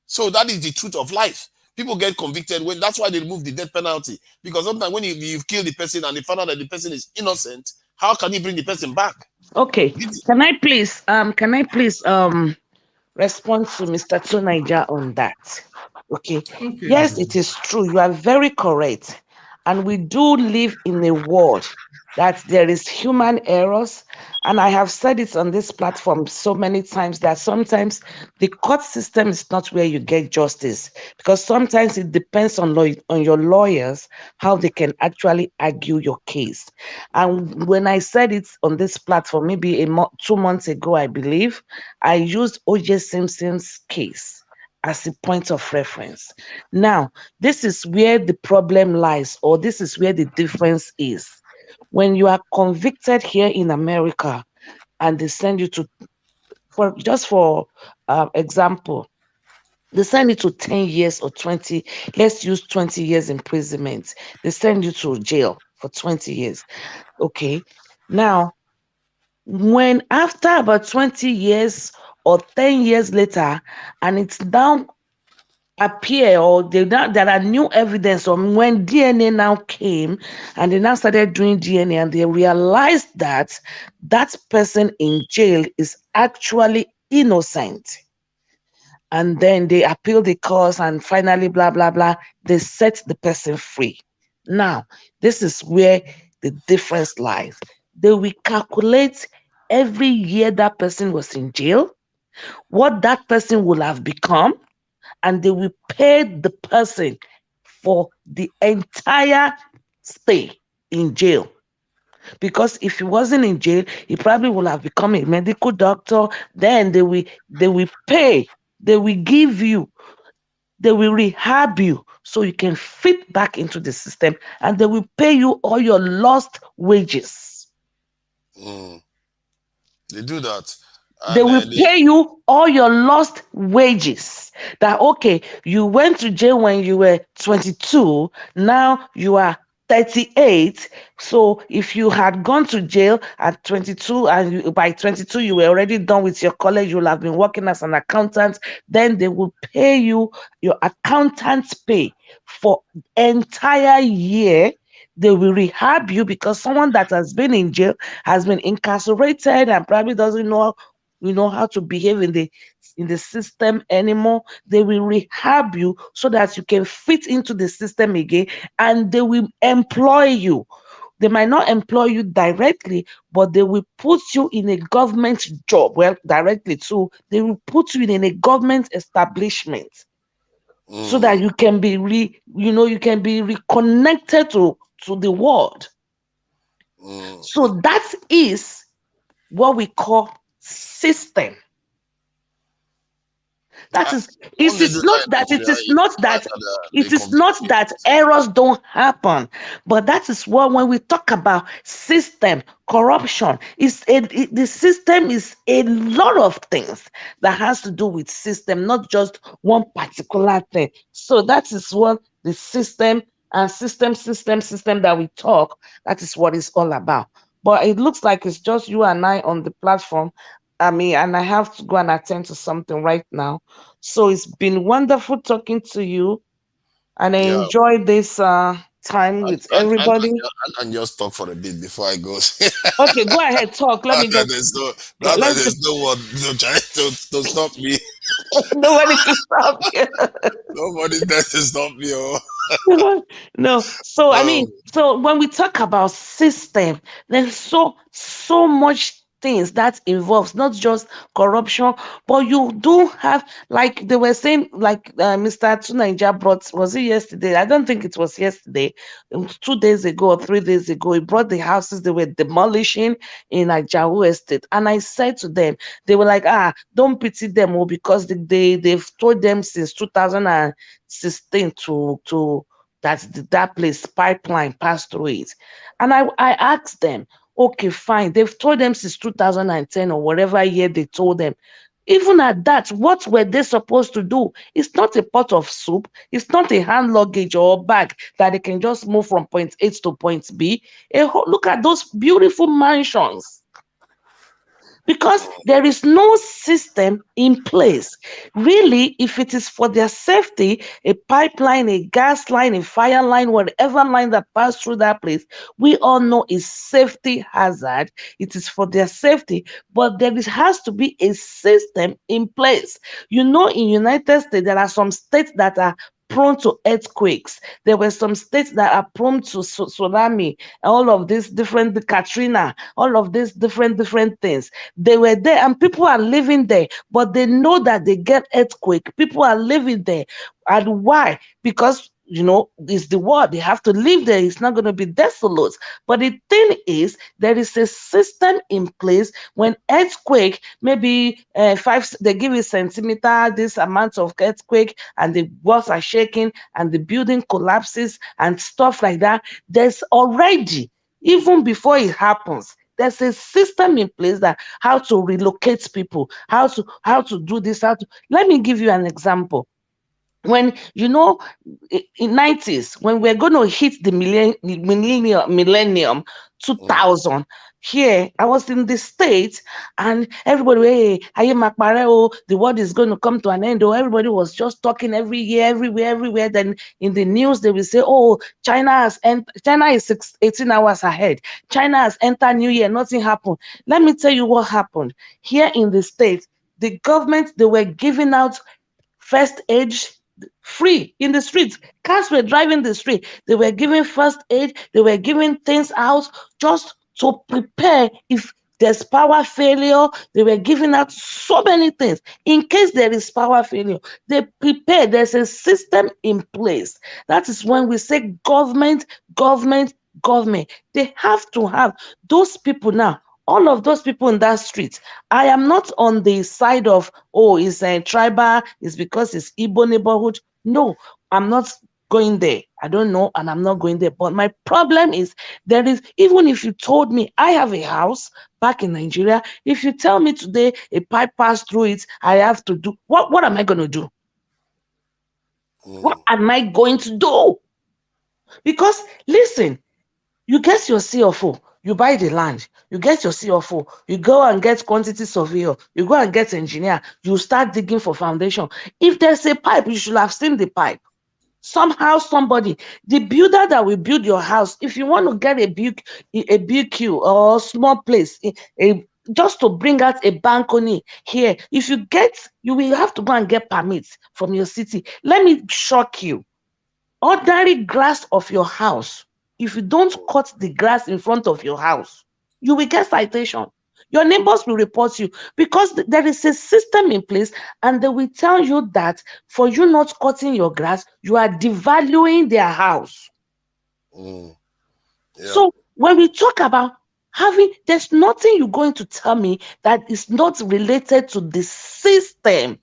So that is the truth of life. People get convicted when that's why they remove the death penalty. Because sometimes when you've killed the person and they find out that the person is innocent, how can you bring the person back? Okay. Can I please respond to Mr. NAIJA on that? Okay. Yes, it is true. You are very correct. And we do live in a world that there is human errors. And I have said it on this platform so many times that sometimes the court system is not where you get justice, because sometimes it depends on your lawyers, how they can actually argue your case. And when I said it on this platform, maybe 2 months ago, I believe, I used O.J. Simpson's case as a point of reference. Now, this is where the problem lies, or this is where the difference is. When you are convicted here in America and they send you to, for example, they send you to 10 years or 20, let's use 20 years imprisonment. They send you to jail for 20 years. Okay. Now, when after about 20 years or 10 years later, and it's now appear, or there are new evidence on when DNA now came, and they now started doing DNA, and they realized that that person in jail is actually innocent. And then they appeal the cause, and finally, blah, blah, blah, they set the person free. Now, this is where the difference lies. They will calculate every year that person was in jail, what that person will have become, and they will pay the person for the entire stay in jail. Because if he wasn't in jail, he probably would have become a medical doctor. Then they will pay, they will give you, they will rehab you so you can fit back into the system, and they will pay you all your lost wages. They do that. They will pay you all your lost wages. That, okay, you went to jail when you were 22, now you are 38. So if you had gone to jail at 22 and by 22 you were already done with your college, you'll have been working as an accountant, then they will pay you your accountant's pay for entire year. They will rehab you, because someone that has been in jail, has been incarcerated, and probably doesn't know how to behave in the system anymore. They will rehab you so that you can fit into the system again, and they will employ you. They might not employ you directly, but they will put you in a government job. Well, directly too, they will put you in a government establishment so that you can be reconnected to the world. So that is what we call system. That is, it is not that errors don't happen, but that is what, when we talk about system corruption, the system is a lot of things that has to do with system, not just one particular thing. So that is what the system and system that we talk, that is what it's all about. But it looks like it's just you and I on the platform. And I have to go and attend to something right now. So it's been wonderful talking to you, and I enjoy this time with everybody. I can just talk for a bit before I go. Okay, go ahead, talk. Let me just. There's no one trying to stop me. Nobody can stop you. Nobody there to stop me. No. So so when we talk about system, there's so much things that involves not just corruption, but you do have, like they were saying, like Mr. NAIJA brought, was it yesterday? I don't think it was yesterday. 2 days ago or 3 days ago, he brought the houses they were demolishing in Ajahu Estate. And I said to them, they were like, don't pity them, because they've told them since 2016 to that place pipeline passed through it. And I asked them, okay, fine. They've told them since 2010 or whatever year they told them. Even at that, what were they supposed to do? It's not a pot of soup. It's not a hand luggage or a bag that they can just move from point A to point B. Look at those beautiful mansions. Because there is no system in place. Really, if it is for their safety, a pipeline, a gas line, a fire line, whatever line that passed through that place, we all know is safety hazard. It is for their safety, but there has to be a system in place. You know, in United States, there are some states that are prone to earthquakes. There were some states that are prone to tsunami, all of these different, Katrina, all of these different things. They were there and people are living there, but they know that they get earthquake. People are living there. And why? Because, you know, it's the war. They have to live there. It's not going to be desolate. But the thing is, there is a system in place. When earthquake, maybe they give a centimeter, this amount of earthquake, and the walls are shaking, and the building collapses, and stuff like that. There's already, even before it happens, there's a system in place that how to relocate people, how to do this. Let me give you an example. When, you know, in 90s, when we're going to hit the millennium 2000, here I was in the States, and everybody, hey, the world is going to come to an end. Or everybody was just talking everywhere. Then in the news they will say, oh, China is 18 hours ahead. China has entered New Year, nothing happened. Let me tell you what happened. Here in the States, the government, they were giving out first aid free in the streets. Cars were driving the street. They were giving first aid. They were giving things out just to prepare if there's power failure. They were giving out so many things in case there is power failure. They prepare. There's a system in place. That is when we say government. They have to have those people now. All of those people in that street. I am not on the side of, oh, it's a tribal, it's because it's Igbo neighborhood. No, I'm not going there. I don't know, and I'm not going there. But my problem is, there is, even if you told me I have a house back in Nigeria, if you tell me today a pipe passed through it, I have to do, what am I going to do? What am I going to do? Because, listen, you get your CFO, you buy the land, you get your CFO, you go and get quantity surveyor, you go and get engineer, you start digging for foundation. If there's a pipe, you should have seen the pipe. Somehow, somebody, the builder that will build your house, if you want to get a BQ or small place, just to bring out a balcony here, if you will have to go and get permits from your city. Let me shock you. Ordinary grass of your house, if you don't cut the grass in front of your house, you will get citation. Your neighbors will report you because there is a system in place, and they will tell you that for you not cutting your grass, you are devaluing their house. Yeah. So when we talk about there's nothing you're going to tell me that is not related to the system.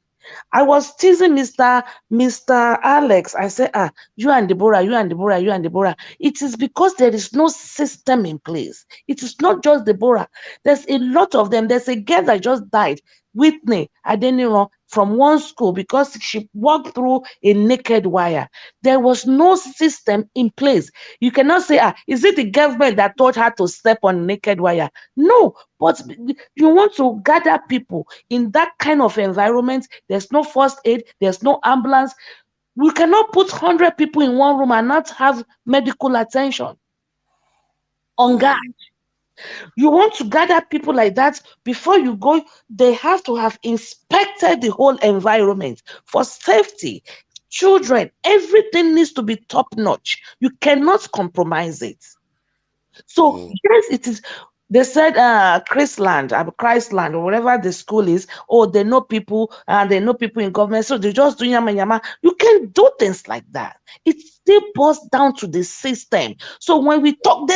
I was teasing Mr. Alex. I said, you and Deborah. It is because there is no system in place. It is not just Deborah. There's a lot of them. There's a girl that just died, Whitney, I didn't know, from one school because she walked through a naked wire. There was no system in place. You cannot say, is it the government that taught her to step on naked wire? No, but you want to gather people in that kind of environment. There's no first aid, there's no ambulance. We cannot put 100 people in one room and not have medical attention on guard. You want to gather people like that before you go. They have to have inspected the whole environment for safety. Children, everything needs to be top notch. You cannot compromise it. So yes, it is. They said Chrisland, or whatever the school is. Oh, they know people and they know people in government, so they just do yama yama. You can't do things like that. It still boils down to the system. So when we talk,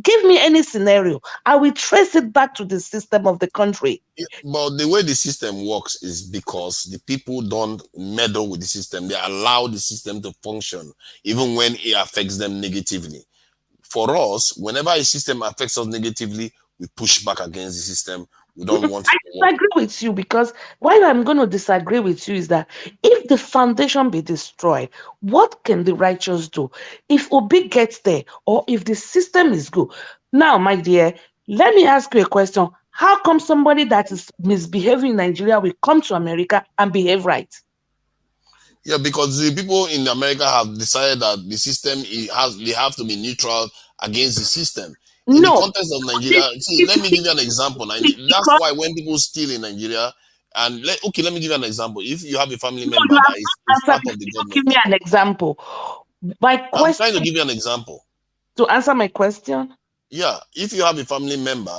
Give me any scenario. I will trace it back to the system of the country. But the way the system works is because the people don't meddle with the system. They allow the system to function, even when it affects them negatively. For us, whenever a system affects us negatively, we push back against the system. We don't want to work. I disagree with you, because why I'm going to disagree with you is that if the foundation be destroyed, what can the righteous do? If Obi gets there, or if the system is good. Now, my dear, let me ask you a question. How come somebody that is misbehaving in Nigeria will come to America and behave right? Yeah, because the people in America have decided that the system they have to be neutral against the system. In the context of Nigeria, see, let me give you an example. That's why when people steal in Nigeria, and let me give you an example. If you have a family member that is part of the government, give me an example. I'm trying to give you an example. To answer my question? Yeah, if you have a family member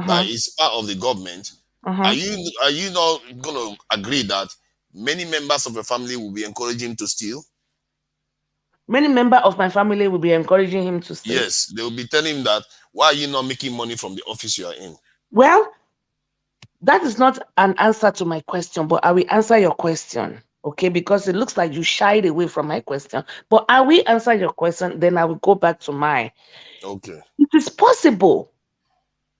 that is part of the government, are you not going to agree that many members of your family will be encouraging him to steal? Many members of my family will be encouraging him to steal. Yes, they will be telling him that, why are you not making money from the office you are in? Well, that is not an answer to my question, but I will answer your question, okay? Because it looks like you shied away from my question. But I will answer your question, then I will go back to mine. Okay. It is possible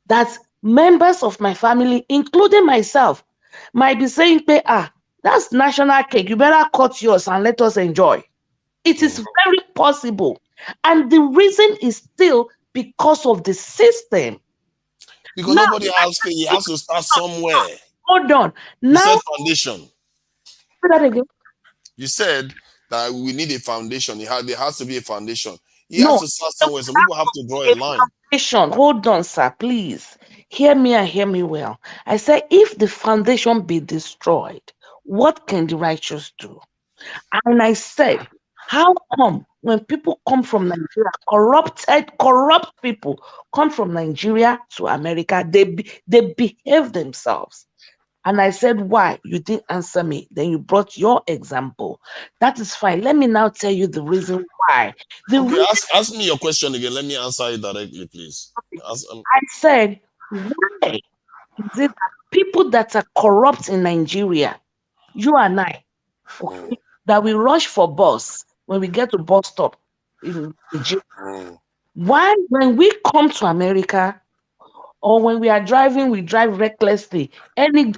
that members of my family, including myself, might be saying, that's national cake. You better cut yours and let us enjoy. It is very possible. And the reason is still because of the system. Because now, nobody has faith. He has to start somewhere. Hold on. You said foundation. Say that again. You said that we need a foundation. There has to be a foundation. He has to start somewhere. Some people have to draw a line. Foundation. Hold on, sir, please. Hear me and hear me well. I said, if the foundation be destroyed, what can the righteous do? And I said, how come when people come from Nigeria, corrupt people come from Nigeria to America, they behave themselves? And I said, why? You didn't answer me. Then you brought your example. That is fine. Let me now tell you the reason why. Ask me your question again. Let me answer it directly, please. I said, why is it that people that are corrupt in Nigeria, you and I, okay, that we rush for bus when we get to bus stop in Nigeria? Why, when we come to America, or when we are driving, we drive recklessly?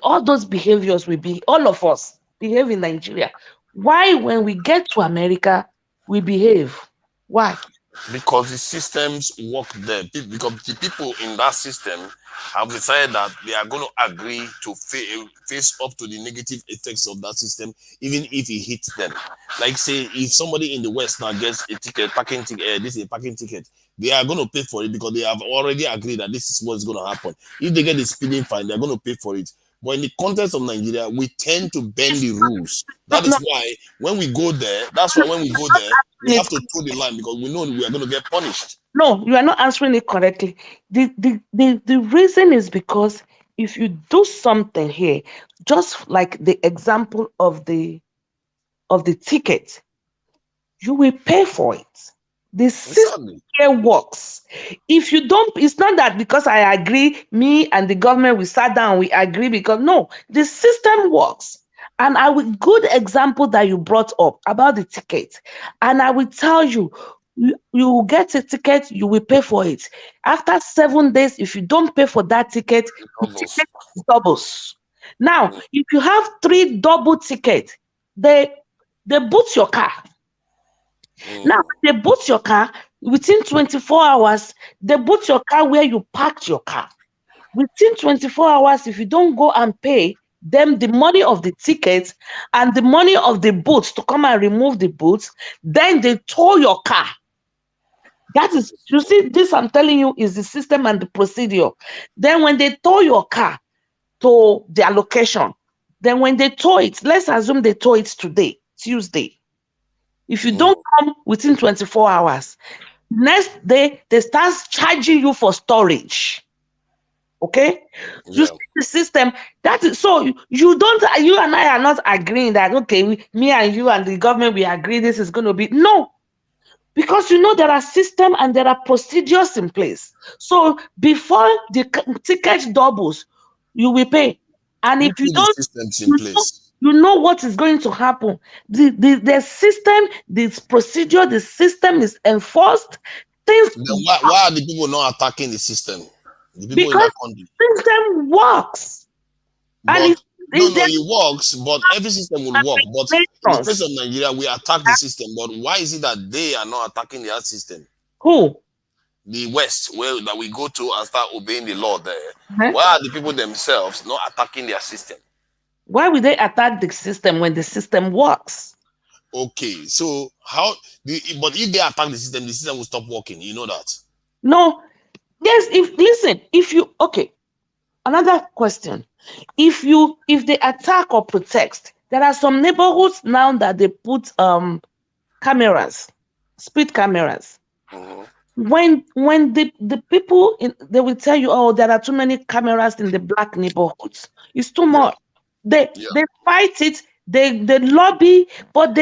All those behaviors all of us behave in Nigeria. Why, when we get to America, we behave? Why? Because the systems work there. Because the people in that system have decided that they are going to agree to face up to the negative effects of that system, even if it hits them. Like, say, if somebody in the West now gets a ticket, this is a parking ticket, they are going to pay for it because they have already agreed that this is what's going to happen. If they get a speeding fine, they're going to pay for it. But in the context of Nigeria, we tend to bend the rules. That is why when we go there, we have to toe the line because we know we are going to get punished. No, you are not answering it correctly. The reason is because if you do something here, just like the example of the ticket, you will pay for it. The system here works. If you don't, it's not that because I agree, me and the government, we sat down, we agree, because no, the system works. And good example that you brought up about the ticket. And I will tell you, you will get a ticket, you will pay for it. After 7 days, if you don't pay for that ticket, the ticket doubles. Now, if you have 3 double tickets, they boot your car. Now, they boot your car within 24 hours. They boot your car where you parked your car. Within 24 hours, if you don't go and pay them the money of the tickets and the money of the boots to come and remove the boots, then they tow your car. That is, you see, this I'm telling you is the system and the procedure. Then when they tow your car to their location, then when they tow it, let's assume they tow it today, Tuesday. If you don't come within 24 hours, next day they start charging you for storage. Okay? Yeah. You see the system. That is so you and I are not agreeing that okay, me and you and the government we agree this is going to be. No. Because you know there are systems and there are procedures in place. So before the ticket doubles, you will pay. And if you the don't, systems in place. you know what is going to happen. The system, this procedure, the system is enforced. Things Then why are the people not attacking the system? The people in because that country. the system works. And But no, it works, but every system will work. But in the case of Nigeria, we attack the system. But why is it that they are not attacking their system? Who? The West, where that we go to and start obeying the law there. Why are the people themselves not attacking their system? Why would they attack the system when the system works? Okay, so but if they attack the system will stop working. You know that? No. Yes, another question. If they attack or protect, there are some neighborhoods now that they put cameras, speed cameras. When the people they will tell you, oh, there are too many cameras in the black neighborhoods. It's too much. They fight it. They lobby, but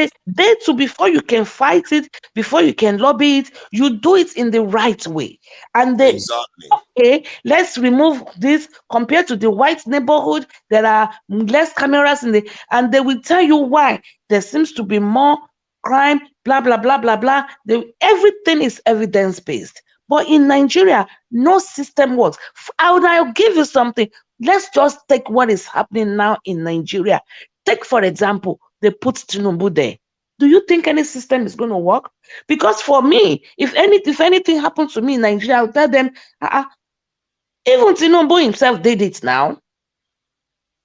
before you can fight it, before you can lobby it, you do it in the right way. And okay, let's remove this. Compared to the white neighborhood, there are less cameras and they will tell you why. There seems to be more crime, blah blah blah blah blah. Everything is evidence-based. But in Nigeria, no system works. I'll give you something. Let's just take what is happening now in Nigeria. Take, for example, they put Tinubu there. Do you think any system is going to work? Because for me, if anything happens to me in Nigeria, I'll tell them, even Tinubu himself did it now.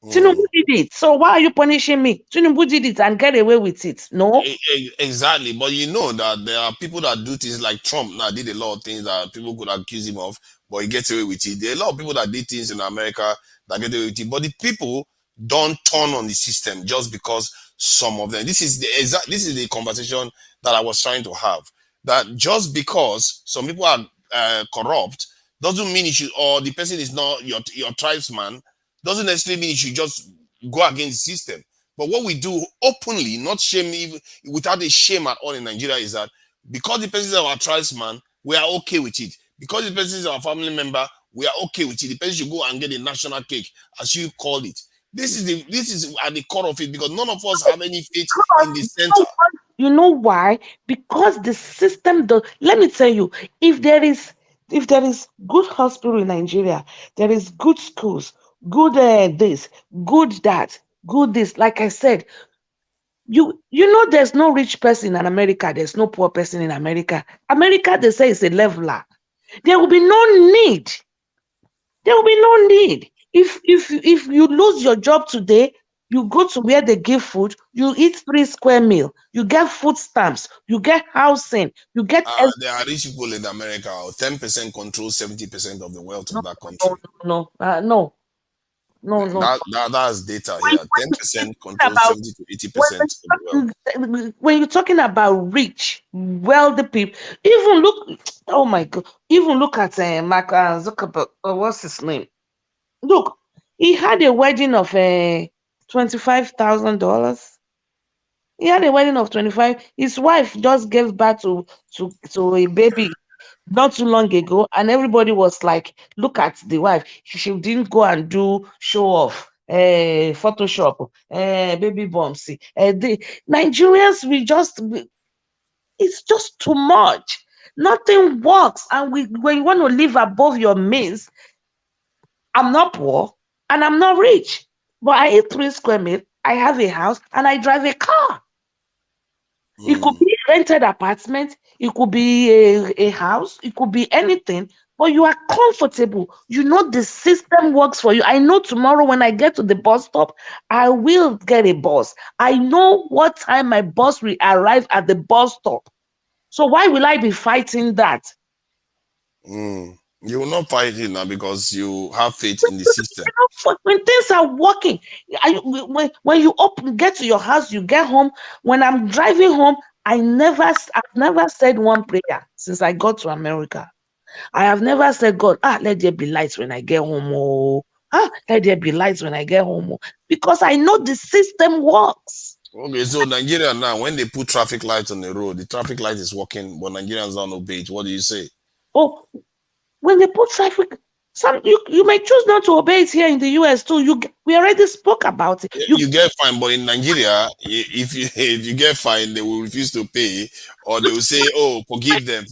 Tinubu did it. So why are you punishing me? Tinubu did it and get away with it. No? Exactly. But you know that there are people that do things like Trump now did a lot of things that people could accuse him of, but he gets away with it. There are a lot of people that did things in America that get away with it. But the people don't turn on the system just because some of them. This is the conversation that I was trying to have. That just because some people are corrupt doesn't mean you should, or the person is not your tribesman, doesn't necessarily mean you should just go against the system. But what we do openly, not shame, even without a shame at all in Nigeria, is that because the person is our tribesman, we are okay with it. Because the person is our family member, we are okay with it. The person should go and get a national cake, as you call it. This is at the core of it, because none of us have any faith in the center. You know why? Because the system does. Let me tell you, if there is good hospital in Nigeria, there is good schools, good this, good that, good this. Like I said, you know, there's no rich person in America. There's no poor person in America. America, they say, is a leveler. There will be no need. There will be no need. If you lose your job today, you go to where they give food, you eat 3 square meal, you get food stamps, you get housing, you get. There are rich people in America. 10% control 70% of the wealth of that country. No. That's data here. 10% control 70 to 80% of the wealth. When you're talking about rich, wealthy people, even look. Oh my God! Even look at Mark Zuckerberg. What's his name? Look, he had a wedding of $25,000. He had a wedding of 25. His wife just gave birth to a baby not too long ago, and everybody was like, "Look at the wife. She didn't go and do show off, Photoshop, baby bumps." The Nigerians, it's just too much. Nothing works, and when you want to live above your means. I'm not poor and I'm not rich, but I eat 3 square meal, I have a house, and I drive a car. It could be a rented apartment, it could be a house, it could be anything, but you are comfortable. You know the system works for you. I know tomorrow when I get to the bus stop, I will get a bus. I know what time my bus will arrive at the bus stop. So why will I be fighting that? You will not fight it now because you have faith in the system. When things are working, when you get to your house, you get home. When I'm driving home, I've never said one prayer since I got to America. I have never said, God, let there be lights when I get home. Oh, let there be lights when I get home. Because I know the system works. Okay, so Nigeria now, when they put traffic lights on the road, the traffic light is working, but Nigerians don't obey it. What do you say? Oh, when they put traffic, some you may choose not to obey it here in the US too. We already spoke about it. You get fined, but in Nigeria, if you if you get fined, they will refuse to pay, or they will say, "Oh, forgive them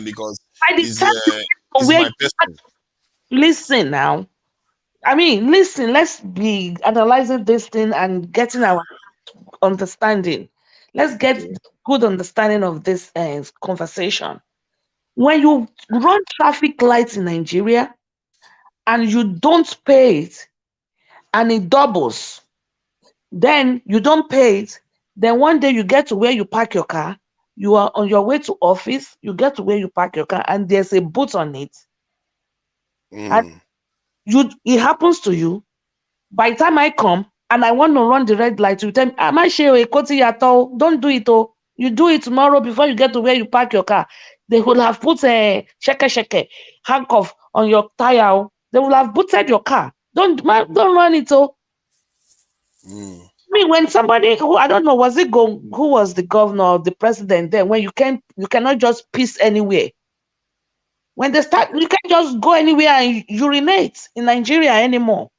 because By the time you get to it's where my person." listen now. I mean, listen, let's be analyzing this thing and getting our understanding. Let's get good understanding of this conversation. When you run traffic lights in Nigeria and you don't pay it and it doubles, then you don't pay it, then one day you get to where you park your car, you are on your way to office, you get to where you park your car and there's a boot on it. And it happens to you. By the time I come and I want to run the red light, you tell me, am I sure a koti yato? Don't do it. Oh, you do it tomorrow before you get to where you park your car. They will have put a sheke handcuff on your tire. They will have booted your car. Don't run it. Oh, I mean, when somebody who I don't know, who was the governor or the president then? When you cannot just piss anywhere. When they start, you can't just go anywhere and urinate in Nigeria anymore.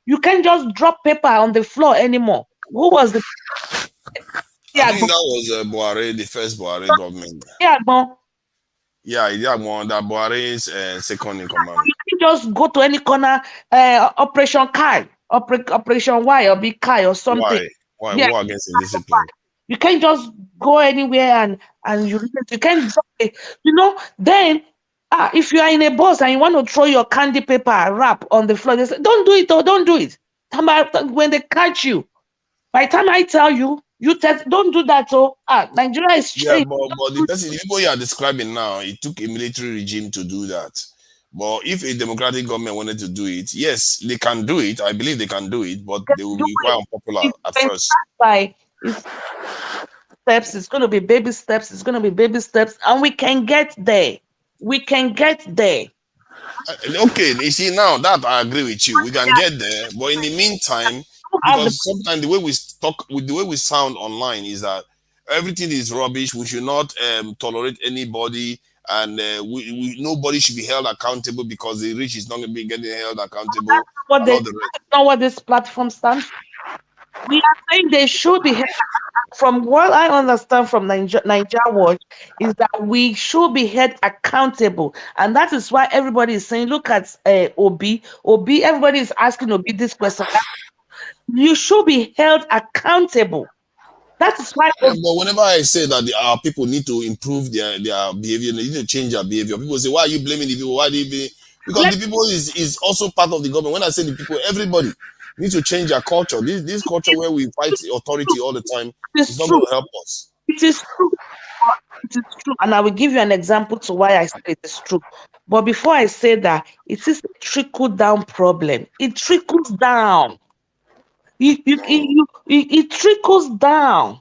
You can't just drop paper on the floor anymore. Who was the? I think that was Buhari, the first Buhari government. Yeah, but yeah, that Buhari's second in command. You can just go to any corner, Operation Kai, Operation Y or Big Kai or something. Why? War against indiscipline. You can't just go anywhere and you can't just, then if you are in a bus and you want to throw your candy paper wrap on the floor, they say, don't do it, or don't do it. When they catch you, by the time I tell you, don't do that. So Nigeria is changed. Yeah, but the people you are describing now, it took a military regime to do that. But if a democratic government wanted to do it, yes, they can do it. I believe they can do it, but they will be quite unpopular at first. Steps, it's going to be baby steps. It's going to be baby steps, and we can get there. We can get there. Okay, you see now that I agree with you. We can get there, but in the meantime, because sometimes the way we talk, with the way we sound online, is that everything is rubbish. We should not tolerate anybody, and nobody should be held accountable because the rich is not going to be getting held accountable. That's not what this platform stands for. We are saying they should be held. From what I understand from NWATCH is that we should be held accountable, and that is why everybody is saying, look at Obi. Everybody is asking Obi this question. You should be held accountable. That is why. But whenever I say that our people need to improve their behavior, they need to change their behavior, people say, why are you blaming the people? Why do you blame? Because the people is also part of the government. When I say the people, everybody needs to change their culture. This culture where we fight authority all the time is not going to help us. It is true. It is true. And I will give you an example to why I say it is true. But before I say that, it is a trickle-down problem. It trickles down. It trickles down.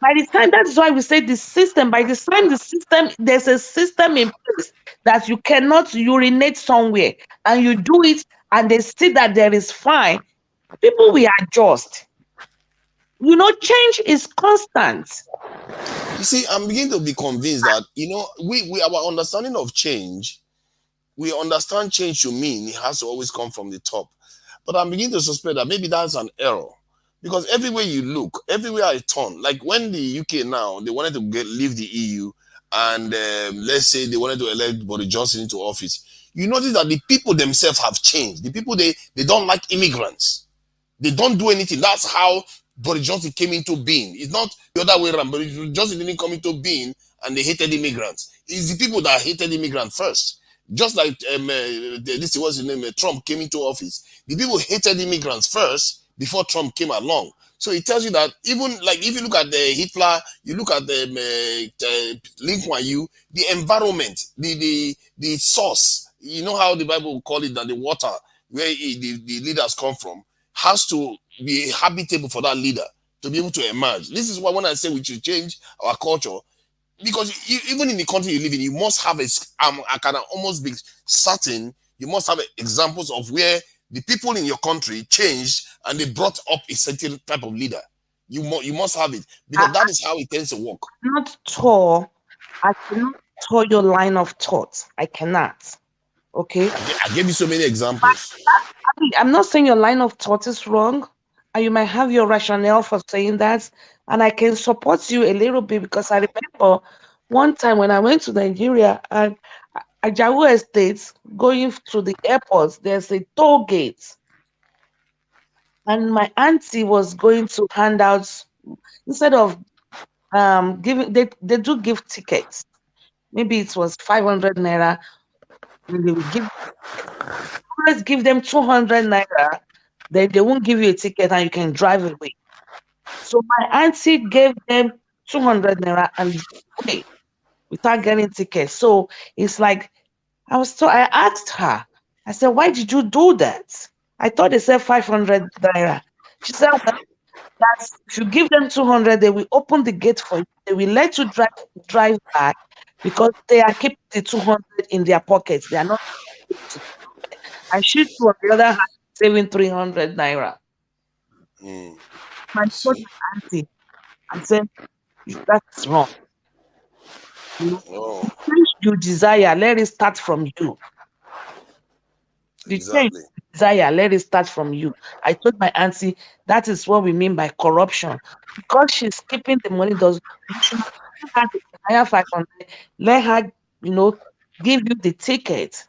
By the time, that's why we say the system, there's a system in place that you cannot urinate somewhere and you do it and they see that there is fine, people will adjust. Change is constant. You see, I'm beginning to be convinced that, we our understanding of change, we understand change to mean it has to always come from the top. But I'm beginning to suspect that maybe that's an error. Because everywhere you look, everywhere I turn, like when the UK now, they wanted to leave the EU, and let's say they wanted to elect Boris Johnson into office, you notice that the people themselves have changed. The people, they don't like immigrants. They don't do anything. That's how Boris Johnson came into being. It's not the other way around. Boris Johnson didn't come into being and they hated immigrants. It's the people that hated immigrants first. Just like this was his name, Trump came into office. The people hated immigrants first before Trump came along. So it tells you that even like if you look at Hitler, you look at the Lin Kuan Yew, the environment, the source, you know how the Bible will call it, that the water where the leaders come from has to be habitable for that leader to be able to emerge. This is why when I say we should change our culture, because even in the country you live in, you must have I can almost be certain you must have examples of where the people in your country changed and they brought up a certain type of leader. You must have it, because that is how it tends to work. Not tour. I cannot tour your line of thought. I cannot. Okay. I gave you so many examples. I'm not saying your line of thought is wrong, and you might have your rationale for saying that, and I can support you a little bit, because I remember one time when I went to Nigeria and Ajawu Estate, going to the airport, there's a toll gate, and my auntie was going to hand out, instead of giving, they do give tickets. Maybe it was 500 naira, and they will always give them 200 naira. Then they won't give you a ticket and you can drive away. So my auntie gave them 200 naira and away without getting tickets. So it's like, I asked her, I said, why did you do that? I thought they said 500 naira. She said, well, that's, if you give them 200, they will open the gate for you. They will let you drive back, because they are keeping the 200 in their pockets. They are not. And she, on the other hand, saving 300 naira. My auntie, I said, that's wrong. The change you desire, let it start from you. The change you desire, let it start from you. I told my auntie, that is what we mean by corruption. Because she's keeping the money, you should give her the higher 500, let her, give you the ticket,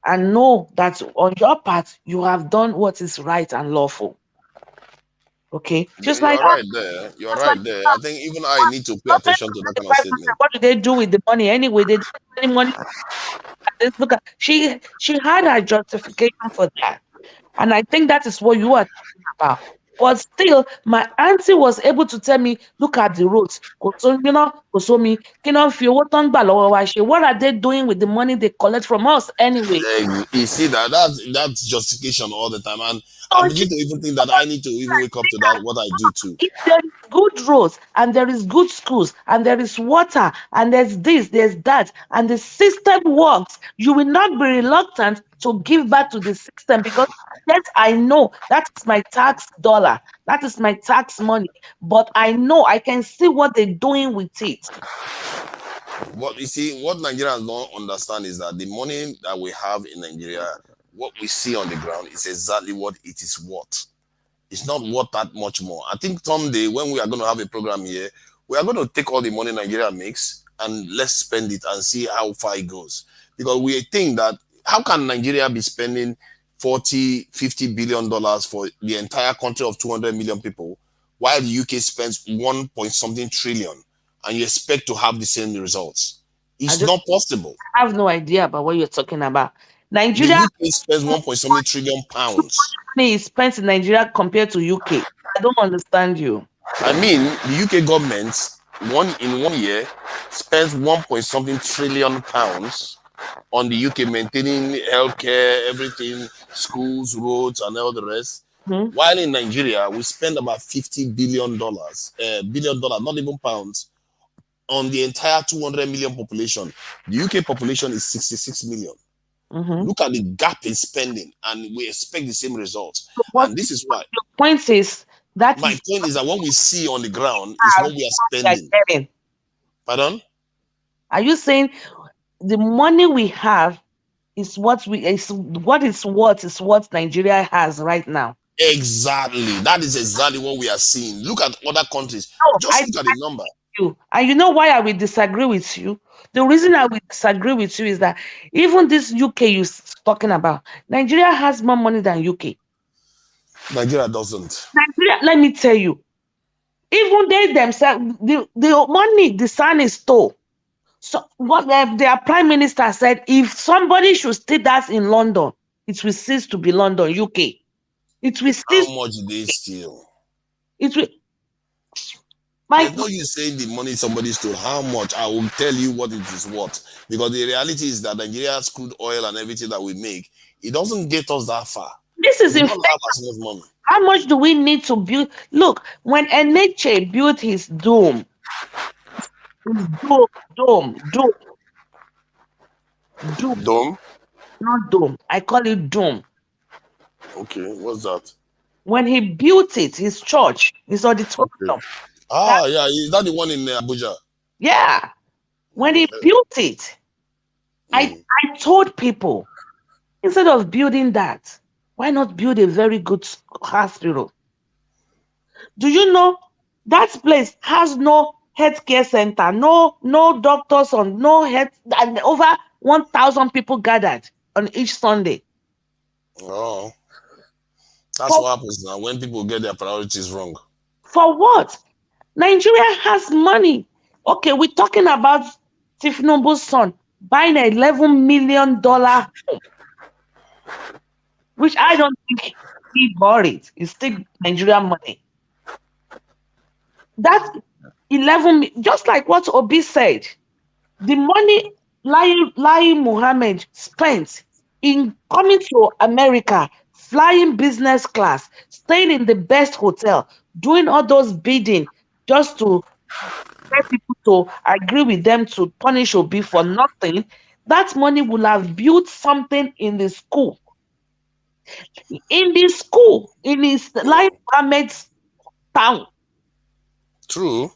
and know that on your part, you have done what is right and lawful. Okay, just you're like right there. You're right there. I think even I need to pay attention to that kind of statement. What do they do with the money anyway? They don't have any money. Look at, she had her justification for that, and I think that is what you are talking about. But still, my auntie was able to tell me, look at the roads. What are they doing with the money they collect from us anyway? You see that's justification all the time, and I begin to even think that I need to even wake up to that, what I do too. If there is good roads, and there is good schools, and there is water, and there's this, there's that, and the system works, you will not be reluctant to give back to the system, because yes, I know that is my tax dollar, that is my tax money, but I know I can see what they're doing with it. What you see, what Nigerians don't understand is that the money that we have in Nigeria, what we see on the ground, is exactly what it is worth. It's not worth that much more. I think someday when we are going to have a program here, we are going to take all the money Nigeria makes and let's spend it and see how far it goes. Because we think that, how can Nigeria be spending $40-50 billion for the entire country of 200 million people, while the UK spends 1-point-something trillion, and you expect to have the same results? It's not possible. I have no idea about what you're talking about. Nigeria, the UK spends 1-point-something trillion pounds. Money is spent in Nigeria compared to UK. I don't understand you. I mean, the UK government in 1 year spends 1-point-something trillion pounds on the UK, maintaining healthcare, everything, schools, roads, and all the rest. While in Nigeria, we spend about $50 billion, not even pounds, on the entire 200 million population. The UK population is 66 million. Look at the gap in spending, and we expect the same results. And this is why. Your point is that my point is that what we see on the ground is what we are spending. Pardon? Are you saying the money we have is what Nigeria has right now? Exactly. That is exactly what we are seeing. Look at other countries. Just look at the number. And you know why I will disagree with you? The reason I will disagree with you is that even this UK you're talking about, Nigeria has more money than UK. Nigeria doesn't. Nigeria, let me tell you, even they themselves, the money the sun is stole. So what their prime minister said, if somebody should steal that in London, it will cease to be London, UK. It will cease. How much did they steal? It will. There's no use saying the money somebody stole. How much? I will tell you what it is worth. Because the reality is that Nigeria's crude oil and everything that we make, it doesn't get us that far. This is in fact, money. How much do we need to build? Look, when NHA built his dome, dome, not dome. I call it dome. Okay, what's that? when he built it, his church, his auditorium. Okay. Ah, yeah, is that the one in Abuja? Yeah. When he built it, I told people, instead of building that, why not build a very good hospital? Do you know that place has no healthcare center, no doctors on, no health, and over 1,000 people gathered on each Sunday. Oh, that's what happens now when people get their priorities wrong. For what? Nigeria has money. Okay, we're talking about Tinubu's son buying an $11 million home, which I don't think he bought it. It's still Nigerian money. That's 11, just like what Obi said, the money Lai Muhammad spent in coming to America, flying business class, staying in the best hotel, doing all those bidding just to get people to agree with them to punish Obi for nothing, that money will have built something in the school. In the school, in his Lai Muhammad's town. True.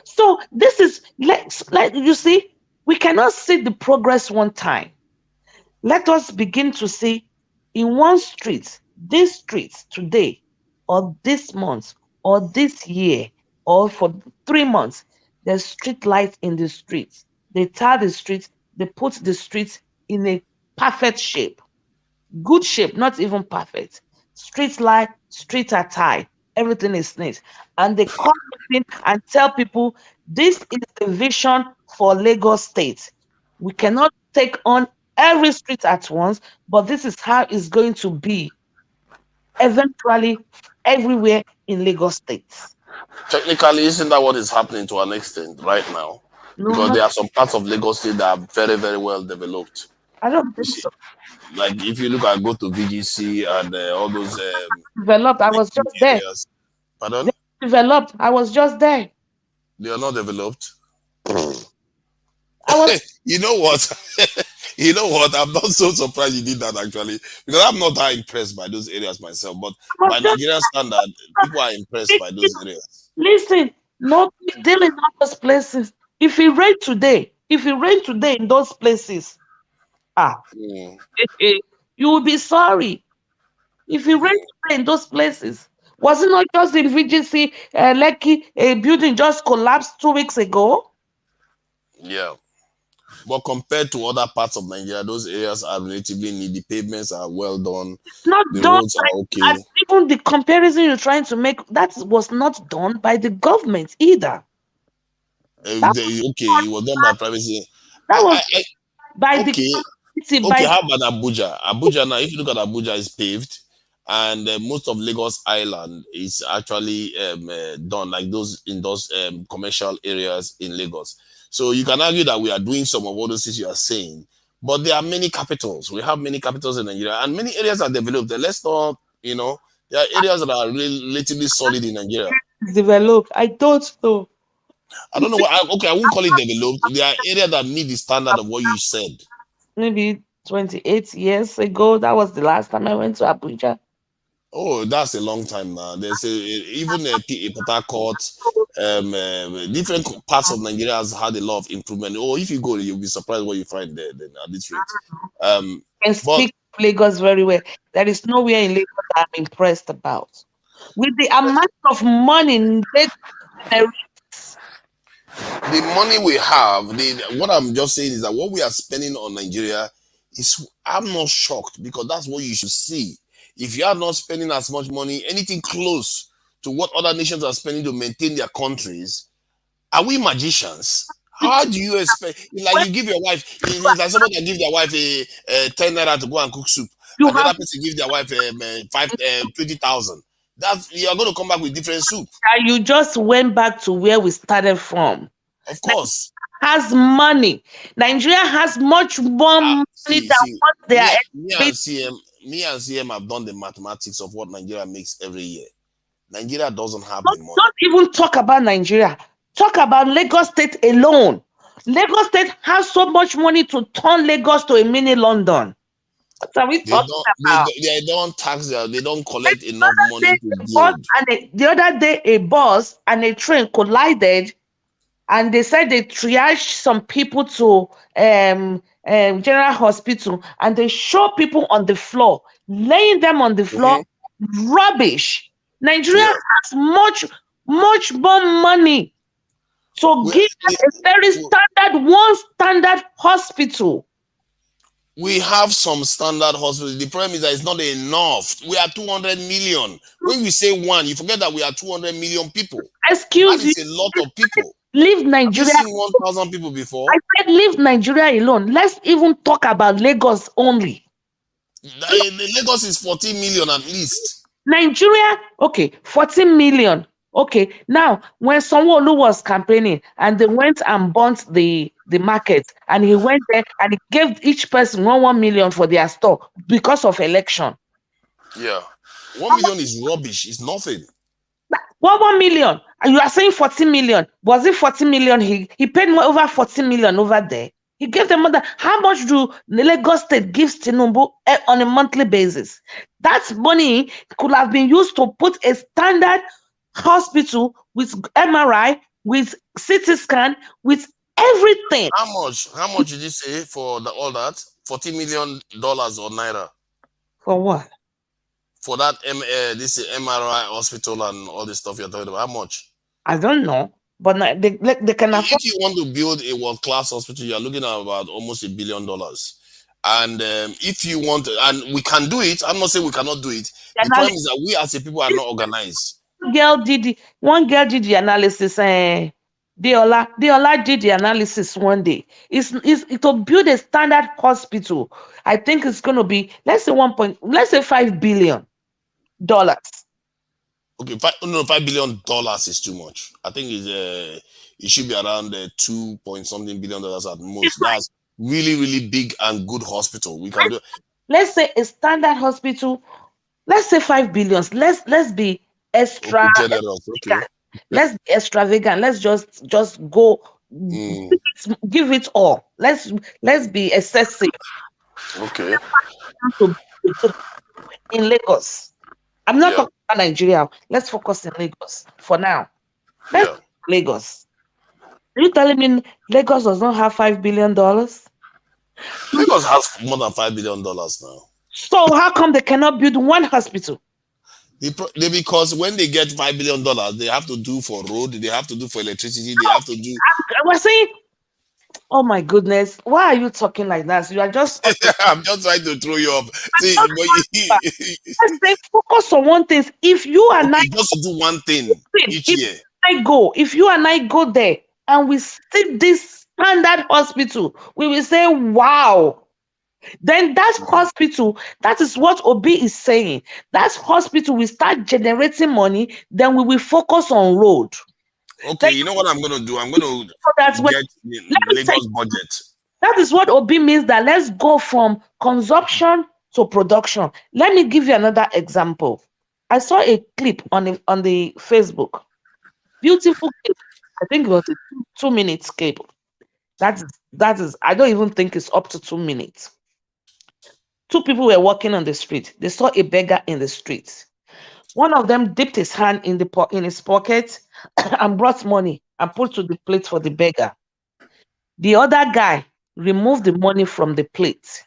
So this is, like you see, we cannot see the progress one time. Let us begin to see in one street, this street today, or this month, or this year, or for 3 months, there's street light in the streets. They tar the streets, they put the streets in a perfect shape. Good shape, not even perfect. Street light, street attire, everything is neat. And they come in and tell people, this is the vision for Lagos State. We cannot take on every street at once, but this is how it's going to be eventually everywhere in Lagos State. Technically, isn't that what is happening to an extent right now? Because there are some parts of Lagos State that are very, very well developed. I don't think so. Like if you look at go to VGC and all those developed, I was just there. Pardon? Developed, I was just there. They are not developed. You know what? You know what? I'm not so surprised you did that actually, because I'm not that impressed by those areas myself. But by Nigerian standard, people are impressed by those areas. Listen, no big deal in those places. If it rain today, in those places, you will be sorry. If it rain today in those places, was it not just in VGC, Lekki, a building just collapsed 2 weeks ago? Yeah. But compared to other parts of Nigeria, those areas are relatively neat. The pavements are well done. Not the done. Roads are okay. Even the comparison you're trying to make, that was not done by the government either. It was done by privacy. That was by the Okay, how about Abuja? Abuja now, if you look at Abuja, is paved, and most of Lagos Island is actually done like those in those commercial areas in Lagos. So you can argue that we are doing some of all those things you are saying, but there are many capitals. We have many capitals in Nigeria, and many areas are developed. Let's not, there are areas that are relatively solid in Nigeria. Developed. I don't know. I don't know what. I won't call it developed. There are areas that meet the standard of what you said. Maybe 28 years ago, that was the last time I went to Abuja. Oh, that's a long time now. There's even a Port Harcourt, different parts of Nigeria has had a lot of improvement. Oh, if you go, you'll be surprised what you find there at this rate. And speak Lagos very well. There is nowhere in Lagos that I'm impressed about. With the amount of money the money we have, what I'm just saying is that what we are spending on Nigeria is, I'm not shocked, because that's what you should see. If you are not spending as much money, anything close to what other nations are spending to maintain their countries, are we magicians? How do you expect? Like you give your wife, it's like somebody can give their wife a 10 naira to go and cook soup, and the other person give their wife 20,000. That you are going to come back with different soup. You just went back to where we started from. Of course. Has money. Nigeria has much more money than what they are. Me and CM have done the mathematics of what Nigeria makes every year. Nigeria doesn't have the money. Don't even talk about Nigeria. Talk about Lagos State alone. Lagos State has so much money to turn Lagos to a mini London. What are we They talking don't about? they don't tax they don't collect enough The money to bus build. the other day, a bus and a train collided, and they said they triaged some people to general hospital, and they show people on the floor, laying them on the floor. Rubbish. Nigeria Yeah. has much more money to give us a very one standard hospital. We have some standard hospitals. The problem is that it's not enough. We are 200 million. When we say one, you forget that we are 200 million people. Excuse That is you. a lot of people. Leave Have you Nigeria. seen 1,000 people before? I said leave Nigeria alone. Let's even talk about Lagos only. Lagos is 14 million at least. Nigeria, okay, 14 million. Okay, now when Sanwo-Olu was campaigning and they went and burnt the market, and he went there and he gave each person 1 million for their store because of election. Yeah. 1 million is rubbish. It's nothing. 1 million. And you are saying 14 million. Was it 14 million? He paid more, over 14 million over there. He gave them more. How much do Lagos State give Tinubu on a monthly basis? That money could have been used to put a standard hospital with MRI, with CT scan, with everything. How much did you say for all that? $40 million or naira? For what? For that this MRI hospital and all this stuff you're talking about. How much? I don't know. But they can afford. If you want to build a world-class hospital, you're looking at about almost $1 billion. And if you want, and we can do it, I'm not saying we cannot do it. The problem is that we as a people are not organized. One girl did the analysis. Deola did the analysis one day. It's to build a standard hospital. I think it's going to be, let's say $5 billion. Okay, $5 billion is too much. I think it should be around $2 billion at most. That's really big and good hospital. We can do. Let's say a standard hospital. Let's say $5 billion. Let's be extra generous. Okay. Let's be extravagant. Let's just go give it all. Let's be excessive. Okay. In Lagos. I'm not talking about Nigeria. Let's focus in Lagos for now. Lagos. Are you telling me Lagos does not have $5 billion? Lagos has more than $5 billion now. So how come they cannot build one hospital? Because when they get $5 billion, they have to do for road, they have to do for electricity, they have to do. I was saying, oh my goodness, why are you talking like that? You are just. I'm just trying to throw you up. See, let's say focus on one thing. If you and I just do one thing each year. If you and I go there and we see this standard hospital, we will say, wow. Then that hospital, that is what Obi is saying. That hospital will start generating money. Then we will focus on road. Okay, you know what I'm going to do? I'm going to get Lagos budget. That is what Obi means, that let's go from consumption to production. Let me give you another example. I saw a clip on the Facebook. Beautiful clip. I think it was a 2 minutes clip. That is, I don't even think it's up to 2 minutes. Two people were walking on the street. They saw a beggar in the street. One of them dipped his hand in his pocket and brought money and put to the plate for the beggar. The other guy removed the money from the plate.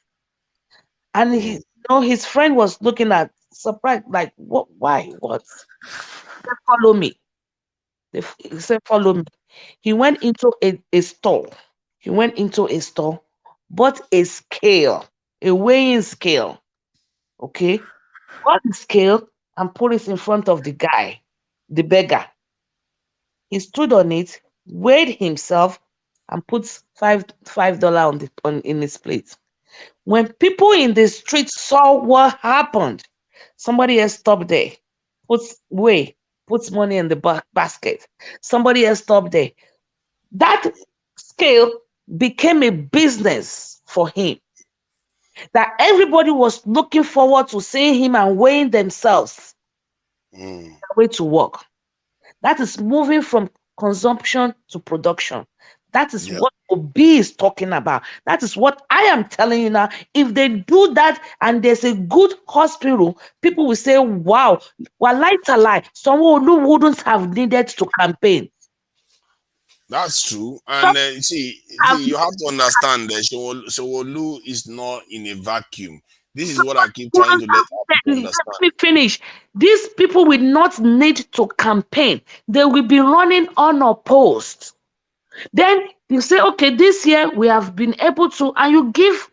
And his friend was looking at surprised, like, what? Why? What? He said, follow me. He said, follow me. He went into a store. Bought a scale, a weighing scale. Okay? Got the scale and put it in front of the guy, the beggar. He stood on it, weighed himself, and put $5 in his plate. When people in the street saw what happened, somebody else stopped there, puts money in the basket. Somebody else stopped there. That scale became a business for him. That everybody was looking forward to seeing him and weighing themselves way to work. That is moving from consumption to production. That is what Obi is talking about. That is what I am telling you now. If they do that and there's a good hospital, people will say, wow, well, lie, someone who wouldn't have needed to campaign. That's true. And see, you have to understand that Showolu is not in a vacuum. This is what I keep trying to let people understand. Let me finish. These people will not need to campaign. They will be running unopposed. Then you say, okay, this year we have been able to, and you give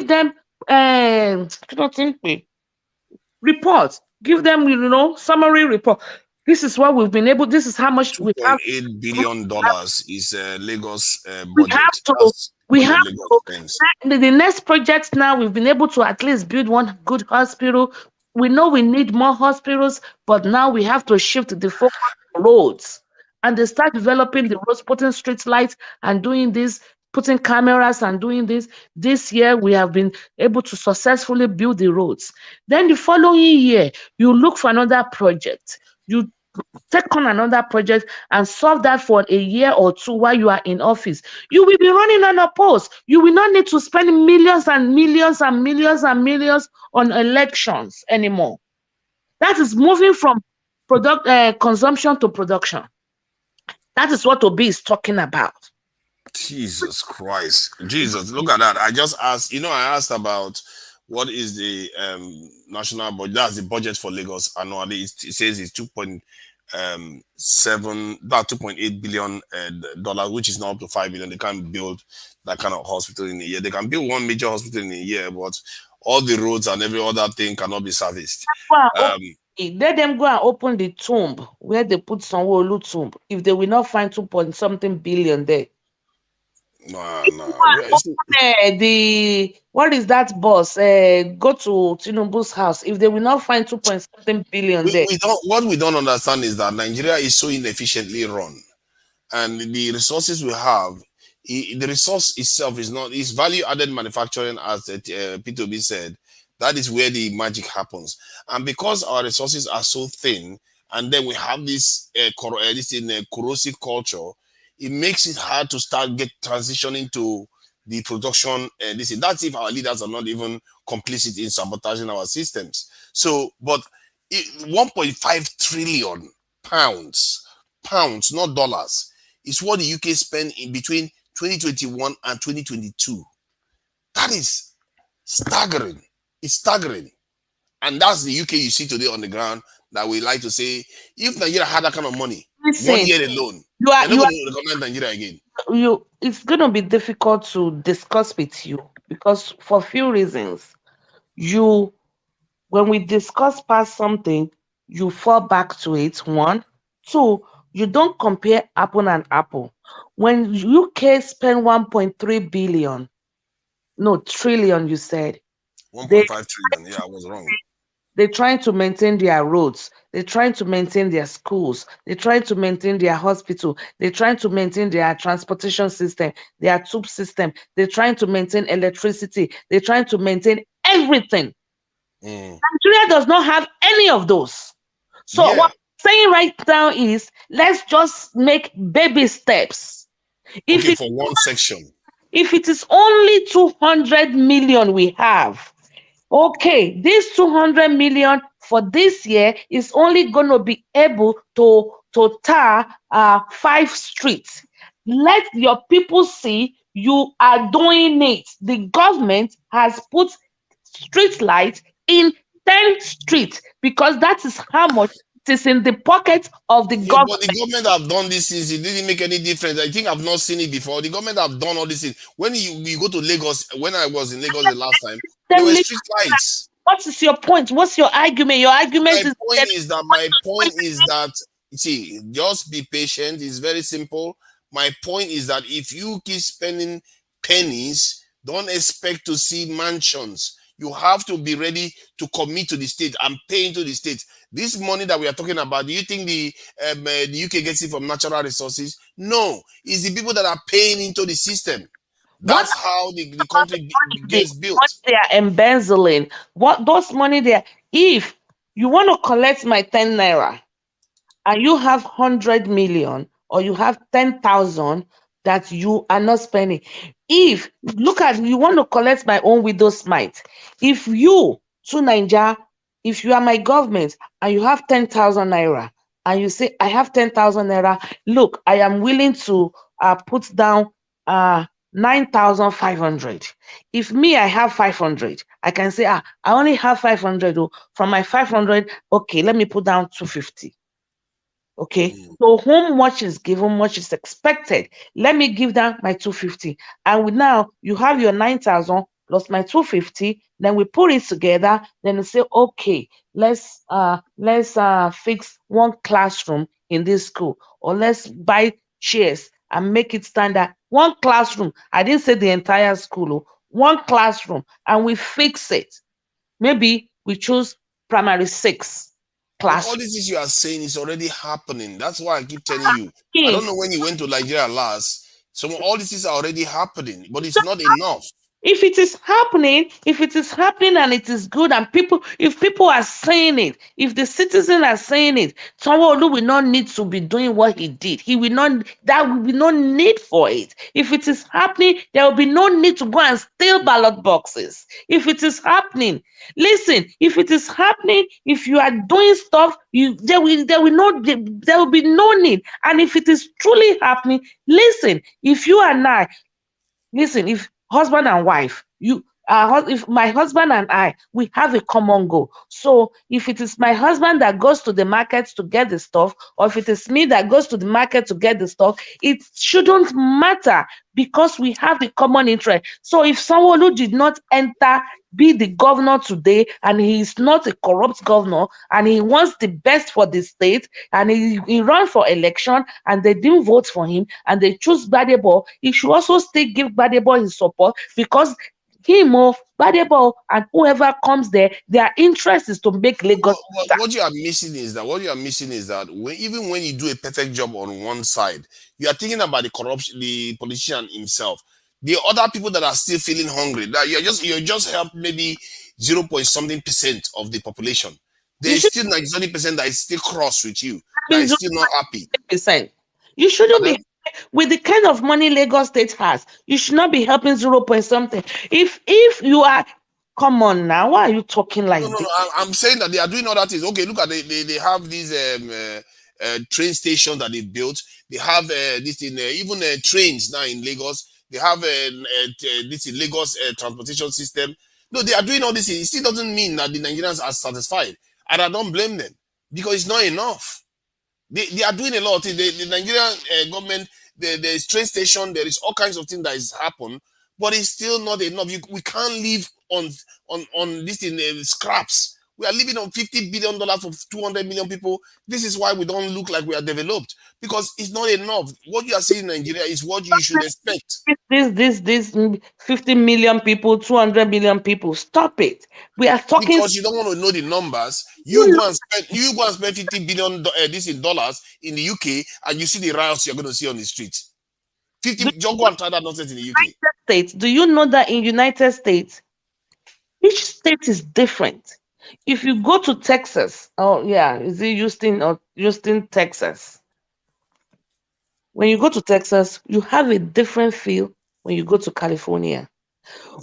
them reports. Give them, summary report. This is what we've been able. This is how much we have. $2.8 billion is Lagos We have budget. the next project now. We've been able to at least build one good hospital. We know we need more hospitals, but now we have to shift the focus on roads, and they start developing the roads, putting street lights and doing this, putting cameras and doing this. This year we have been able to successfully build the roads. Then the following year, you look for another project. You take on another project and solve that for a year or two while you are in office. You will be running unopposed. You will not need to spend millions and millions and millions and millions on elections anymore. That is moving from consumption to production. That is what Obi is talking about. Jesus Christ. Jesus, look at that. I just asked, I asked about what is the national budget. That's the budget for Lagos annually. It says it's 2.8 billion dollars, which is now up to 5 billion. They can't build that kind of hospital in a year. They can build one major hospital in a year, but all the roads and every other thing cannot be serviced. Let them go and open the tomb where they put Sanwo-Olu tomb. If they will not find 2-point-something billion there. No. What is that boss? Go to Tinubu's house. If they will not find 2-point-something billion there. What we don't understand is that Nigeria is so inefficiently run, and the resources we have, the resource itself is value-added manufacturing, as P2B said. That is where the magic happens. And because our resources are so thin, and then we have this corrosive culture, it makes it hard to start transitioning to the production. That's if our leaders are not even complicit in sabotaging our systems. So, but 1.5 trillion pounds, not dollars, is what the UK spent in between 2021 and 2022. That is staggering. It's staggering. And that's the UK you see today on the ground that we like to say, if Nigeria had that kind of money, 1 year alone, you are recommend Nigeria again. It's going to be difficult to discuss with you because for a few reasons. When we discuss past something, you fall back to it. 1, 2, you don't compare apple and apple. When UK spend 1.3 billion, no, trillion, you said. 1.5 trillion. Yeah, I was wrong. They're trying to maintain their roads. They're trying to maintain their schools. They're trying to maintain their hospital. They're trying to maintain their transportation system, their tube system. They're trying to maintain electricity. They're trying to maintain everything. Nigeria does not have any of those. So what I'm saying right now is, let's just make baby steps. For one section. If it is only 200 million we have, okay, this 200 million for this year is only going to be able to tar 5 streets. Let your people see you are doing it. The government has put street lights in 10 streets because that is how much it is in the pocket of the government. But the government have done this since it didn't make any difference. I think I've not seen it before. The government have done all these things. When you go to Lagos, when I was in Lagos the last time, there were street lights. What is your point? What's your argument? Your argument My point is that see, just be patient. It's very simple. My point is that if you keep spending pennies, don't expect to see mansions. You have to be ready to commit to the state and pay into the state. This money that we are talking about, do you think the UK gets it from natural resources? No, it's the people that are paying into the system. That's how the country gets built. What they are embezzling, what those money there. If you want to collect my 10 naira and you have 100 million or you have 10,000 that you are not spending. If look at, you want to collect my own widow's mite. If you to NAIJA, if you are my government and you have 10,000 naira and you say I have 10,000 naira, look, I am willing to put down 9,500. If me, I have 500, I can say, I only have 500. Oh, from my 500, okay, let me put down 250. Okay, so whom much is given, much is expected. Let me give down my 250. And with now, you have your 9,000 plus my 250. Then we put it together. Then we say, okay, let's fix one classroom in this school, or let's buy chairs and make it standard. One classroom. I didn't say the entire school. One classroom, and we fix it. Maybe we choose primary 6 class. But all this you are saying is already happening. That's why I keep telling you. I don't know when you went to Nigeria last. All this is already happening, but it's not enough. If it is happening and it is good, and if people are saying it, if the citizens are saying it, Sanwo-Olu will not need to be doing what he did. There will be no need for it. If it is happening, there will be no need to go and steal ballot boxes. If it is happening, listen, if it is happening, if you are doing stuff, there will be no need. And if it is truly happening, listen, if you and I, listen, if husband and wife, if my husband and I, we have a common goal. So if it is my husband that goes to the market to get the stuff, or if it is me that goes to the market to get the stuff, it shouldn't matter, because we have the common interest. So if someone who did not be the governor today, and he is not a corrupt governor, and he wants the best for the state, and he ran for election, and they didn't vote for him, and they choose Gbadebo, he should also still give Gbadebo his support, because Gbadebo and whoever comes there, their interest is to make Lagos. What you are missing is that even when you do a perfect job on one side, you are thinking about the corruption, the politician himself. The other people that are still feeling hungry, that you just helped maybe 0.something% of the population. There is still 90% that is still cross with you, that is still not happy. You shouldn't be. With the kind of money Lagos State has, you should not be helping 0.something. If you are, come on now, why are you talking like this? No, I'm saying that they are doing other things. Okay, look at they have these train stations that they built. They have this in even trains now in Lagos. They have this in Lagos transportation system. No, they are doing all this. It still doesn't mean that the Nigerians are satisfied, and I don't blame them, because it's not enough. They are doing a lot of things. The Nigerian government, there is train station, there is all kinds of things that is happen, but it's still not enough. We can't live on this in scraps. We are living on $50 billion for 200 million people. This is why we don't look like we are developed, because it's not enough. What you are seeing in Nigeria is what you should expect. This 50 million people, 200 million people. Stop it. We are talking, because you don't want to know the numbers. You go and spend $50 billion this in dollars in the UK, and you see the riots you're going to see on the street. Just go and try that nonsense in the UK. United States. Do you know that in United States, each state is different? If you go to Texas, is it Houston, Texas? When you go to Texas, you have a different feel when you go to California.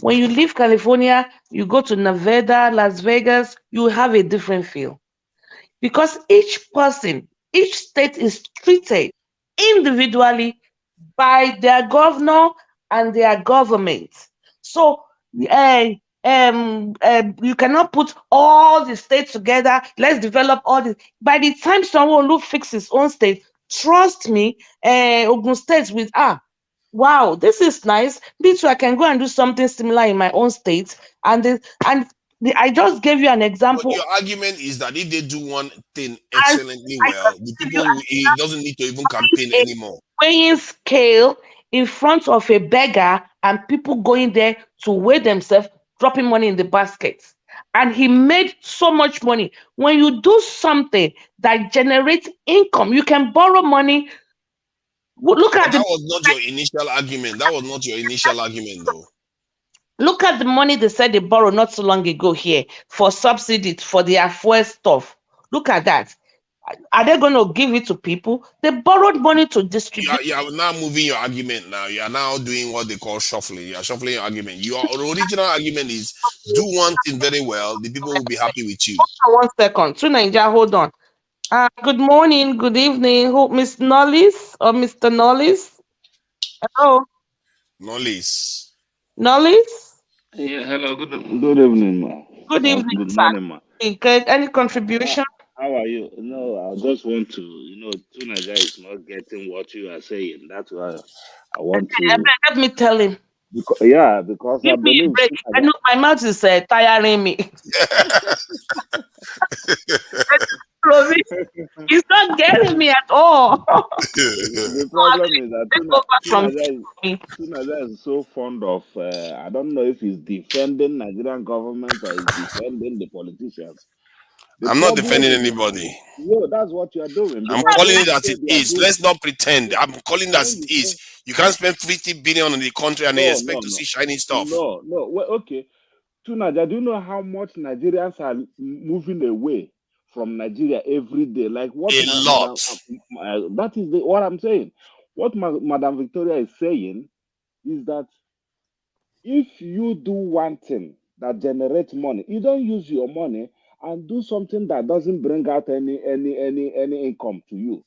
When you leave California, you go to Nevada, Las Vegas, you have a different feel. Because each state is treated individually by their governor and their government. So you cannot put all the states together. Let's develop all this. By the time someone will fix his own state, trust me, Ogun State with wow, this is nice. Me too, I can go and do something similar in my own state. I just gave you an example. But your argument is that if they do one thing excellently well, the people it doesn't need to even campaign anymore. Weighing scale in front of a beggar, and people going there to weigh themselves, dropping money in the baskets. And he made so much money. When you do something that generates income, you can borrow money. Look at that was not your initial argument. That was not your initial argument, though. Look at the money they said they borrowed not so long ago here for subsidy for their fuel stuff. Look at that. Are they going to give it to people? They borrowed money to distribute. You are now moving your argument now. You are now doing what they call shuffling. You are shuffling your argument. Your original argument is do one thing very well, the people will be happy with you. Hold on 1 second. To Nigeria, hold on. Good morning, good evening. Who, Miss Nollis or Mr. Nollis? Hello, Knowledge. Nollis. Yeah, hello, good evening, ma. Good Or evening, good sir. morning, ma. Any contribution? How are you? No, I just want to, Tunaja is not getting what you are saying. That's why I want to, Let me tell him. because I Give me a believe break. I know my mouth is tiring me. He's not getting me at all. the problem is that Tunaja is so fond of, I don't know if he's defending Nigerian government or he's defending the politicians. I'm not defending anybody. Yeah, that's what you are doing. I'm calling it as it is. Let's not pretend. I'm calling it as it is. You can't spend 50 billion on the country and expect to see shiny stuff. No. Well, okay. Tunaja, do you know how much Nigerians are moving away from Nigeria every day? Like what? A lot. That is what I'm saying. What Madam Victoria is saying is that if you do one thing that generates money, you don't use your money and do something that doesn't bring out any income to you,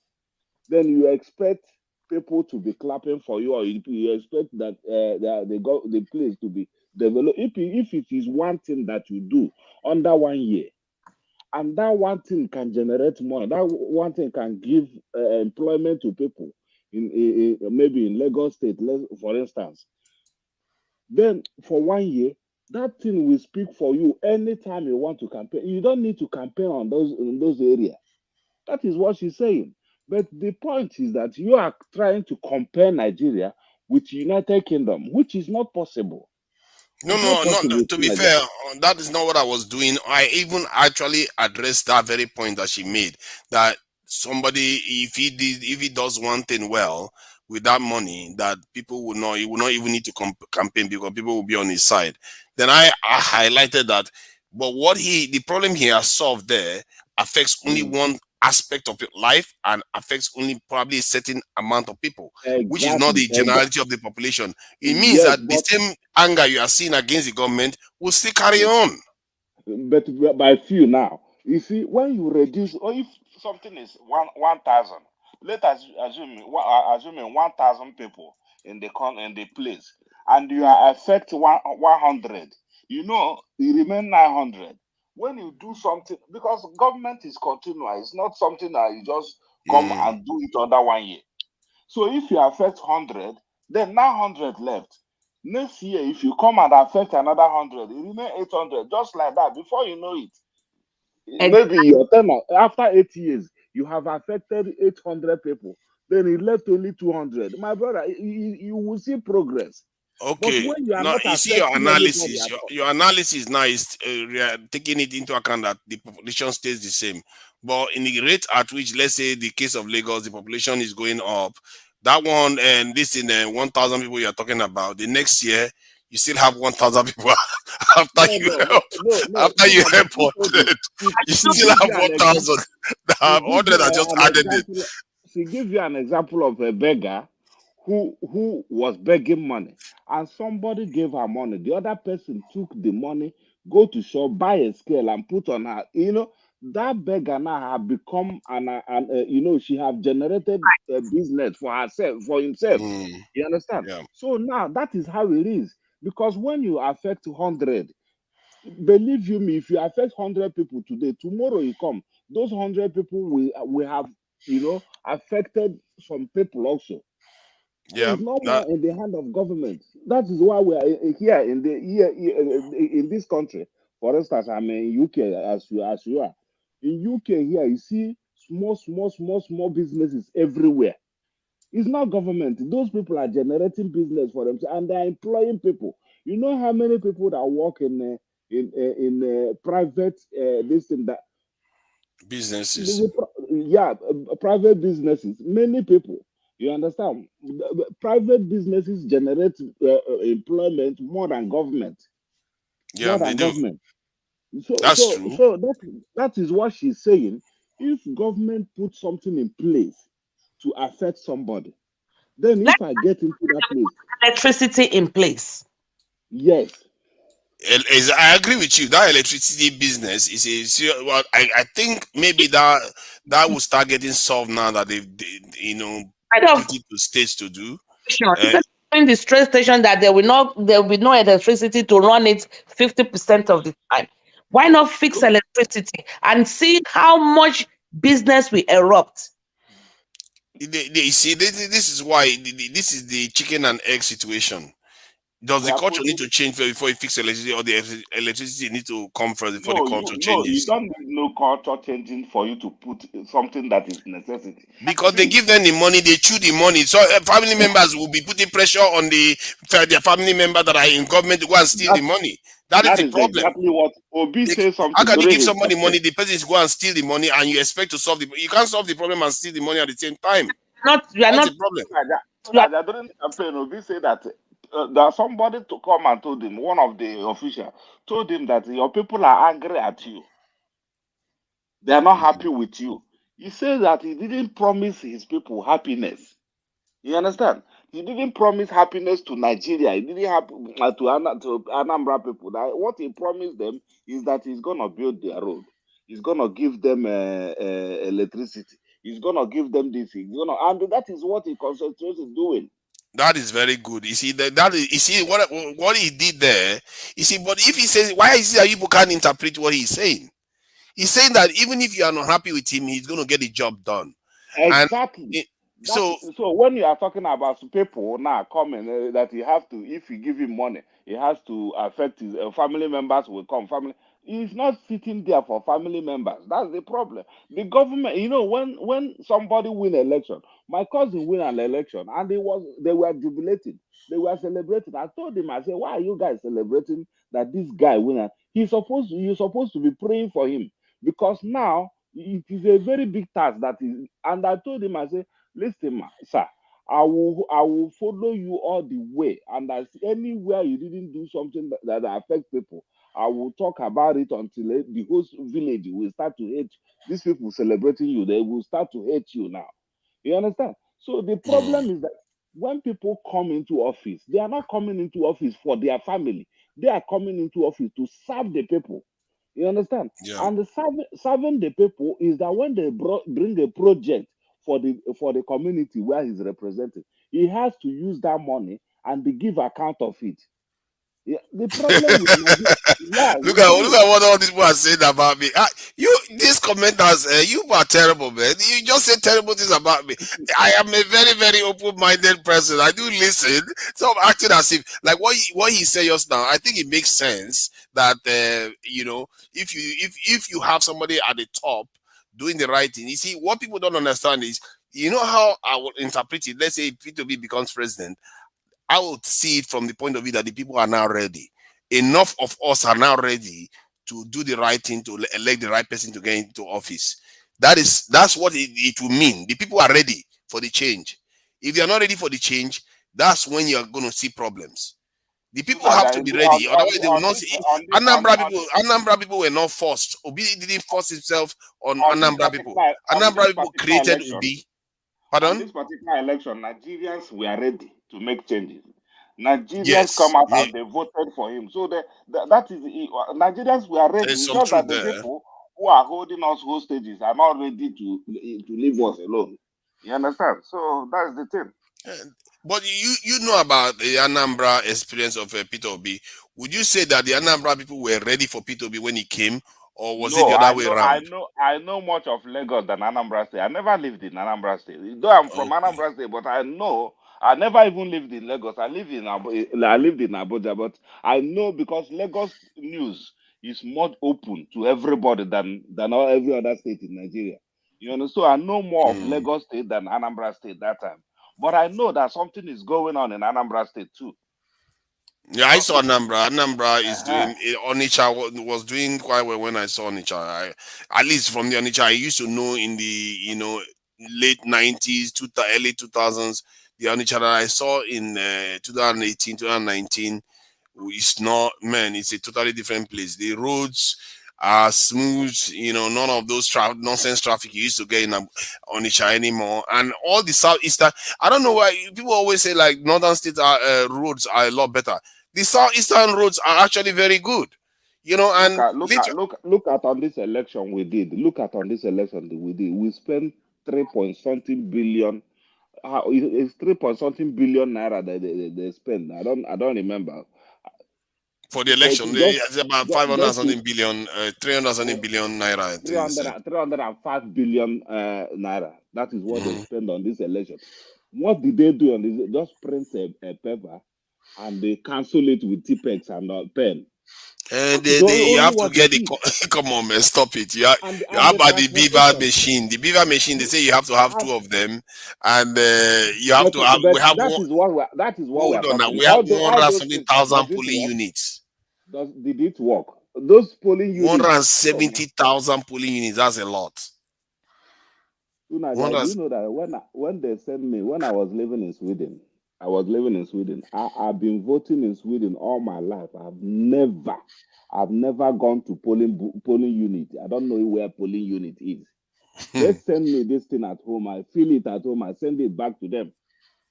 then you expect people to be clapping for you, or you expect that the place to be developed. If it is one thing that you do under 1 year, and that one thing can generate money, that one thing can give employment to people in maybe in Lagos State, for instance, then for 1 year, that thing will speak for you anytime you want to campaign. You don't need to campaign on in those areas. That is what she's saying. But the point is that you are trying to compare Nigeria with United Kingdom, which is not possible. No. To be fair, that is not what I was doing. I even actually addressed that very point that she made. That somebody, if he does one thing well with that money, that people will not, he will not even need to campaign because people will be on his side. Then I highlighted that. But the problem he has solved there affects only one aspect of your life and affects only probably a certain amount of people, which is not the generality of the population. It means that the same anger you are seeing against the government will still carry on. But by few now, you see, when you reduce, or if something is 1,000, let us assuming 1,000 people in the place, and you are affect 100, you remain 900. When you do something, because government is continuous, it's not something that you just come and do it under 1 year. So if you affect 100, then 900 left. Next year, if you come and affect another 100, it remain 800, just like that. Before you know it, maybe your term after 8 years, you have affected 800 people. Then it left only 200. My brother, you will see progress. Okay. But when you are now not you see your analysis. anybody Your analysis now is taking it into account that the population stays the same, but in the rate at which, let's say, the case of Lagos, the population is going up. That one and this in 1,000 people you are talking about. The next year, you still have 1,000 people after you help 100. You still have 1,000. 100 are just added it. She gives you an example of a beggar who was begging money, and somebody gave her money. The other person took the money, go to shop, buy a scale, and put on her. That beggar now have become she have generated a business for herself, for himself. You understand? Yeah. So now that is how it is. Because when you affect 100, believe you me, if you affect 100 people today, tomorrow you come, those 100 people will have affected some people also. Yeah, it's not more in the hand of government. That is why we are here in this country. For instance, I'm in UK as you are. In UK here, you see small businesses everywhere. It's not government. Those people are generating business for themselves and they're employing people. You know how many people that work in private this and that businesses. Private businesses. Many people. You understand? Private businesses generate employment more than government. Yeah, they do. Government. So That's true. So that is what she's saying. if government put something in place to affect somebody, then if I get into that place, Electricity in place. yes, I agree with you. That electricity business is a serious. Well, I think maybe that will start getting solved now that they Kind of put it to states to do. instead of doing the stress station that there will be no electricity to run it 50% of the time. Why not fix electricity and see how much business will erupt? You see, this is why this is the chicken and egg situation. Does we the are culture need putting. to change first before you fix electricity, or the electricity need to come first before the No, culture you changes? don't need no culture changing for you to put something that is necessity. Because they See, give them the money, they chew the money. So family members will be putting pressure on their family member that are in government to go and steal the that money. That is that the is problem. exactly what Obi says How something can you during give his somebody campaign. money, the person is go and steal the money, and you expect to solve you can't solve the problem and steal the money at the same time. You are That's not. the problem. You are, During the campaign, Obi said that there's somebody to come and told him, one of the officials told him that your people are angry at you. They are not happy with you. He said that he didn't promise his people happiness. You understand? He didn't promise happiness to Nigeria. He didn't have to Anambra people. That what he promised them is that he's gonna build their road. He's gonna give them electricity. He's gonna give them this. And that is what he concentrates on doing. That is very good. You see that is, you see what he did there. You see, but if he says, why is it that people can't interpret what he's saying? He's saying that even if you are not happy with him, he's going to get the job done. And Exactly. it, That so so when you are talking about people now coming that he have to, if you give him money, he has to affect his family members will come. Family, he's not sitting there for family members. That's the problem. The government, when somebody win election, my cousin win an election, and they were jubilating, they were celebrating. I told him, I said, why are you guys celebrating that this guy win? You're supposed to be praying for him because now it is a very big task that is. And I told him, I said, listen, sir, I will follow you all the way. And as anywhere you didn't do something that affect people, I will talk about it until the whole village will start to hate these people celebrating you. They will start to hate you now. You understand? So the problem is that when people come into office, they are not coming into office for their family. They are coming into office to serve the people. You understand? yeah. And serving the people is that when they bring a project for the community where he's representing, he has to use that money and they give account of it. Yeah, the problem with Nigeria, yeah, Look at what all these people are saying about me. These commenters, you are terrible, man. You just say terrible things about me. I am a very, very open-minded person. I do listen. So I'm acting as if, like what he said just now. I think it makes sense that if you have somebody at the top doing the right thing. You see, what people don't understand is, how I would interpret it. Let's say P2B becomes president. I would see it from the point of view that the people are now ready. Enough of us are now ready to do the right thing, to elect the right person to get into office. That's what it will mean. The people are ready for the change. If they are not ready for the change, that's when you are going to see problems. The people have to be ready, otherwise they will not see. Anambra people were not forced. Obi didn't force himself on Anambra people. Anambra people created Obi. On Pardon? this particular election, Nigerians were ready to make changes. Nigerians come Yes, out and they voted for him. So that is Nigerians were ready. there's It's some just truth that the there. people who are holding us hostages are not ready to leave us alone. You understand? So that's the thing. But you know about the Anambra experience of Peter Obi. Would you say that the Anambra people were ready for Peter Obi when he came, or was it No, the other way around? I know much of Lagos than Anambra State. I never lived in Anambra State. Though I'm from Okay. Anambra State, but I know I never even lived in Lagos. I lived in Abuja, but I know because Lagos news is more open to everybody than every other state in Nigeria. You know, so I know more of Hmm. Lagos State than Anambra State that time. But I know that something is going on in Anambra State too. Yeah, I saw Anambra. Anambra is Uh-huh. doing Onitsha was doing quite well when I saw Onitsha. At least from the Onitsha I used to know in the late 90s to the early 2000s. The Onitsha that I saw in 2018, 2019, it's not, man. It's a totally different place. The roads, are smooth. You know, none of those nonsense traffic you used to get in Onitsha anymore. And all the southeastern, I don't know why people always say like northern states are, roads are a lot better. The southeastern roads are actually very good. You know, and Look at on this election we did. Look at on this election that we did. We spent 3 point something billion. It's 3 point something billion naira that they spend. I don't remember. For the election, it's about 500 something billion, 300 something billion naira. 305 billion naira. That is what they spend on this election. What did they do on this? Just print a paper and they cancel it with Tipex and pen. And you have to get the come on, man, stop it. You have about the beaver machine. The beaver machine, they say you have to have 2 of them, and you have to have. We have that is what we are talking about. We have 170,000 polling units. Did it work? Those polling units. 170,000 polling units. That's a lot. You know that when they sent me, when I was living in Sweden, I've been voting in Sweden all my life. I've never gone to polling unit. I don't know where polling unit is. They send me this thing at home. I fill it at home. I send it back to them.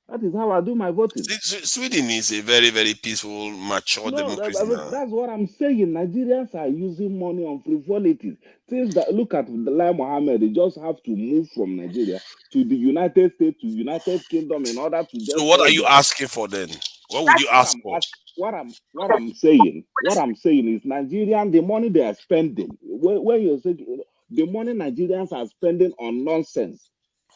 That is how I do my voting. Sweden is a very, very peaceful, mature democracy. That's what I'm saying. Nigerians are using money on frivolities. Things that, look at Lai Mohammed, they just have to move from Nigeria to the United States, to United Kingdom in order to just. So what are you asking for then? What would you ask for? What I'm saying is Nigerian, the money they are spending, when you say the money Nigerians are spending on nonsense,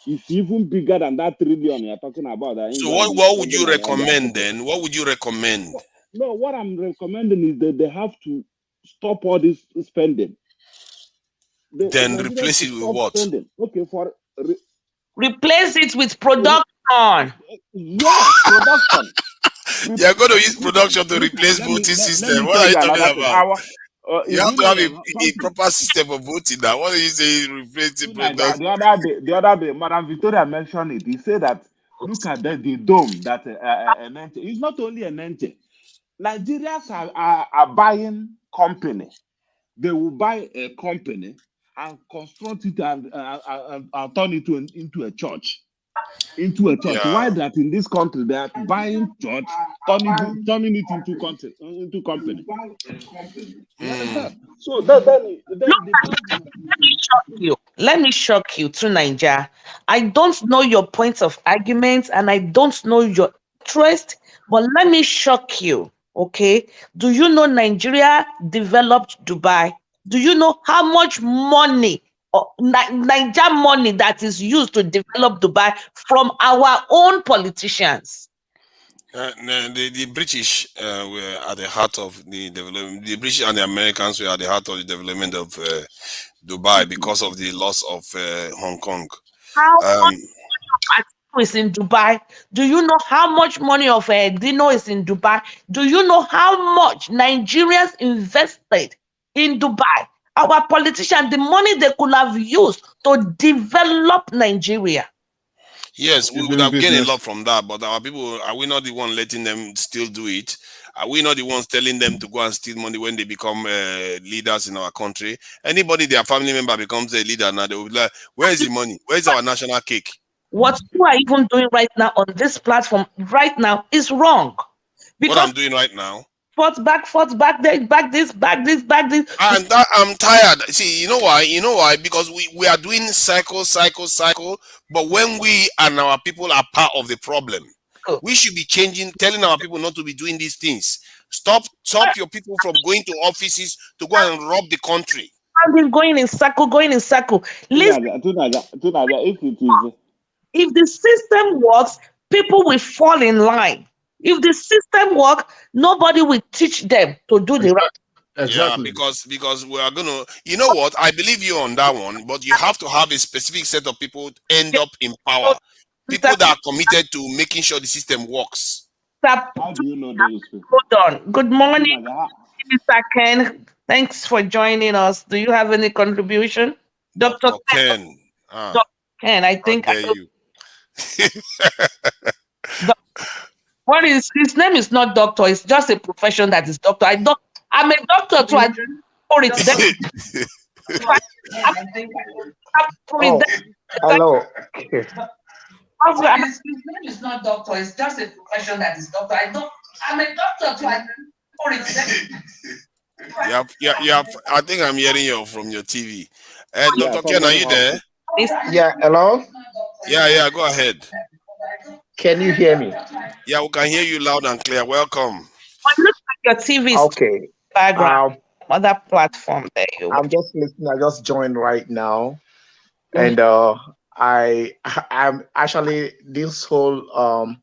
is even bigger than that trillion you're talking about. So what would you recommend then? What would you recommend? No, what I'm recommending is that they have to stop all this spending. Then replace it with what? Spending. Okay, replace it with production. Yes, production. You're going to use production to replace voting system. What are you talking about? You have to have a proper system of voting now. What do you say? Replace the production? The other day, Madam Victoria mentioned it. He said that look at the dome that it's not only an entity. Nigerians are buying company. They will buy a company and construct it and turn it into a church. Yeah. Why that in this country they are buying church, turning it into company. So let me shock you to Nigeria. I don't know your points of argument and I don't know your interest, but let me shock you. Okay, do you know Nigeria developed Dubai? Do you know how much money, Niger money, that is used to develop Dubai from our own politicians? The British were at the heart of the development. The British and the Americans were at the heart of the development of Dubai because of the loss of Hong Kong. How much is in Dubai? Do you know how much money of Dino is in Dubai? Do you know how much Nigerians invested in Dubai? Our politicians, the money they could have used to develop Nigeria. Yes, we would have gained a lot from that, but our people, are we not the one letting them still do it? Are we not the ones telling them to go and steal money when they become leaders in our country? Anybody, their family member becomes a leader now, they will be like, where is the money? Where is our national cake? What you are even doing right now on this platform right now is wrong. Because what I'm doing right now? Fought back, back this. And I'm tired. See, you know why? Because we are doing cycle. But when we and our people are part of the problem, we should be telling our people not to be doing these things. Stop your people from going to offices to go and rob the country. I've been going in circle. Listen, if the system works, people will fall in line. If the system works, nobody will teach them to do the right. Exactly. Yeah, because we are gonna. You know what? I believe you on that one, but you have to have a specific set of people end up in power. People that are committed to making sure the system works. How do you know those people? Hold on. Good morning, Mr. Ken. Thanks for joining us. Do you have any contribution, Dr. Ken? Dr. Ken, I think What is his name? Is not doctor. It's just a profession that is doctor. I'm a doctor too. Put it there. Put it Oh, there. hello. Also, His name is not doctor. It's just a profession that is doctor. I'm a doctor too. I put it there. Yeah. I think I'm hearing you from your TV. Yeah, Dr. Ken, are you there? Yeah, hello. Yeah. Go ahead. Can you hear me? Yeah, we can hear you loud and clear. Welcome. look at your TV Okay. background. Other platform there. I'm just listening. I just joined right now, and I'm actually this whole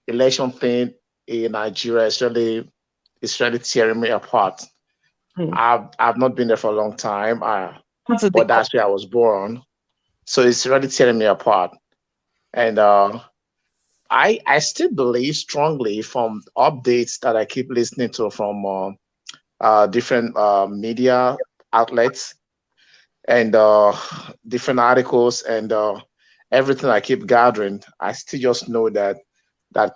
election thing in Nigeria is really tearing me apart. I've not been there for a long time, but that's where I was born, so it's really tearing me apart. And I still believe strongly from updates that I keep listening to from different media outlets and different articles and everything I keep gathering. I still just know that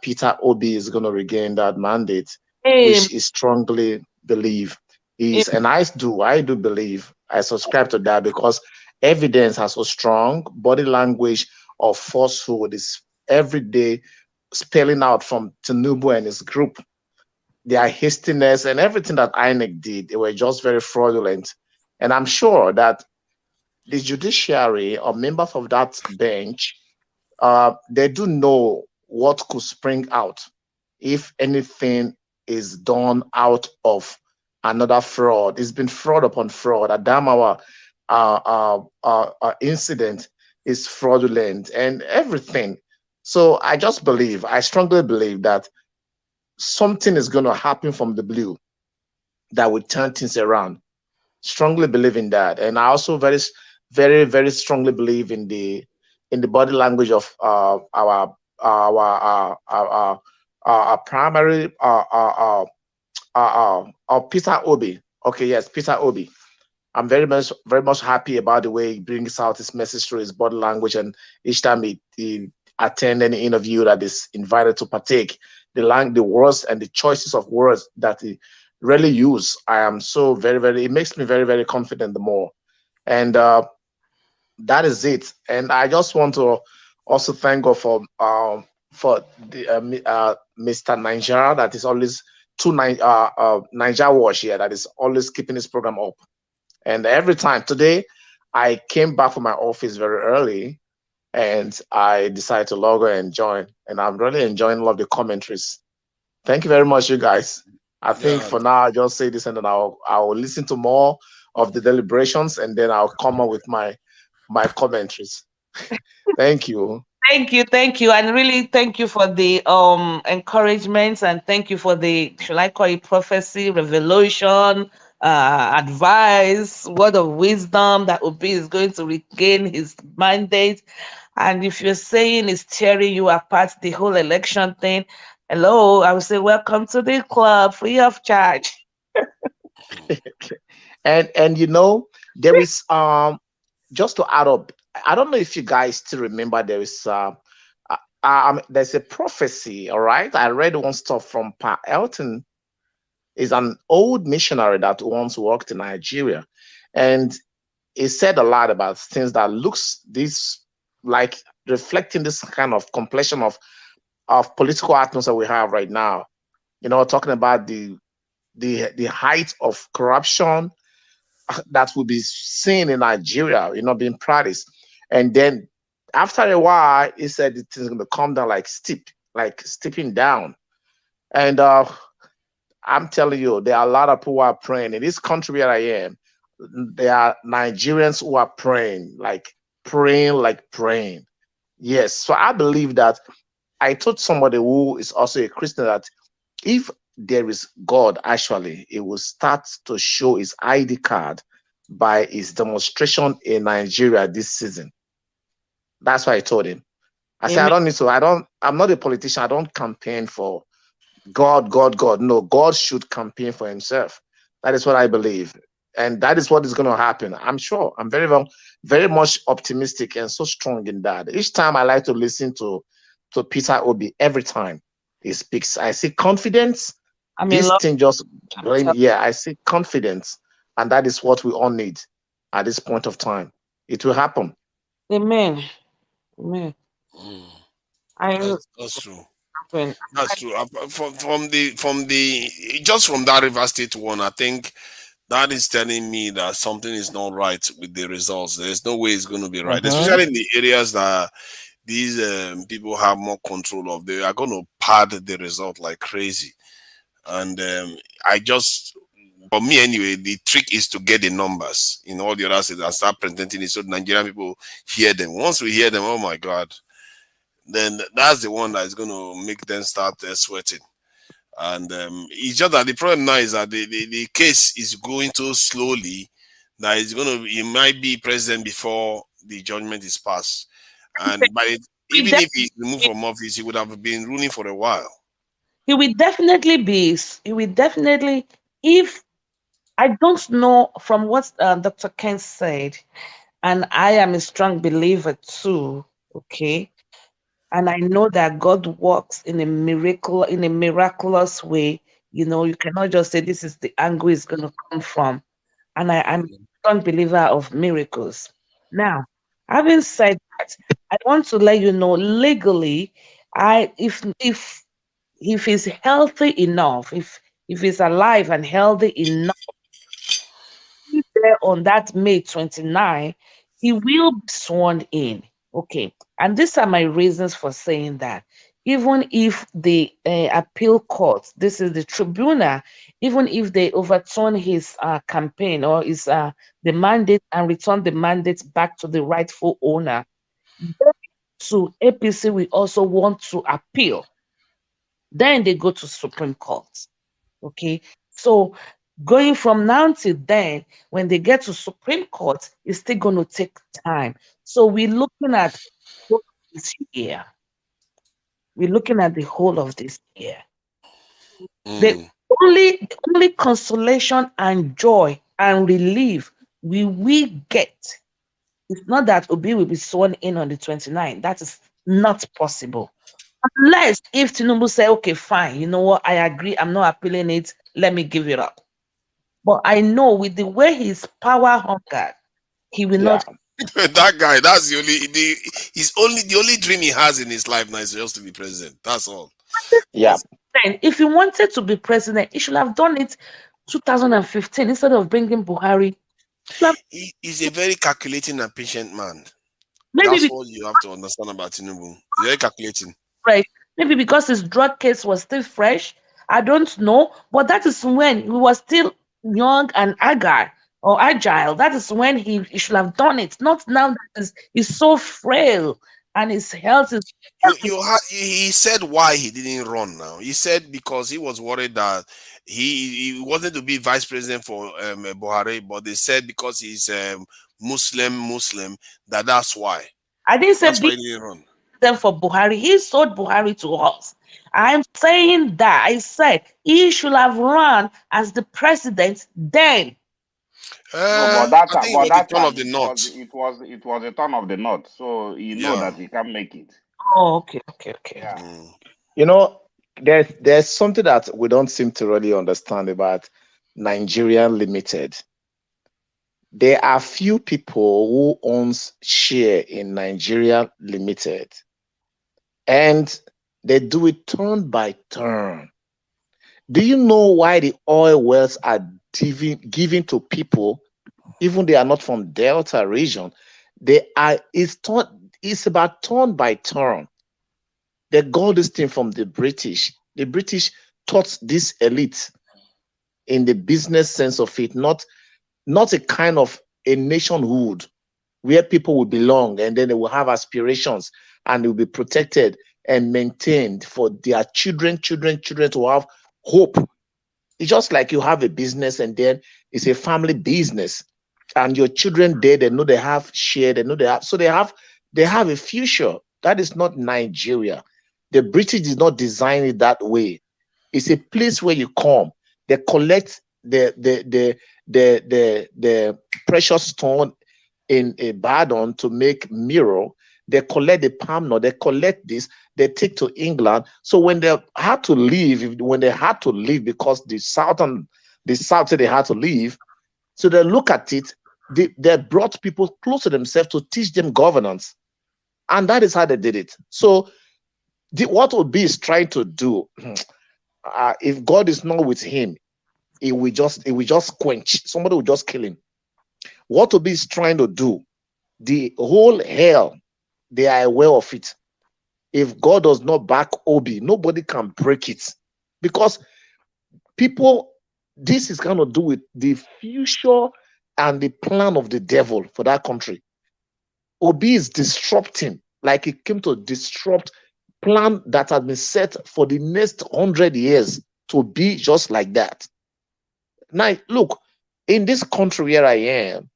Peter Obi is going to regain that mandate, which is strongly believe is, and I do believe, I subscribe to that because evidence has so strong. Body language of falsehood is every day spelling out from Tinubu and his group. Their hastiness and everything that INEC did, they were just very fraudulent. And I'm sure that the judiciary or members of that bench, they do know what could spring out if anything is done out of another fraud. It's been fraud upon fraud. Adamawa incident is fraudulent and everything. So I strongly believe that something is going to happen from the blue that will turn things around. Strongly believe in that. And I also very, very, very strongly believe in the body language of our primary Peter Obi. Okay, yes, Peter Obi. I'm very much happy about the way he brings out his message through his body language, and each time he attend any interview that is invited to partake, the words and the choices of words that he really use. I am so very, very, it makes me very, very confident the more. And that is it. And I just want to also thank God for the Mr. Nigeria that is always NWATCH here that is always keeping this program up. And every time today, I came back from my office very early, and I decided to log in and join. And I'm really enjoying all of the commentaries. Thank you very much, you guys. I think for now, I'll just say this, and then I'll listen to more of the deliberations, and then I'll come up with my commentaries. Thank you. Thank you, and really thank you for the encouragements, and thank you for the, shall I call it, prophecy, revelation, advice, word of wisdom that Obi is going to regain his mandate. And if you're saying it's tearing you apart, the whole election thing, hello, I would say welcome to the club, free of charge. and you know, there is just to add up, I don't know if you guys still remember there is there's a prophecy, all right? I read one stuff from Pa Elton, is an old missionary that once worked in Nigeria, and he said a lot about things that looks this like reflecting this kind of complexion of political atmosphere we have right now. You know, talking about the height of corruption that will be seen in Nigeria, you know, being practiced. And then after a while, he said it is going to come down like stepping down. And I'm telling you, there are a lot of people who are praying. In this country where I am, there are Nigerians who are praying. Yes. So I believe that I told somebody who is also a Christian that if there is God, actually, it will start to show his ID card by his demonstration in Nigeria this season. That's what I told him. I said, I'm not a politician. I don't campaign for God. No, God should campaign for himself. That is what I believe. And that is what is going to happen. I'm sure. I'm very, very much optimistic and so strong in that. Each time I like to listen to Peter Obi, every time he speaks, I see confidence. I see confidence. And that is what we all need at this point of time. It will happen. Amen. Amen. That's true. Happen. That's true. From the just from that River State one, I think that is telling me that something is not right with the results. There's no way it's going to be right, especially in the areas that these people have more control of. They are going to pad the result like crazy. And I just, for me anyway, the trick is to get the numbers in all the other states and start presenting it so Nigerian people hear them. Once we hear them, oh my God, then that's the one that is going to make them start sweating. And it's just that the problem now is that the case is going too slowly that he might be president before the judgment is passed. And even if he's removed from office, he would have been ruling for a while. He will definitely be. He will definitely, if I don't know from what Dr. Ken said, and I am a strong believer too. Okay, and I know that God works in a miraculous way. You know, you cannot just say this is the angle it's going to come from. And I'm a strong believer of miracles. Now, having said that, I want to let you know legally, if he's healthy enough, if he's alive and healthy enough, there on that May 29, he will be sworn in. Okay. And these are my reasons for saying that. Even if the appeal court, this is the tribunal, even if they overturn his campaign or his the mandate and return the mandate back to the rightful owner, to APC we also want to appeal. Then they go to Supreme Court. Okay. So going from now till then, when they get to Supreme Court, it's still going to take time. So we're looking at this year. We're looking at the whole of this year. The only consolation and joy and relief we get is not that Obi will be sworn in on the 29th. That is not possible. Unless if Tinubu say, okay, fine, you know what, I agree, I'm not appealing it, let me give it up. But I know with the way he's power hungered, he will not. That guy, that's the only dream he has in his life now is just to be president. That's all. Yeah. If he wanted to be president, he should have done it 2015 instead of bringing Buhari. He's a very calculating and patient man. Maybe that's all you have to understand about Tinubu. He's very calculating. Right. Maybe because his drug case was still fresh. I don't know. But that is when he was still young and agile. That is when he should have done it. Not now that he's so frail and his health is. He said why he didn't run now. He said because he was worried that he wanted to be vice president for Buhari, but they said because he's Muslim, that's why. I didn't say that's why he didn't run. Them for Buhari. He sold Buhari to us. I'm saying that I said he should have run as the president then. No, but I think it was the turn of the North. It was a turn of the North, so you know that he can make it. Oh, okay. Yeah. You know, there's something that we don't seem to really understand about Nigerian Limited. There are few people who owns share in Nigeria Limited, and they do it turn by turn. Do you know why the oil wells are given to people, even they are not from Delta region? It's about turn by turn. They got this thing from the British. The British taught this elite in the business sense of it, not a kind of a nationhood where people will belong and then they will have aspirations and they will be protected and maintained for their children to have hope. It's just like you have a business and then it's a family business and your children there, they know they have share, they know they have, so they have a future. That is not Nigeria. The British did not design it that way. It's a place where you come, they collect the precious stone in Ibadan to make mirror. They collect the palm nut, they collect this, they take to England. So when they had to leave, because the South they had to leave, So they look at it, they brought people close to themselves to teach them governance. And that is how they did it. So what Obi is trying to do, if God is not with him, it will just quench. Somebody will just kill him. What Obi is trying to do, the whole hell, they are aware of it. If God does not back Obi, nobody can break it. Because people, this is going to do with the future and the plan of the devil for that country. Obi is disrupting, like he came to disrupt plan that has been set for the next 100 years to be just like that. Now, look, in this country where I am,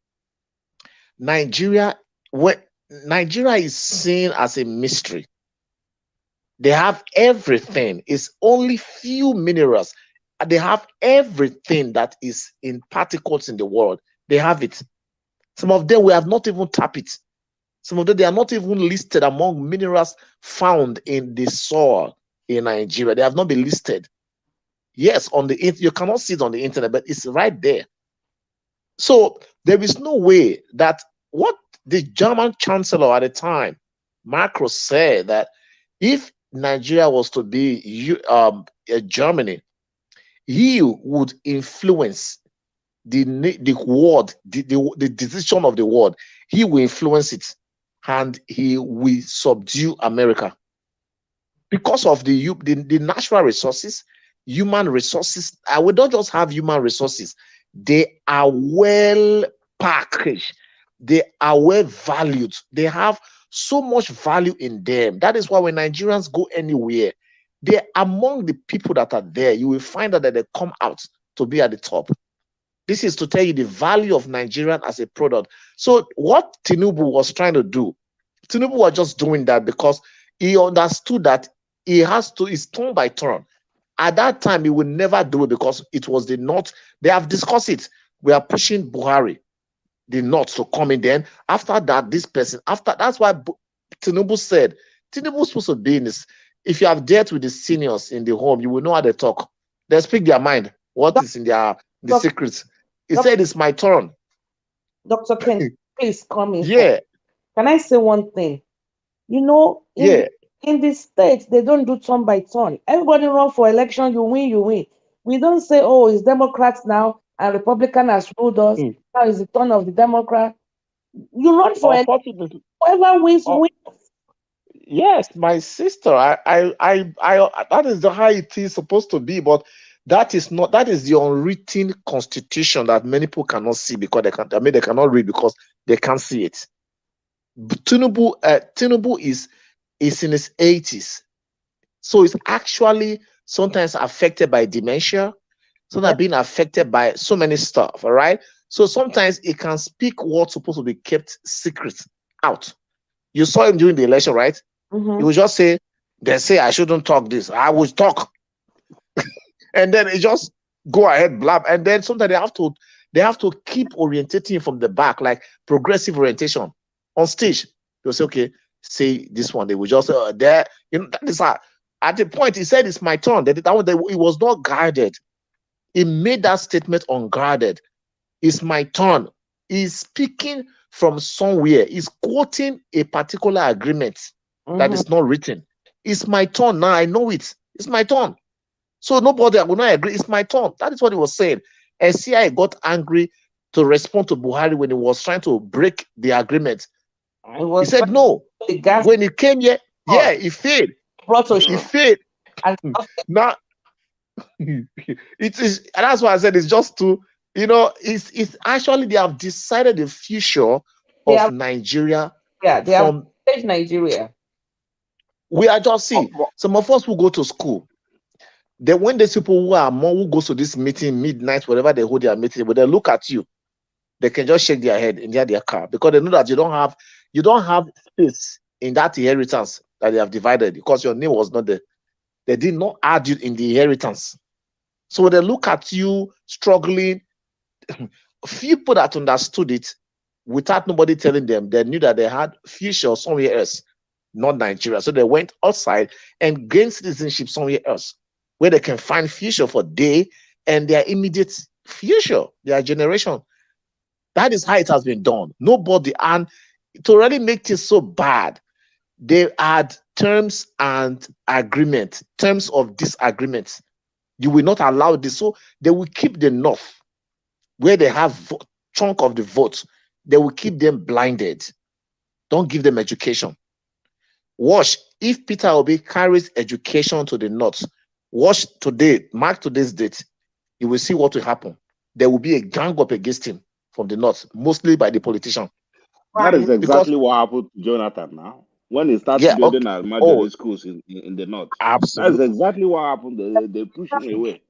Nigeria is seen as a mystery. They have everything. It's only few minerals. They have everything that is in particles in the world. They have it. Some of them we have not even tapped it. Some of them they are not even listed among minerals found in the soil in Nigeria. They have not been listed. Yes, on the internet, you cannot see it on the internet, but it's right there. So there is no way that what the German chancellor at the time, Macron, said that if Nigeria was to be Germany, he would influence the world, the decision of the world. He will influence it, and he will subdue America because of the natural resources, human resources. We don't just have human resources; they are well packaged. They are well valued. They have so much value in them. That is why when Nigerians go anywhere, they're among the people that are there. You will find that they come out to be at the top. This is to tell you the value of Nigerian as a product. So what Tinubu was trying to do, Tinubu was just doing that because he understood that he has to, it's turn by turn. At that time, he would never do it because it was the North. They have discussed it. We are pushing Buhari, the North, to come in. Then after that, this person, that's why Tinubu said, Tinubu is supposed to be in this. If you have dealt with the seniors in the home, you will know how they talk. They speak their mind. What is in the secrets? He said, it's my turn. Dr. Ken, please come in. Yeah. Can I say one thing? You know, in the States, they don't do turn by turn. Everybody run for election, you win, you win. We don't say, oh, it's Democrats now and Republican has ruled us. Now it's the turn of the Democrat. You run for election. Whoever wins, wins. Yes, my sister. That is how it is supposed to be, but that is not. That is the unwritten constitution that many people cannot see because they can't. I mean, they cannot read because they can't see it. Tinubu is in his 80s, so it's actually sometimes affected by dementia, sometimes being affected by so many stuff. All right, so sometimes it can speak what's supposed to be kept secret out. You saw him during the election, right? He would just say, they say I shouldn't talk this. I will talk. And then he just go ahead, blab. And then sometimes they have to keep orientating from the back, like progressive orientation. On stage, they'll say, okay, say this one. They will just there, you know, that is at the point he said it's my turn. It was not guarded. He made that statement unguarded. It's my turn. He's speaking from somewhere. He's quoting a particular agreement that is not written. It's my turn now. I know it. It's my turn. So nobody will not agree. It's my turn. That is what he was saying. And CIA got angry to respond to Buhari when he was trying to break the agreement. He said no. When he came here, he failed. He failed. Now it is. That's why I said it's just too. You know, it's actually they have decided the future of Nigeria. Yeah, they have Nigeria. We are just some of us who go to school. Then when there's people who goes to this meeting midnight, whatever they hold their meeting, but they look at you, they can just shake their head in their car because they know that you don't have space in that inheritance that they have divided because your name was not there. They did not add you in the inheritance. So when they look at you struggling, few people that understood it without nobody telling them, they knew that they had future somewhere else, not Nigeria. So they went outside and gained citizenship somewhere else where they can find future for they and their immediate future, their generation. That is how it has been done. Nobody, and to really make things so bad, they had terms and agreement, terms of disagreement. You will not allow this. So they will keep the North, where they have chunk of the vote, they will keep them blinded. Don't give them education. Watch, if Peter Obi carries education to the North, watch today, mark today's date, you will see what will happen. There will be a gang up against him from the North, mostly by the politician. That is Because exactly what happened to Jonathan now. When he starts yeah, building okay. our Oh, imaginary schools in the north. That's absolutely. exactly what happened. They push him away.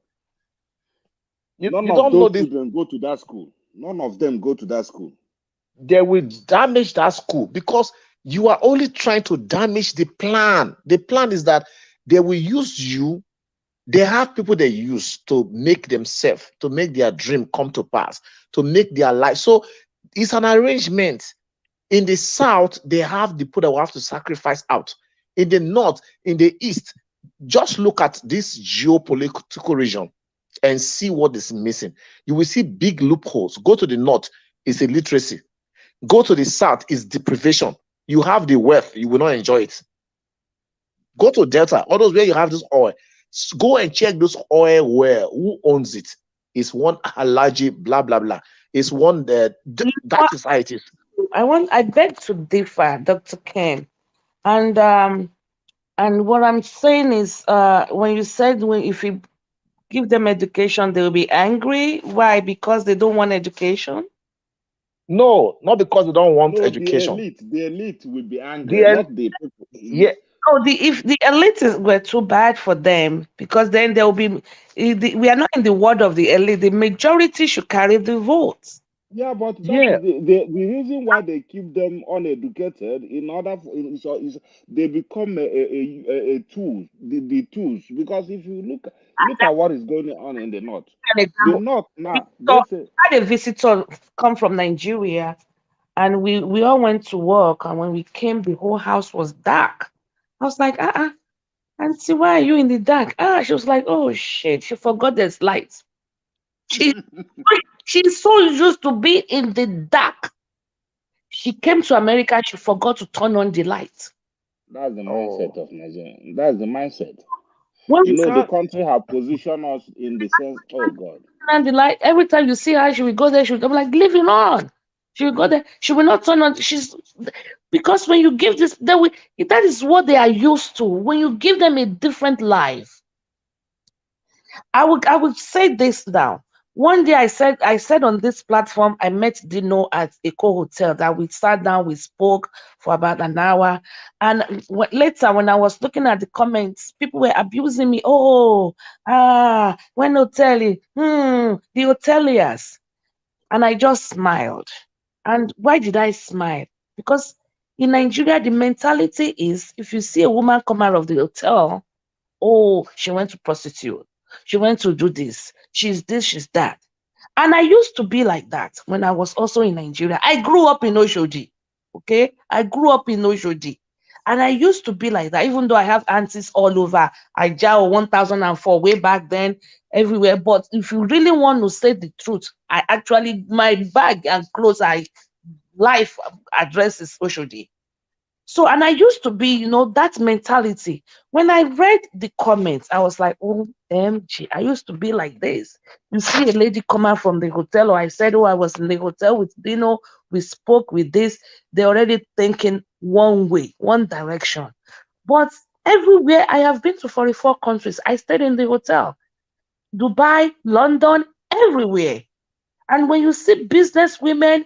None You of don't know those this. children go to that school. None of them go to that school. They will damage that school because you are only trying to damage the plan. The plan is that they will use you. They have people they use to make themselves, to make their dream come to pass, to make their life. So it's an arrangement. In the south, they have the people that will have to sacrifice out. In the north, in the east, just look at this geopolitical region and see what is missing. You will see big loopholes. Go to the north, it's illiteracy. Go to the south, it's deprivation. You have the wealth, you will not enjoy it. Go to Delta, all those where you have this oil. Go and check this oil where who owns it. It's one Alaji, blah blah blah. It's one that that is how it is. I beg to differ, Dr. Ken. And what I'm saying is when you said if you give them education, they'll be angry. Why? Because they don't want education? No, not because they don't want No, education. the elite will be angry, The not the people. yeah, Oh, if the elites were too bad for them, because then there will be we are not in the word of the elite. The majority should carry the votes. Yeah, but that yeah. is the reason why they keep them uneducated. In order for is they become a tool, the tools. Because if you look at what is going on in An the example. north now, So let's say I had a visitor come from Nigeria, and we all went to work, and when we came, the whole house was dark. I was like, Auntie, why are you in the dark? She was like, oh shit, she forgot there's lights. She she's so used to be in the dark. She came to America, she forgot to turn on the lights. that's the mindset Oh, of Nigeria. That's the mindset. When You we know, the can't. country have positioned us in the sense. Oh God. turn on the light, every time you see her, she will go there, she will be like, leave it on. She will go there, she will not turn on. She's because when you give this, that is what they are used to. When you give them a different life, I would say this now. One day I said on this platform, I met Dino at Eco Hotel that we sat down, we spoke for about an hour. And later, when I was looking at the comments, people were abusing me. Oh, when the hoteliers. And I just smiled. And why did I smile? Because in Nigeria, the mentality is if you see a woman come out of the hotel, oh, she went to prostitute. She went to do this. She's this, she's that. And I used to be like that when I was also in Nigeria. I grew up in Oshodi. Okay. I grew up in Oshodi. And I used to be like that, even though I have aunties all over. Ajao 1004, way back then, everywhere. But if you really want to say the truth, I actually, my bag and clothes, life address is Oshodi. So, and I used to be, that mentality. When I read the comments, I was like, OMG, I used to be like this. You see a lady come out from the hotel, or I said, I was in the hotel with Dino, we spoke with this. They're already thinking one way, one direction. But everywhere, I have been to 44 countries. I stayed in the hotel, Dubai, London, everywhere. And when you see business women,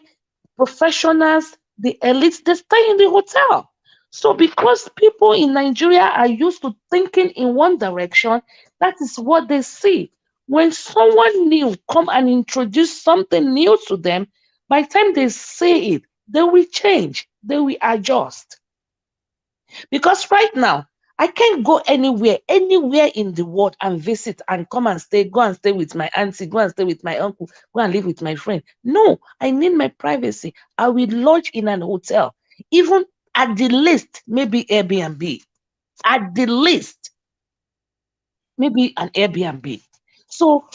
professionals, the elites, they stay in the hotel. So because people in Nigeria are used to thinking in one direction, that is what they see. When someone new come and introduce something new to them, by the time they say it, they will change, they will adjust. Because right now, I can't go anywhere in the world and visit and come and stay, go and stay with my auntie, go and stay with my uncle, go and live with my friend. No, I need my privacy. I will lodge in an hotel, even at the least, maybe Airbnb. At the least, maybe an Airbnb. So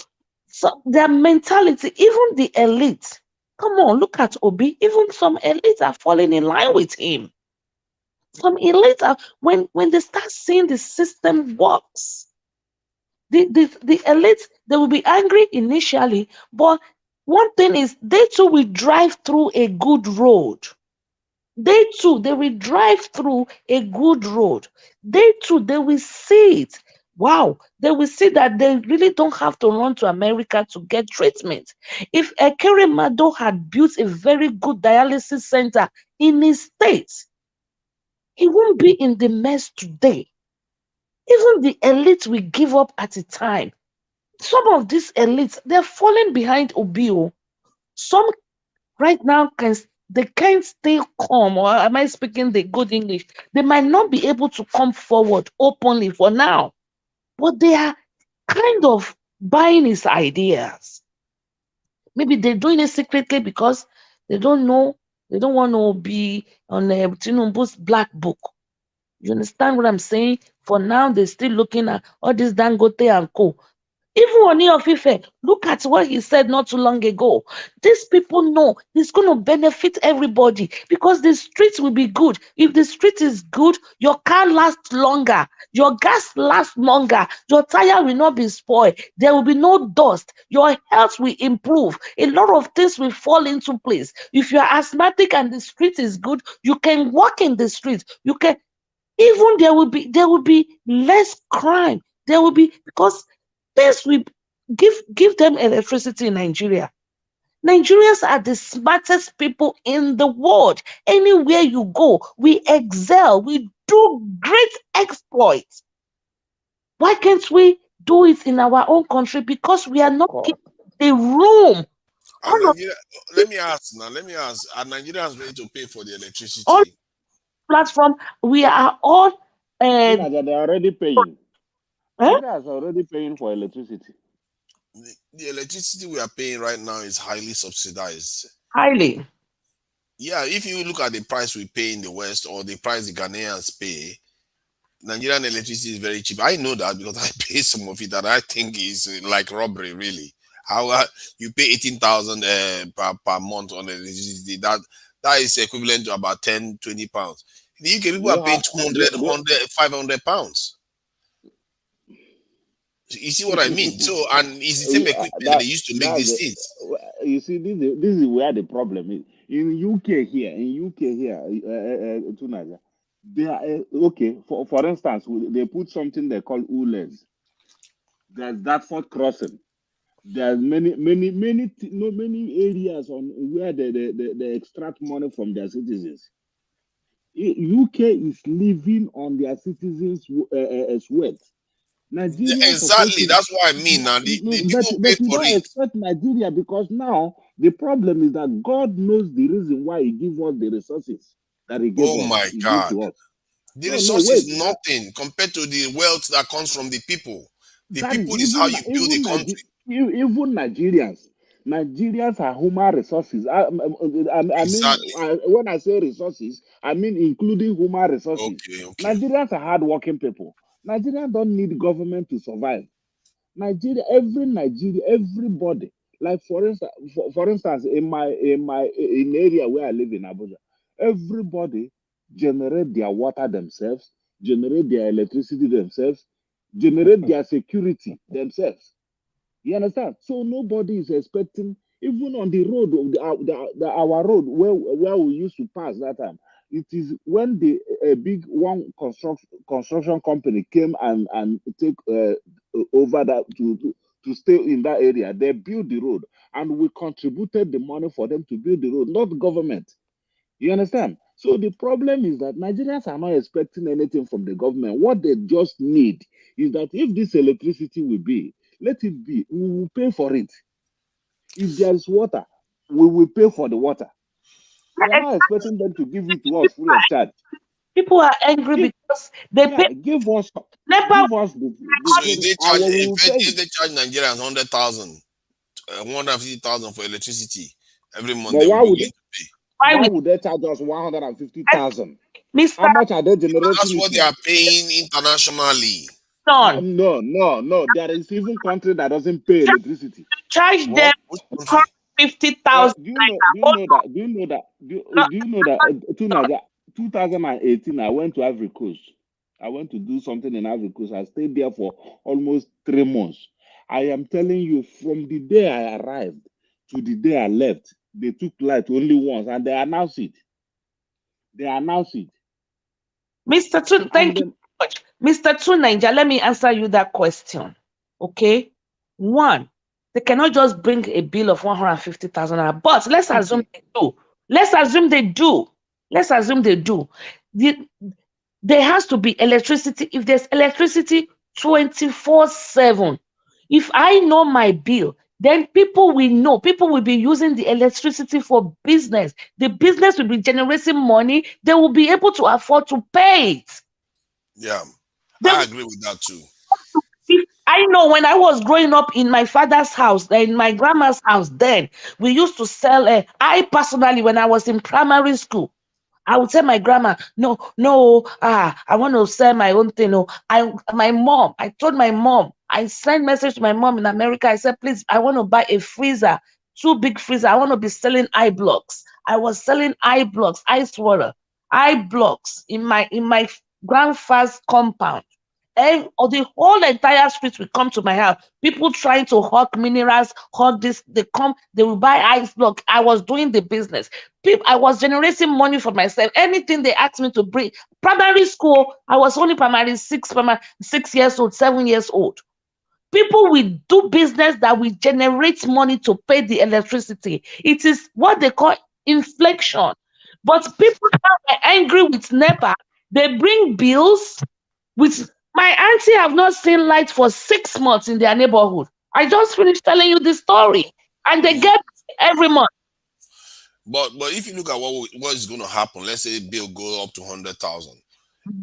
their mentality, even the elite, Come on, look at Obi. Even some elites are falling in line with him. Some elites are, when they start seeing the system works, the elites, they will be angry initially, but one thing is they too will drive through a good road. They too, they will drive through a good road. They too, they will see it. Wow, they will see that they really don't have to run to America to get treatment. If Ekweremadu had built a very good dialysis center in his state, he won't be in the mess today. Even the elites will give up at a time. Some of these elites, they're falling behind Obio. Some right now they can't stay calm, or am I speaking the good English? They might not be able to come forward openly for now, but they are kind of buying his ideas. Maybe they're doing it secretly because they don't know, they don't want to be on Tinubu's black book. You understand what I'm saying? For now, they're still looking at all this Dangote and co. Even Oni of Ife, look at what he said not too long ago. These people know it's going to benefit everybody because the streets will be good. If the street is good, your car lasts longer, your gas lasts longer, your tire will not be spoiled, there will be no dust, your health will improve. A lot of things will fall into place. If you're asthmatic and the street is good, you can walk in the street. You can even there will be less crime. There will be, because this will give them electricity in Nigeria. Nigerians are the smartest people in the world. Anywhere you go, we excel. We do great exploits. Why can't we do it in our own country? Because we are not given the room. And Nigeria, let me ask, are Nigerians ready to pay for the electricity? On platform, we are all they're already paying. Nigeria is already paying for electricity. The electricity we are paying right now is highly subsidized. Highly. Yeah, if you look at the price we pay in the West or the price the Ghanaians pay, Nigerian electricity is very cheap. I know that because I pay some of it, and I think is like robbery, really. How you pay 18,000 per month on electricity? That is equivalent to about 10-20 pounds. In the UK, people are paying 200, 100, 500 pounds. You see what I mean? So, and it's the same equipment that they used to make these things. You see, this is where the problem is. In UK here, Tunaja, they are okay. For instance, they put something they call ULEZ. There's Dartford Crossing. There's many areas on where they extract money from their citizens. UK is living on their citizens' wealth. Nigeria exactly. That's what I mean. Now, but you don't expect Nigeria, because now the problem is that God knows the reason why He gives us the resources that He gave us. Oh my God! The resource is nothing compared to the wealth that comes from the people. The people is how you build the country. Even Nigerians are human resources. I Exactly. mean, when I say resources, I mean including human resources. Okay. Nigerians are hardworking people. Nigerians don't need government to survive. Everybody. Like for instance, in area where I live in Abuja, everybody generate their water themselves, generate their electricity themselves, generate their security themselves. You understand? So nobody is expecting, even on the road, our road where we used to pass that time. It is when a big one construction company came and take over that to stay in that area. They built the road, and we contributed the money for them to build the road, not the government. You understand? So the problem is that Nigerians are not expecting anything from the government. What they just need is that if this electricity will be, let it be. We will pay for it. If there is water, we will pay for the water. We are not expecting them to give it to us free of charge. People are angry because they pay. Give us so if they charge Nigerians 100,000, 150,000 for electricity every month, but why would they charge us 150,000? How much are they generating? That's what they are paying internationally. No. There is even country that doesn't pay electricity. Charge them 50,000 Do you know that 2018 I went to Ivory Coast. I went to do something in Ivory Coast. I stayed there for almost 3 months. I am telling you, from the day I arrived to the day I left, they took light only once, and they announced it. Mr. Tun, thank you so much. Mr. Tun Naija, let me answer you that question. Okay. One, they cannot just bring a bill of 150,000 naira, but let's assume they do. Let's assume they do. There has to be electricity. If there's electricity 24/7, if I know my bill, then people will know. People will be using the electricity for business. The business will be generating money. They will be able to afford to pay it. Yeah, I agree with that too. If I know when I was growing up in my father's house, in my grandma's house, then we used to sell. I personally, when I was in primary school, I would tell my grandma, no, I want to sell my own thing. No, I told my mom, I sent message to my mom in America. I said, please, I want to buy a freezer, 2 big freezer. I want to be selling eye blocks. I was selling eye blocks, ice water, eye blocks in my grandfather's compound. And the whole entire street will come to my house. People trying to hawk minerals, hawk this, they will buy ice block. I was doing the business. I was generating money for myself. Anything they asked me to bring. Primary school, I was only primary 6 years old, 7 years old. People will do business that will generate money to pay the electricity. It is what they call inflation. But people now are angry with NEPA. They bring bills with. My auntie have not seen light for 6 months in their neighborhood. I just finished telling you the story, and they get every month. But if you look at what is going to happen, let's say bill go up to 100,000.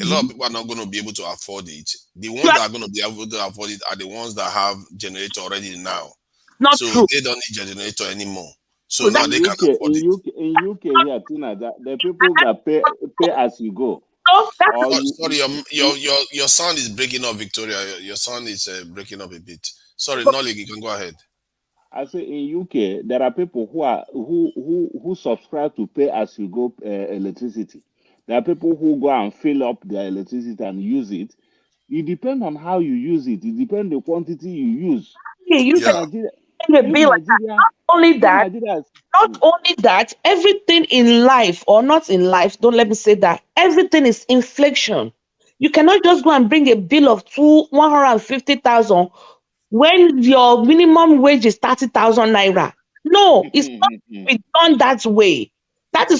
A lot of people are not going to be able to afford it. The ones that are going to be able to afford it are the ones that have generator already now. Not so true. They don't need generator anymore. So now they can afford it. In UK here, Tina, the people that pay as you go. Sorry, your sound is breaking up, Victoria. Your sound is breaking up a bit. Sorry, Nolly, you can go ahead. I say in UK there are people who subscribe to pay as you go electricity. There are people who go and fill up their electricity and use it. It depends on how you use it. It depends on the quantity you use. Not only that, everything in life or not in life, don't let me say that, everything is inflation. You cannot just go and bring a bill of 150,000 when your minimum wage is 30,000 naira. No, it's not be done that way. That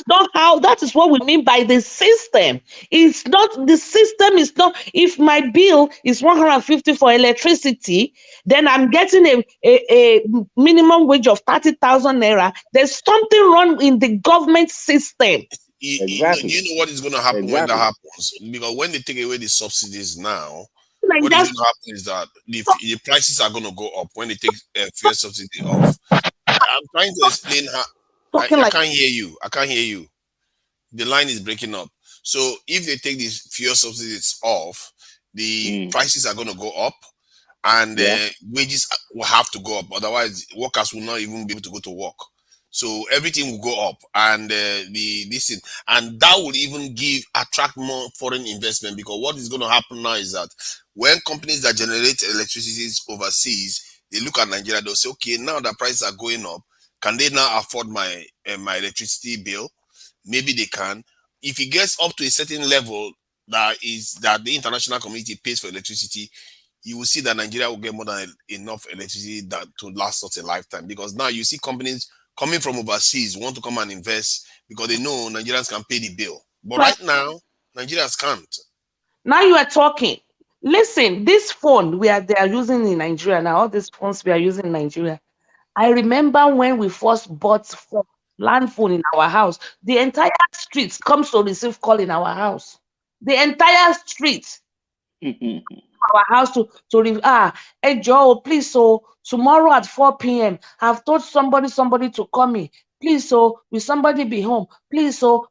is what we mean by the system. It's not, the system is not, if my bill is 150 for electricity, then I'm getting a minimum wage of 30,000 naira. There's something wrong in the government system. Exactly. You know what is going to happen when that happens? Because when they take away the subsidies now, what is going to happen is that the prices are going to go up when they take fuel subsidy off. I'm trying to explain how. I can't hear you. I can't hear you. The line is breaking up. So if they take these fuel subsidies off, the prices are going to go up, and wages will have to go up. Otherwise, workers will not even be able to go to work. So everything will go up, and and that will even attract more foreign investment, because what is going to happen now is that when companies that generate electricity overseas, they look at Nigeria, they'll say, okay, now the prices are going up. Can they now afford my electricity bill? Maybe they can. If it gets up to a certain level that the international community pays for electricity, you will see that Nigeria will get more than enough electricity to last us a lifetime. Because now you see companies coming from overseas want to come and invest because they know Nigerians can pay the bill. But right now, Nigerians can't. Now you are talking. Listen, this phone they are using in Nigeria now, all these phones we are using in Nigeria. I remember when we first bought land phone in our house, the entire street comes to receive call in our house. The entire street. Our house hey Joe, please, so tomorrow at 4 p.m. I've told somebody to call me. Please, so will somebody be home? Please, so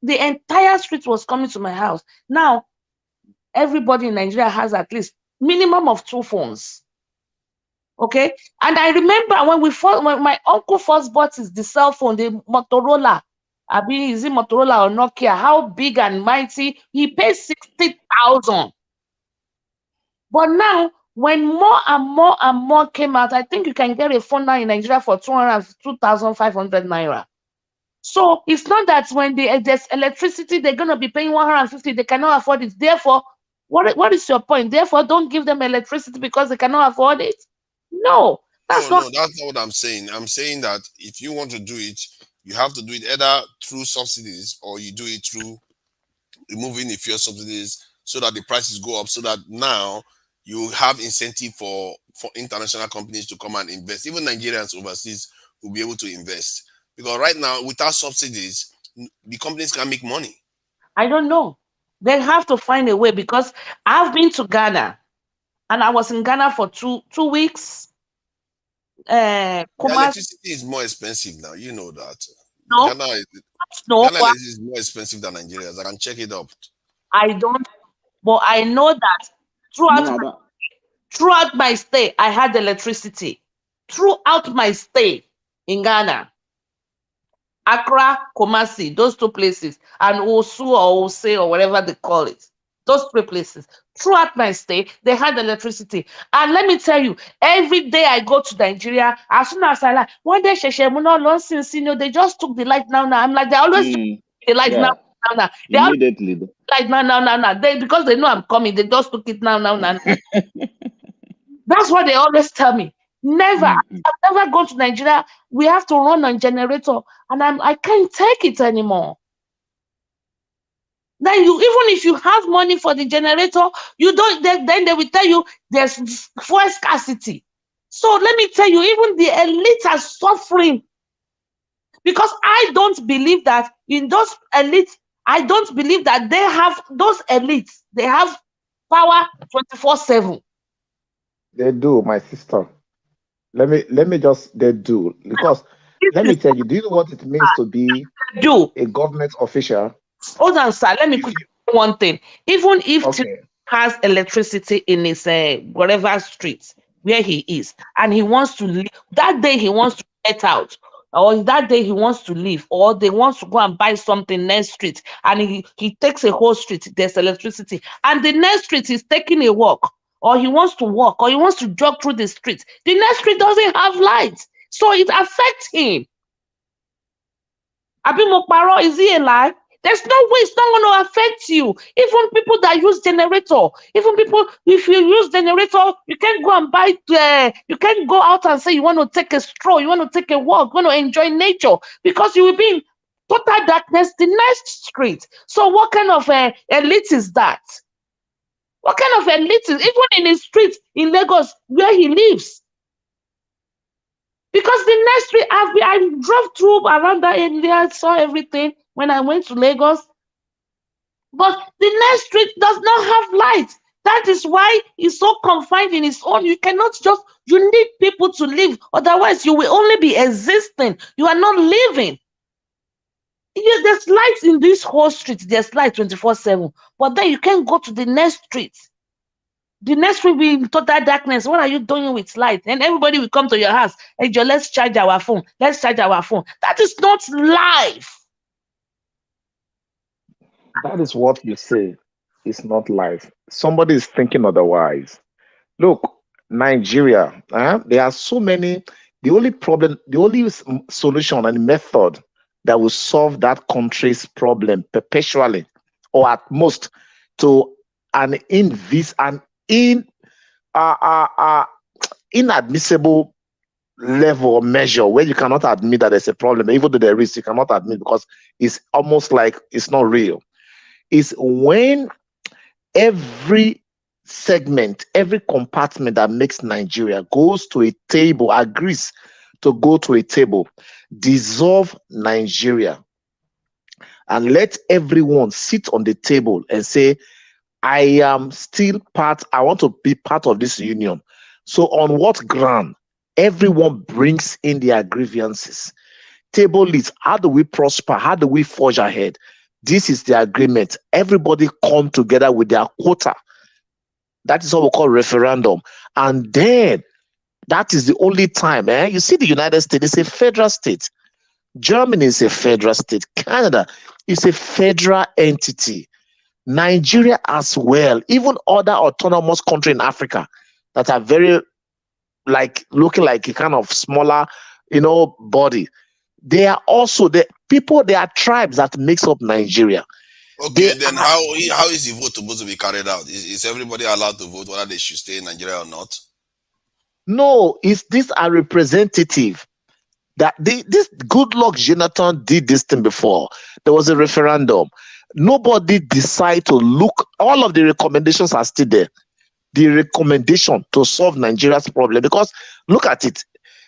the entire street was coming to my house. Now, everybody in Nigeria has at least minimum of 2 phones. Okay, and I remember when my uncle first bought the cell phone, the Motorola. I mean, is it Motorola or Nokia? How big and mighty? He paid 60,000. But now, when more and more and more came out, I think you can get a phone now in Nigeria for 2,500 naira. So it's not that when there's electricity, they're going to be paying 150, they cannot afford it. Therefore, what is your point? Therefore, don't give them electricity because they cannot afford it. No, that's not. No, that's not what I'm saying. I'm saying that if you want to do it, you have to do it either through subsidies or you do it through removing the fuel subsidies so that the prices go up, so that now you have incentive for international companies to come and invest. Even Nigerians overseas will be able to invest, because right now without subsidies the companies can't make money. I don't know. They have to find a way, because I've been to Ghana and I was in Ghana for two weeks. The Kumasi, electricity is more expensive now, you know that. no, Ghana no, electricity is more expensive than Nigeria's. I can check it up. I don't. But I know that throughout my stay, I had electricity. Throughout my stay in Ghana, Accra, Kumasi, those two places, and Osu or Ose or whatever they call it, those three places. Throughout my stay, they had electricity. And let me tell you, every day I go to Nigeria, as soon as I like, one day, they just took the light now. I'm like, they always took the light now. They always Immediately. like now. Because they know I'm coming, they just took it now. That's what they always tell me. Never. I've never gone to Nigeria. We have to run on generator, and I can't take it anymore. Then even if you have money for the generator, you don't. Then they will tell you there's fuel scarcity. So let me tell you, even the elites are suffering, because I don't believe that in those elites. I don't believe that they have those elites. They have power 24/7. They do, my sister. Let me just they do, because let me tell you, do you know what it means to be a government official? Hold on, sir. Let me quickly say one thing. Even if Okay. has electricity in his whatever street where he is, and he wants to leave, that day he wants to get out, or that day he wants to leave, or they want to go and buy something next street, and he takes a whole street, there's electricity, and the next street is taking a walk, or he wants to walk, or he wants to jog through the street, the next street doesn't have lights, so it affects him. Abimokparo, is he alive? There's no way it's not going to affect you. Even people that use generator, even people, if you use generator, you can't go and buy, you can't go out and say you want to take a stroll, you want to take a walk, you want to enjoy nature, because you will be in total darkness the next street. So what kind of elite is that? What kind of elite is, even in the street in Lagos where he lives? Because the next street, I drove through around that area, I saw everything when I went to Lagos. But the next street does not have light. That is why it's so confined in its own. You cannot just, you need people to live. Otherwise, you will only be existing. You are not living. Yeah, there's lights in this whole street. There's light 24/7. But then you can't go to the next street. The next will be in total darkness. What are you doing with light? And everybody will come to your house. Hey, Joe, let's charge our phone. Let's charge our phone. That is not life. That is what you say. It's not life. Somebody is thinking otherwise. Look, Nigeria, there are so many. The only problem, the only solution and method that will solve that country's problem perpetually, or at most to an inadmissible level or measure where you cannot admit that there's a problem, even though there is, you cannot admit because it's almost like it's not real, is when every segment, every compartment that makes Nigeria goes to a table, agrees to go to a table, dissolve Nigeria, and let everyone sit on the table and say, I am still part, I want to be part of this union. So on what ground? Everyone brings in their grievances. Table it. How do we prosper? How do we forge ahead? This is the agreement. Everybody come together with their quota. That is what we call referendum. And then That is the only time. You see, the United States is a federal state. Germany is a federal state. Canada is a federal entity. Nigeria as well. Even other autonomous countries in Africa that are very looking like a kind of smaller, body. They are also the people. They are tribes that makes up Nigeria. Okay, then how is the vote supposed to be carried out? Is everybody allowed to vote whether they should stay in Nigeria or not? No, these are representative. That this Goodluck Jonathan did this thing before. There was a referendum. Nobody decided to look. All of the recommendations are still there. The recommendation to solve Nigeria's problem, because look at it.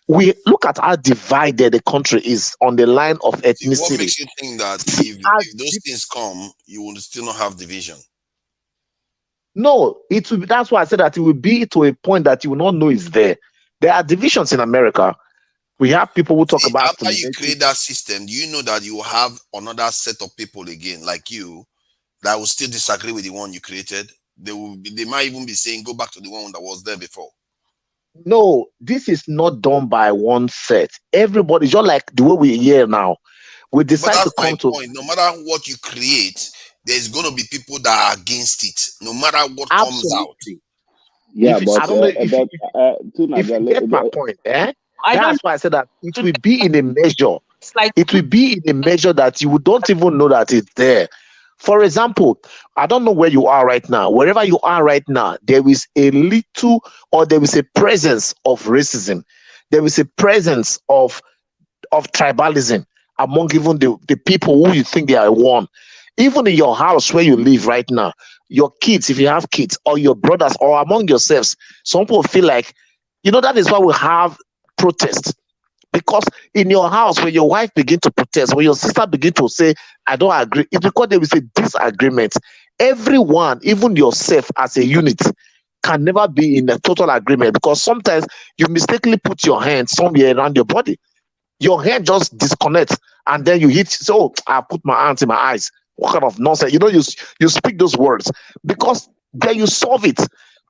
We look at how divided the country is on the line of ethnicity. What makes you think that if those things come, you will still not have division? No, it will be, that's why I said that it will be to a point that you will not know it's there. There are divisions in America. We have people who talk about after you create that system, do you know that you will have another set of people again, like you, that will still disagree with the one you created? They might even be saying, go back to the one that was there before. No, this is not done by one set. Everybody, just like the way we hear now, we decide to come to. No matter what you create, there's going to be people that are against it, no matter what comes out. Yeah, I don't know if you get my point. That's why I said that it will be in a measure. It will be in a measure that you don't even know that it's there. For example, I don't know where you are right now. Wherever you are right now, there is a little, or there is a presence of racism. There is a presence of tribalism among even the people who you think they are one. Even in your house where you live right now, your kids, if you have kids, or your brothers, or among yourselves, some people feel like, that is why we have protests. Because in your house, when your wife begin to protest, when your sister begin to say, I don't agree, it's because there is a disagreement. Everyone, even yourself as a unit, can never be in a total agreement, because sometimes you mistakenly put your hand somewhere around your body. Your hand just disconnects, and then you hit, so I put my hands in my eyes. What kind of nonsense? You speak those words because then you solve it.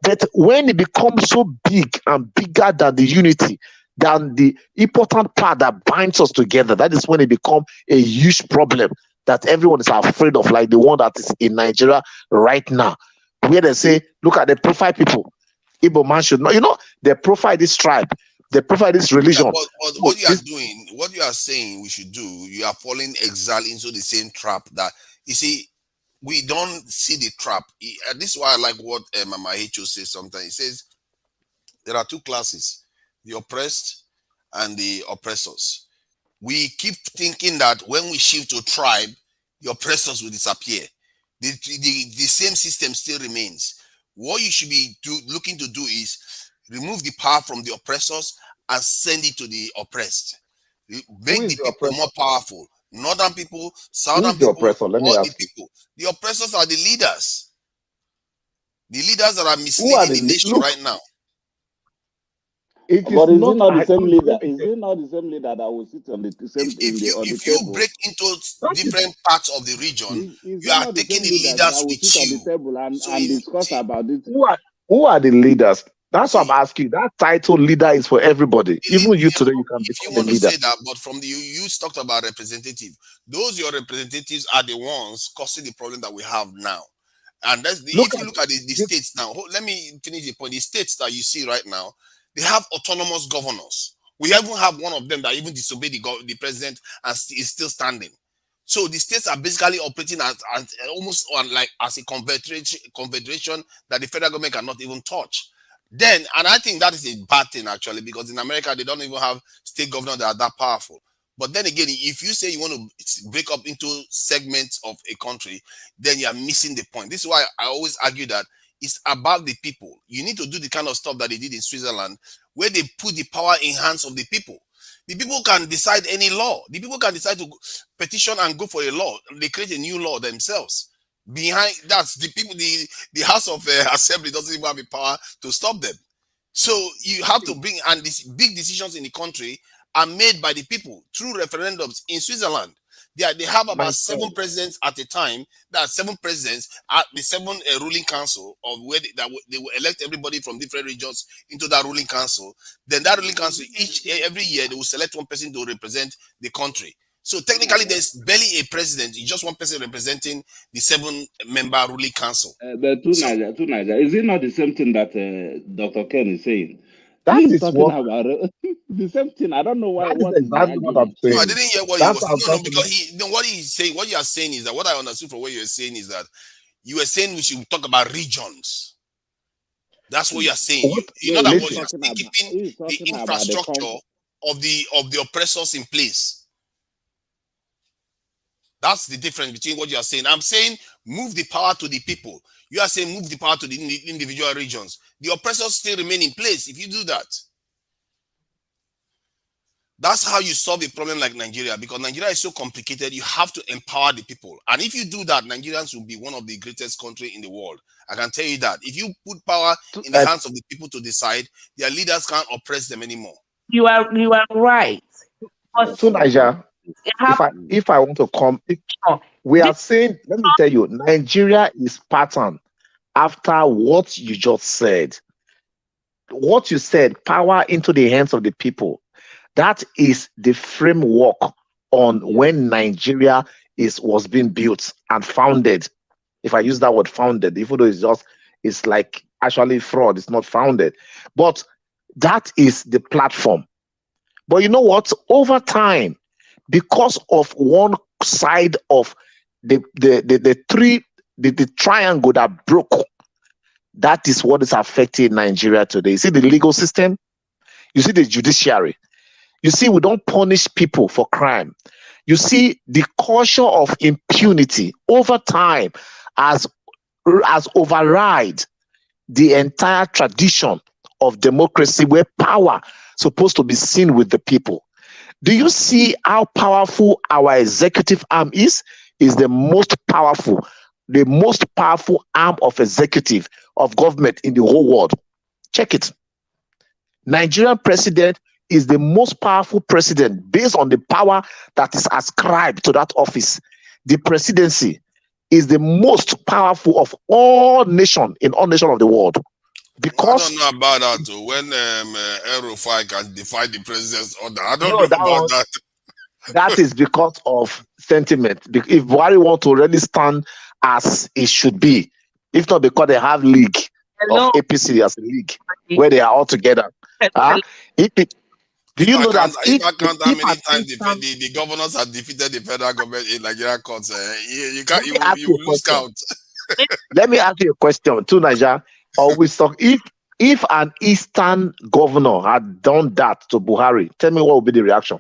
But when it becomes so big and bigger than the unity, than the important part that binds us together, that is when it becomes a huge problem that everyone is afraid of, like the one that is in Nigeria right now, where they say, look at the profile people. Igbo man should know, they profile this tribe, they profile this religion. Yeah, but what you are doing, what you are saying we should do, you are falling exactly into the same trap that, you see, we don't see the trap. This is why I like what Mama Hicho says sometimes. He says, there are two classes, the oppressed and the oppressors. We keep thinking that when we shift to tribe, the oppressors will disappear. The same system still remains. What you should be looking to do is remove the power from the oppressors and send it to the oppressed. Make the people more powerful. Northern people, southern people, all the people. The oppressors are the leaders. The leaders that are misleading the nation right now. But is it not the same leader? Is it not the same leader that will sit on the same if you break into different parts of the region, you are taking the leaders with you. On the table and discuss about it. Who are the leaders? That's what I'm asking you. That title leader is for everybody. Even you today, you can become a leader. Say that, but from you talked about representative. Those your representatives are the ones causing the problem that we have now. And that's if you look at the states now, let me finish the point. The states that you see right now, they have autonomous governors. We even have one of them that even disobeyed the president and is still standing. So the states are basically operating as almost like as a confederation that the federal government cannot even touch. Then, and I think that is a bad thing actually, because in America they don't even have state governors that are that powerful. But then again, if you say you want to break up into segments of a country, then you are missing the point. This is why I always argue that it's about the people. You need to do the kind of stuff that they did in Switzerland, where they put the power in hands of the people. The people can decide any law. The people can decide to petition and go for a law. They create a new law themselves. Behind that's the people, the House of Assembly doesn't even have the power to stop them. So you have to bring, and these big decisions in the country are made by the people through referendums in Switzerland. They have about 7 presidents at a time. That are 7 presidents at the 7 ruling council of where they will elect everybody from different regions into that ruling council. Then that ruling council every year they will select one person to represent the country. So technically, there's barely a president. It's just one person representing the 7-member ruling council. But to Nigeria, is it not the same thing that Dr. Ken is saying? That He's is talking what about the same thing. I don't know why. that is exactly what I'm saying. No, I didn't hear what he was saying. No, because what he's saying, what you are saying is that what I understood from what you were saying is that you were saying we should talk about regions. That's what you are saying. You know that you're still keeping the infrastructure of the oppressors in place. That's the difference between what you are saying. I'm saying move the power to the people. You are saying move the power to the individual regions. The oppressors still remain in place if you do that. That's how you solve a problem like Nigeria, because Nigeria is so complicated. You have to empower the people. And if you do that, Nigerians will be one of the greatest countries in the world. I can tell you that. If you put power in the hands of the people to decide, their leaders can't oppress them anymore. You are right. So Nigeria, if I want to come, we are saying, let me tell you, Nigeria is patterned after what you just said. What you said, power into the hands of the people. That is the framework on when Nigeria was being built and founded. If I use that word founded, even though it's like actually fraud, it's not founded. But that is the platform. But you know what? Over time, because of one side of the triangle that broke, that is what is affecting Nigeria today. You see the legal system, you see the judiciary. You see, we don't punish people for crime. You see, the culture of impunity over time has override the entire tradition of democracy, where power is supposed to be seen with the people. Do you see how powerful our executive arm is? Is the most powerful arm of executive of government in the whole world. Check it. Nigerian president is the most powerful president based on the power that is ascribed to that office. The presidency is the most powerful of all nations in all nations of the world. Because I don't know about that too. When El-Rufai can defy the president's order, I don't know about that. That is because of sentiment. If Buhari want to really stand as it should be, if not because they have league of APC as a league where they are all together. Do you know that if I count how many times the governors have defeated the federal government in Nigerian courts, you will lose count. Let me ask you a question too, Nigeria. Always talk. If an Eastern governor had done that to Buhari, tell me what would be the reaction?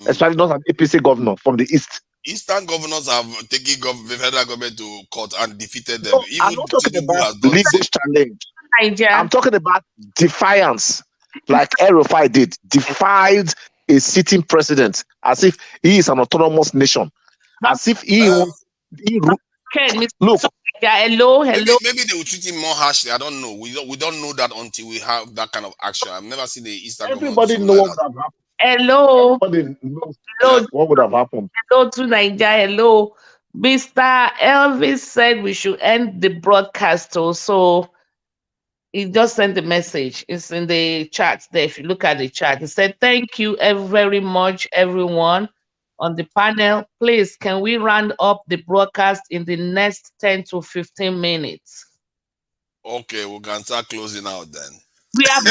Especially not an APC governor from the East. Eastern governors have taken the federal government to court and defeated them. No, I'm not talking about legal challenge. I'm talking about defiance, like El-Rufai did. Defied a sitting president as if he is an autonomous nation, as if look. Hello. Maybe they will treat him more harshly. I don't know. We don't know that until we have that kind of action. I've never seen the Eastern. Everybody knows what would have happened. Hello. Everybody knows what would have happened. Hello to Nigeria. Hello. Mr. Elvis said we should end the broadcast. So he just sent the message. It's in the chat there. If you look at the chat, he said, "Thank you very much, everyone on the panel. Please, can we round up the broadcast in the next 10 to 15 minutes? Okay, we can start closing out then. We are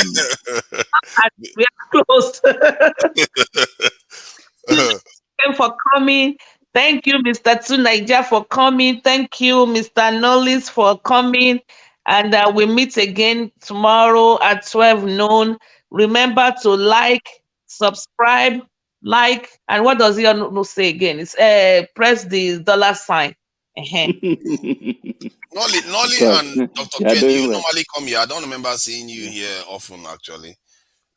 closed. Thank you for coming. Thank you, Mr. Tunaija, for coming. Thank you, Mr. Knowles, for coming. And we meet again tomorrow at 12 noon. Remember to like, subscribe, and what does he say again? It's press the $sign. Nolly and Dr. Ken, you normally come here. I don't remember seeing you here often, actually.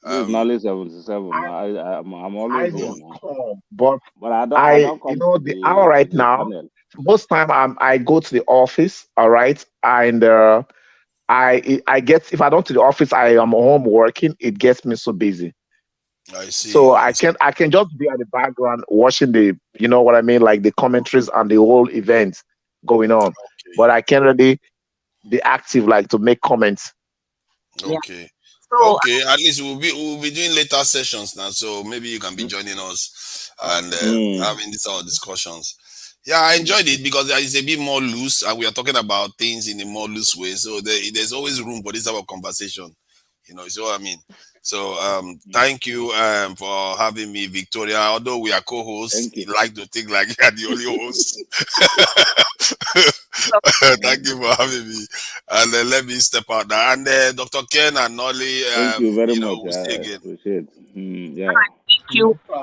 Nolly 77. I'm always here now. But I don't come the hour right now. Most time I go to the office, all right, and I get, if I don't to the office, I am home working. It gets me so busy. I see. So I can just be at the background watching the, you know what I mean, like the commentaries and the whole event going on. Okay. But I can't really be active, like to make comments. Okay. So, okay. At least we'll be doing later sessions now, so maybe you can be joining us and having these our discussions. Yeah, I enjoyed it because it's a bit more loose, and we are talking about things in a more loose way. So there's always room for this type of conversation. You know, what I mean. So thank you for having me, Victoria. Although we are co-hosts, you like to think like you are the only host. Thank you for having me. And let me step out now. And Dr. Ken and Nolly, Thank you very much. we'll see I again. appreciate. Yeah. thank you.